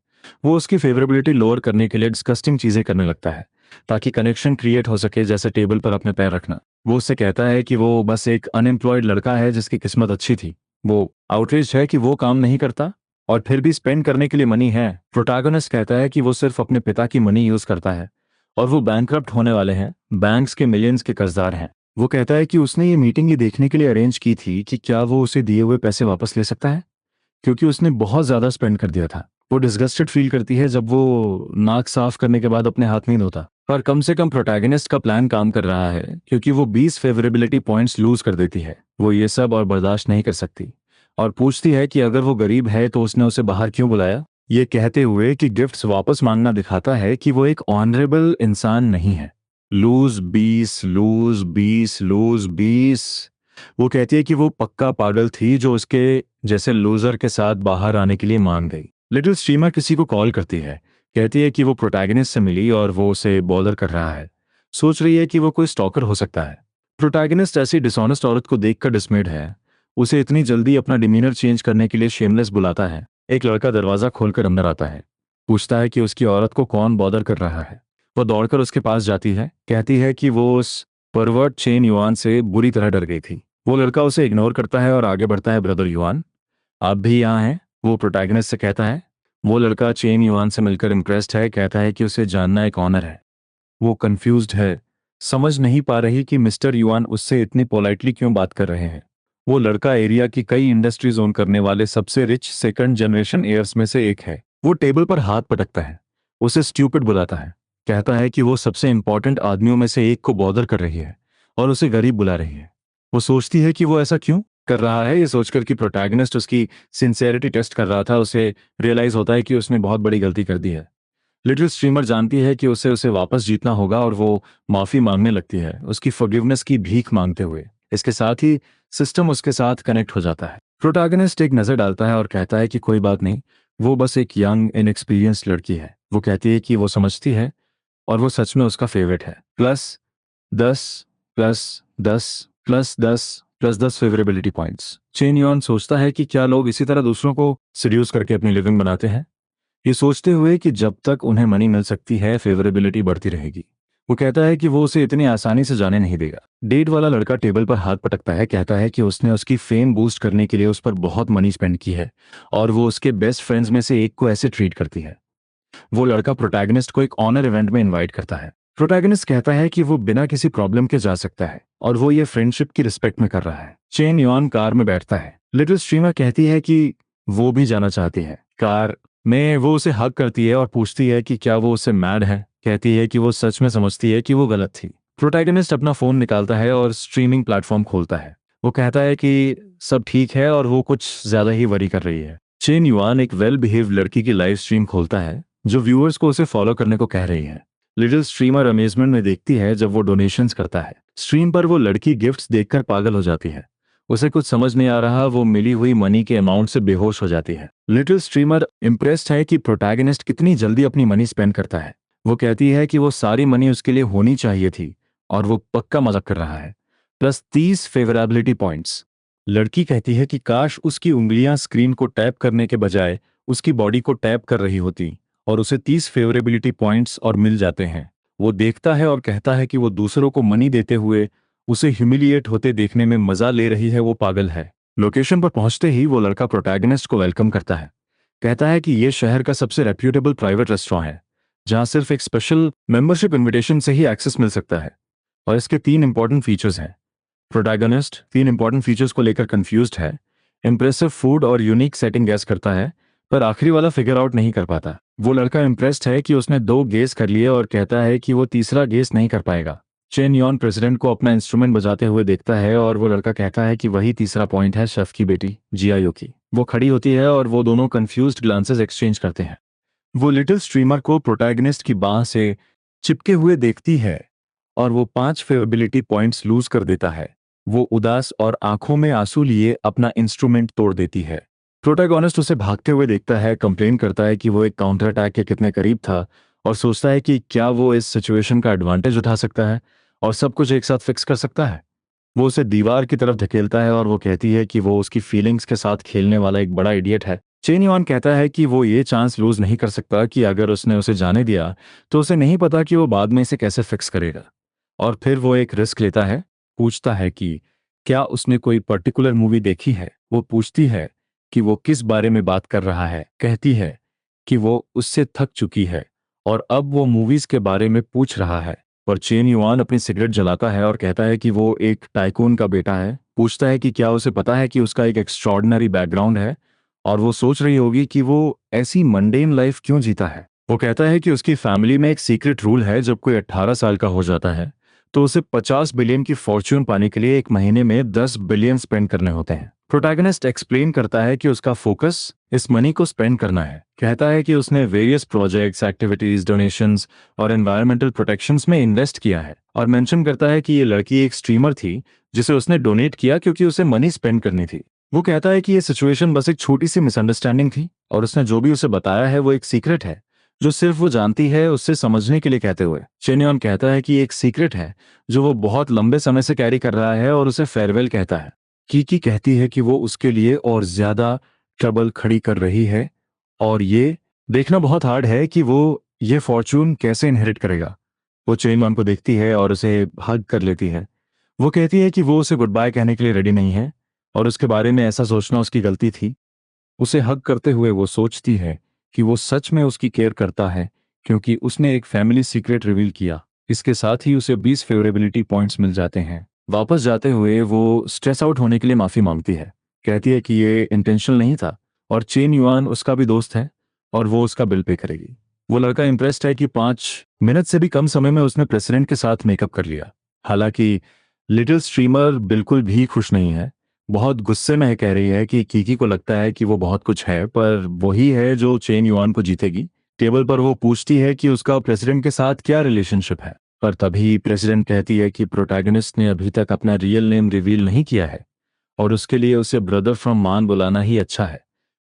वो उसकी फेवरेबिलिटी लोअर करने के लिए डिस्कस्टिंग चीजें करने लगता है ताकि कनेक्शन क्रिएट हो सके, जैसे टेबल पर अपने पैर रखना। वो उससे कहता है कि वो बस एक अनएम्प्लॉयड लड़का है जिसकी किस्मत अच्छी थी। वो आउटरीच है कि वो काम नहीं करता और फिर भी स्पेंड करने के लिए मनी है। प्रोटैगनिस्ट कहता है कि वो सिर्फ अपने पिता की मनी यूज करता है और वो बैंकरप्ट होने वाले हैं, बैंक्स के मिलियंस के कर्जदार हैं। वो कहता है कि उसने ये मीटिंग ये देखने के लिए अरेंज की थी कि क्या वो उसे दिए हुए पैसे वापस ले सकता है, क्योंकि उसने बहुत ज्यादा स्पेंड कर दिया था। वो डिस्गस्टेड फील करती है जब वो नाक साफ करने के बाद अपने हाथ नहीं धोता। पर कम से कम प्रोटैगनिस्ट का प्लान काम कर रहा है, क्योंकि वो 20 फेवरेबिलिटी पॉइंट्स लूज कर देती है। वो ये सब और बर्दाश्त नहीं कर सकती और पूछती है कि अगर वो गरीब है तो उसने उसे बाहर क्यों बुलाया, ये कहते हुए कि गिफ्ट्स वापस मांगना दिखाता है कि वो एक ऑनरेबल इंसान नहीं है। Lose 20, lose 20, lose 20। वो कहती है कि वो पक्का पागल थी जो उसके जैसे लूजर के साथ बाहर आने के लिए मान गई। लिटिल स्ट्रीमर किसी को कॉल करती है, कहती है कि वो प्रोटैगनिस्ट से मिली और वो उसे बॉदर कर रहा है। सोच रही है कि वो कोई स्टॉकर हो सकता है। प्रोटैगनिस्ट ऐसी डिसऑनेस्ट औरत को देखकर डिसमेड है। उसे इतनी जल्दी अपना डिमीनर चेंज करने के लिए शेमलेस बुलाता है। एक लड़का दरवाजा खोलकर अंदर आता है, पूछता है कि उसकी औरत को कौन बॉदर कर रहा है। वो दौड़कर उसके पास जाती है, कहती है कि वो उस परवर्ट चेन युआन से बुरी तरह डर गई थी। वो लड़का उसे इग्नोर करता है और आगे बढ़ता है। ब्रदर युआन, आप भी यहाँ हैं? वो प्रोटैगनिस्ट से कहता है। वो लड़का चेन युआन से मिलकर इम्प्रेस्ड है, कहता है कि उसे जानना एक ऑनर है। वो कंफ्यूज्ड है, समझ नहीं पा रही कि मिस्टर युआन उससे इतनी पोलाइटली क्यों बात कर रहे हैं। वो लड़का एरिया की कई इंडस्ट्रीज ओन करने वाले सबसे रिच सेकंड जनरेशन एयर्स में से एक है। वो टेबल पर हाथ पटकता है, उसे स्ट्यूपिड बुलाता है, कहता है कि वो सबसे इंपॉर्टेंट आदमियों में से एक को बॉदर कर रही है और उसे गरीब बुला रही है। वो सोचती है कि वो ऐसा क्यों कर रहा है, ये सोचकर कि प्रोटैगनिस्ट उसकी सिंसेरिटी टेस्ट कर रहा था। उसे रियलाइज होता है कि उसने बहुत बड़ी गलती कर दी है। लिटिल स्ट्रीमर जानती है कि उसे उसे वापस जीतना होगा और वो माफी मांगने लगती है, उसकी फॉरगिवनेस की भीख मांगते हुए। इसके साथ ही सिस्टम उसके साथ कनेक्ट हो जाता है। प्रोटैगनिस्ट एक नजर डालता है और कहता है कि कोई बात नहीं, वो बस एक यंग इनएक्सपीरियंस लड़की है। वो कहती है कि वो समझती है और वो सच में उसका फेवरेट है। +10, +10, +10, +10 फेवरेबिलिटी पॉइंट्स। चेन यॉन सोचता है कि क्या लोग इसी तरह दूसरों को सीड्यूस करके अपनी लिविंग बनाते हैं, ये सोचते हुए कि जब तक उन्हें मनी मिल सकती है फेवरेबिलिटी बढ़ती रहेगी। वो कहता है कि वो उसे इतनी आसानी से जाने नहीं देगा। डेट वाला लड़का टेबल पर हाथ पटकता है, कहता है कि उसने उसकी फेम बूस्ट करने के लिए उस पर बहुत मनी स्पेंड की है और वो उसके बेस्ट फ्रेंड्स में से एक को ऐसे ट्रीट करती है। वो लड़का प्रोटैगनिस्ट को एक ऑनर इवेंट में इनवाइट करता है। प्रोटैगनिस्ट कहता है कि वो बिना किसी प्रॉब्लम के जा सकता है और वो ये फ्रेंडशिप की रिस्पेक्ट में कर रहा है। चेन यॉन कार में बैठता है। लिटिल स्ट्रीमर कहती है कि वो भी जाना चाहती है। कार में वो उसे हक करती है और पूछती है कि क्या वो उससे मैड है। कहती है कि वो सच में समझती है कि वो गलत थी। प्रोटैगनिस्ट अपना फोन निकालता है और स्ट्रीमिंग प्लेटफॉर्म खोलता है। वो कहता है कि सब ठीक है और वो कुछ ज्यादा ही वरी कर रही है। चेन युआन एक वेल बिहेव लड़की की लाइव स्ट्रीम खोलता है जो व्यूअर्स को उसे फॉलो करने को कह रही है। लिटिल स्ट्रीमर अमेजमेंट में देखती है जब वो डोनेशंस करता है। स्ट्रीम पर वो लड़की गिफ्ट्स देखकर पागल हो जाती है। उसे कुछ समझ नहीं आ रहा, वो मिली हुई मनी के अमाउंट से बेहोश हो जाती है। लिटिल स्ट्रीमर इम्प्रेस्ड है कि प्रोटैगनिस्ट कितनी जल्दी अपनी मनी स्पेंड करता है। वो कहती है कि वो सारी मनी उसके लिए होनी चाहिए थी और वो पक्का मजाक कर रहा है। +30 फेवरेबिलिटी पॉइंट्स। लड़की कहती है कि काश उसकी उंगलियां स्क्रीन को टैप करने के बजाय उसकी बॉडी को टैप कर रही होती और उसे 30 फेवरेबिलिटी पॉइंट्स और मिल जाते हैं। वो देखता है और कहता है कि वो दूसरों को मनी देते हुए उसे ह्यूमिलिएट होते देखने में मजा ले रही है, वो पागल है। लोकेशन पर पहुंचते ही वो लड़का प्रोटैगनिस्ट को वेलकम करता है, कहता है कि ये शहर का सबसे रेप्यूटेबल प्राइवेट रेस्टोरेंट है जहां सिर्फ एक स्पेशल मेंबरशिप इनविटेशन से ही एक्सेस मिल सकता है और इसके 3 इंपॉर्टेंट फीचर्स हैं। प्रोटैगनिस्ट 3 इंपॉर्टेंट फीचर्स को लेकर कंफ्यूज्ड है। इंप्रेसिव फूड और यूनिक सेटिंग गैस करता है पर आखिरी वाला फिगर आउट नहीं कर पाता। वो लड़का इम्प्रेस्ड है कि उसने 2 गेस कर लिए और कहता है कि वो तीसरा गेस नहीं कर पाएगा। चेन यॉन प्रेसिडेंट को अपना इंस्ट्रूमेंट बजाते हुए देखता है और वो लड़का कहता है कि वही तीसरा पॉइंट है शेफ की बेटी जियायो की। वो खड़ी होती है और वो दोनों कंफ्यूज्ड ग्लांसेस एक्सचेंज करते हैं। वो लिटिल स्ट्रीमर को प्रोटैगनिस्ट की बाह से चिपके हुए देखती है और वो 5 फेवरेबिलिटी पॉइंट्स लूज कर देता है। वो उदास और आंखों में आंसू लिए अपना इंस्ट्रूमेंट तोड़ देती है। प्रोटैगनिस्ट उसे भागते हुए देखता है, कंप्लेन करता है कि वो एक काउंटर अटैक के कितने करीब था और सोचता है कि क्या वो इस सिचुएशन का एडवांटेज उठा सकता है और सब कुछ एक साथ फिक्स कर सकता है। वो उसे दीवार की तरफ धकेलता है और वो कहती है कि वो उसकी फीलिंग्स के साथ खेलने वाला एक बड़ा इडियट है। चेन युआन कहता है कि वो ये चांस लूज नहीं कर सकता कि अगर उसने उसे जाने दिया तो उसे नहीं पता कि वो बाद में इसे कैसे फिक्स करेगा। और फिर वो एक रिस्क लेता है, पूछता है कि क्या उसने कोई पर्टिकुलर मूवी देखी है। वो पूछती है कि वो किस बारे में बात कर रहा है, कहती है कि वो उससे थक चुकी है और अब वो मूवीज के बारे में पूछ रहा है। पर चेन युआन अपनी सिगरेट जलाता है और कहता है कि वो एक टाइकून का बेटा है। पूछता है कि क्या उसे पता है कि उसका एक एक्स्ट्रॉर्डिनरी बैकग्राउंड है और वो सोच रही होगी कि वो ऐसी मंडेन लाइफ क्यों जीता है। वो कहता है कि उसकी फैमिली में एक सीक्रेट रूल है, जब कोई 18 साल का हो जाता है तो उसे 50 बिलियन की फॉर्च्यून पाने के लिए एक महीने में 10 बिलियन स्पेंड करने होते हैं। प्रोटैगनिस्ट एक्सप्लेन करता है कि उसका फोकस इस मनी को स्पेंड करना है। कहता है कि उसने वेरियस प्रोजेक्ट्स, एक्टिविटीज, डोनेशंस और एनवायरमेंटल प्रोटेक्शंस में इन्वेस्ट किया है और मेंशन करता है कि ये लड़की एक स्ट्रीमर थी जिसे उसने डोनेट किया क्योंकि उसे मनी स्पेंड करनी थी। वो कहता है कि ये सिचुएशन बस एक छोटी सी मिसअंडरस्टैंडिंग थी और उसने जो भी उसे बताया है वो एक सीक्रेट है जो सिर्फ वो जानती है, उससे समझने के लिए कहते हुए। चेन्योन कहता है कि एक सीक्रेट है जो वो बहुत लंबे समय से कैरी कर रहा है और उसे फेयरवेल कहता है। कीकी कहती है कि वो उसके लिए और ज्यादा ट्रबल खड़ी कर रही है और ये देखना बहुत हार्ड है कि वो ये फॉर्चून कैसे इनहेरिट करेगा। वो चेन्योन को देखती है और उसे हग कर लेती है। वो कहती है कि वो उसे गुड बाय कहने के लिए रेडी नहीं है और उसके बारे में ऐसा सोचना उसकी गलती थी। उसे हग करते हुए वो सोचती है कि वो सच में उसकी केयर करता है क्योंकि उसने एक फैमिली सीक्रेट रिवील किया। इसके साथ ही उसे 20 फेवरेबिलिटी पॉइंट्स मिल जाते हैं। वापस जाते हुए वो स्ट्रेस आउट होने के लिए माफी मांगती है, कहती है कि ये इंटेंशनल नहीं था और चेन युआन उसका भी दोस्त है और वो उसका बिल पे करेगी। वो लड़का इम्प्रेस्ड है कि 5 मिनट से भी कम समय में उसने प्रेसिडेंट के साथ मेकअप कर लिया। हालांकि लिटिल स्ट्रीमर बिल्कुल भी खुश नहीं है। बहुत गुस्से में है, कह रही है कि कीकी को लगता है कि वो बहुत कुछ है पर वही है जो चेन युआन को जीतेगी। टेबल पर वो पूछती है कि उसका प्रेसिडेंट के साथ क्या रिलेशनशिप है, पर तभी प्रेसिडेंट कहती है कि प्रोटैगनिस्ट ने अभी तक अपना रियल नेम रिवील नहीं किया है और उसके लिए उसे ब्रदर फ्रॉम मान बुलाना ही अच्छा है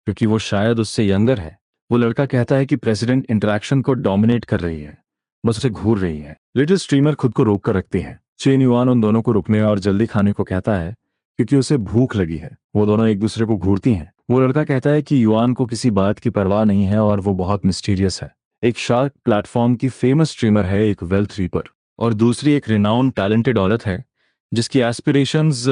क्योंकि वो शायद उससे यंगर है। वो लड़का कहता है कि प्रेसिडेंट इंटरेक्शन को डोमिनेट कर रही है, बस उसे घूर रही है। लिटिल स्ट्रीमर खुद को रोक कर रखती है। चेन युआन उन दोनों को रुकने और जल्दी खाने को कहता है क्योंकि उसे भूख लगी है। वो दोनों एक दूसरे को घूरती हैं। वो लड़का कहता है कि युआन को किसी बात की परवाह नहीं है और वो बहुत मिस्टीरियस है। एक शार्क प्लेटफॉर्म की फेमस स्ट्रीमर है, एक वेल्थ रीपर, और दूसरी एक रिनाउंड टैलेंटेड औरत है जिसकी एस्पिरेशंस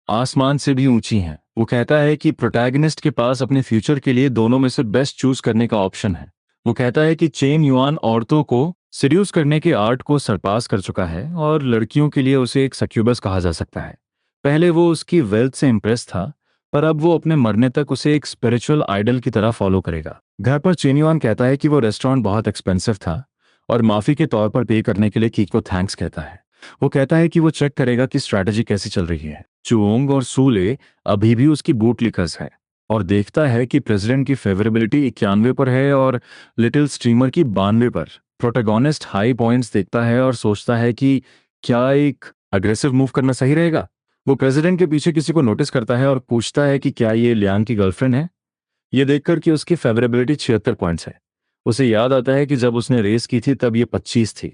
आसमान से भी ऊंची हैं। वो कहता है कि प्रोटैगनिस्ट के पास अपने फ्यूचर के लिए दोनों में से बेस्ट चूज करने का ऑप्शन है। वो कहता है कि चेन युआन औरतों को सीड्यूस करने के आर्ट को सरपास कर चुका है और लड़कियों के लिए उसे एक सक्यूबस कहा जा सकता है। पहले वो उसकी वेल्थ से इम्प्रेस था पर अब वो अपने मरने तक उसे एक स्पिरिचुअल आइडल की तरह फॉलो करेगा। घर पर चेन युआन कहता है कि वो रेस्टोरेंट बहुत एक्सपेंसिव था और माफी के तौर पर पे करने के लिए कीक को थैंक्स कहता है। वो कहता है कि वो चेक करेगा कि स्ट्रैटेजी कैसी चल रही है। चुओंग और सूले अभी भी उसकी बूट लिकर्स है और देखता है कि प्रेसिडेंट की फेवरेबिलिटी 91 पर है और लिटिल स्ट्रीमर की 92 पर। प्रोटैगनिस्ट हाई पॉइंट्स देखता है और सोचता है कि क्या एक अग्रेसिव मूव करना सही रहेगा। वो प्रेसिडेंट के पीछे किसी को नोटिस करता है और पूछता है कि क्या ये लियांग की गर्लफ्रेंड है। ये देखकर कि उसकी फेवरेबिलिटी 76 पॉइंट्स है, उसे याद आता है कि जब उसने रेस की थी तब ये 25 थी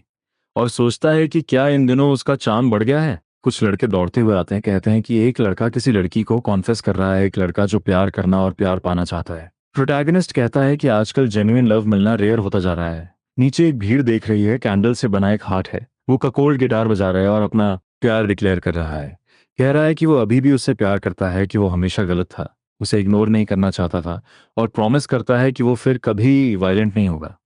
और सोचता है कि क्या इन दिनों उसका चार्म बढ़ गया है। कुछ लड़के दौड़ते हुए आते हैं, कहते हैं कि एक लड़का किसी लड़की को कॉन्फेस कर रहा है, एक लड़का जो प्यार करना और प्यार पाना चाहता है। प्रोटैगनिस्ट कहता है कि आजकल जेन्युइन लव मिलना रेयर होता जा रहा है। नीचे एक भीड़ देख रही है, कैंडल से बना एक हार्ट है। वो ककोल्ड गिटार बजा रहा है और अपना प्यार डिक्लेयर कर रहा है। कह रहा है कि वो अभी भी उससे प्यार करता है, कि वो हमेशा गलत था, उसे इग्नोर नहीं करना चाहता था और प्रॉमिस करता है कि वो फिर कभी वायलेंट नहीं होगा।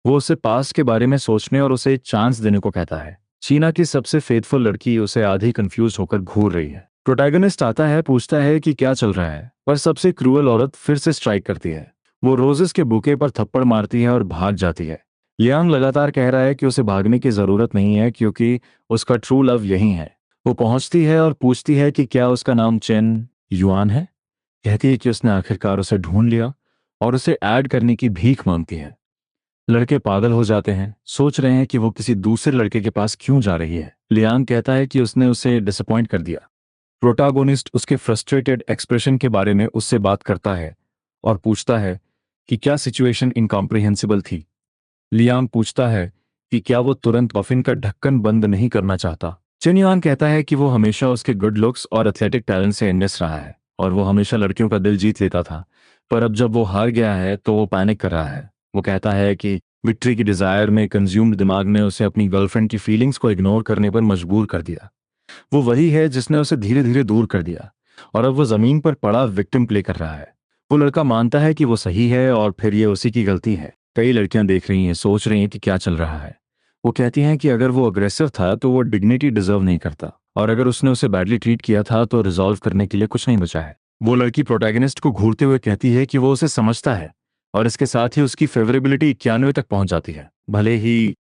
वो उसे पास्ट के बारे में सोचने और उसे चांस देने को कहता है। चीना की सबसे फेथफुल लड़की उसे आधी कंफ्यूज होकर घूर रही है। प्रोटैगनिस्ट आता है, पूछता है कि क्या चल रहा है, पर सबसे क्रूअल औरत फिर से स्ट्राइक करती है। वो रोजेस के बुके पर थप्पड़ मारती है और भाग जाती है। लियांग लगातार कह रहा है कि उसे भागने की जरूरत नहीं है क्योंकि उसका ट्रू लव यही है। वो पहुंचती है और पूछती है कि क्या उसका नाम चेन युआन है। कहती है कि उसने आखिरकार उसे ढूंढ लिया और उसे ऐड करने की भीख मांगती है। लड़के पागल हो जाते हैं, सोच रहे हैं कि वो किसी दूसरे लड़के के पास क्यों जा रही है। लियांग कहता है कि उसने उसे डिसअपॉइंट कर दिया। प्रोटागोनिस्ट उसके फ्रस्ट्रेटेड एक्सप्रेशन के बारे में उससे बात करता है और पूछता है कि क्या सिचुएशन इनकॉम्प्रिहेंसिबल थी। लियांग पूछता है कि क्या वो तुरंत कॉफिन का ढक्कन बंद नहीं करना चाहता। चेन युआन कहता है कि वो हमेशा उसके गुड लुक्स और एथलेटिक टैलेंट से इंडस रहा है और वो हमेशा लड़कियों का दिल जीत लेता था, पर अब जब वो हार गया है तो वो पैनिक कर रहा है। वो कहता है कि विक्ट्री की डिजायर में कंज्यूम्ड दिमाग ने उसे अपनी गर्लफ्रेंड की फीलिंग्स को इग्नोर करने पर मजबूर कर दिया। वो वही है जिसने उसे धीरे धीरे दूर कर दिया, और अब वो जमीन पर पड़ा विक्टिम प्ले कर रहा है। वो लड़का मानता है कि वो सही है और फिर ये उसी की गलती है। कई लड़कियां देख रही हैं, सोच रही हैं कि क्या चल रहा है। वो कहती हैं कि अगर वो अग्रेसिव था तो वो डिग्निटी डिजर्व नहीं करता, और अगर उसने उसे बैडली ट्रीट किया था तो रिजॉल्व करने के लिए कुछ नहीं बचा है। वो लड़की प्रोटैगनिस्ट को घूरते हुए कहती है कि वो उसे समझता है, और इसके साथ ही उसकी फेवरेबिलिटी 91 तक पहुंच जाती है। भले ही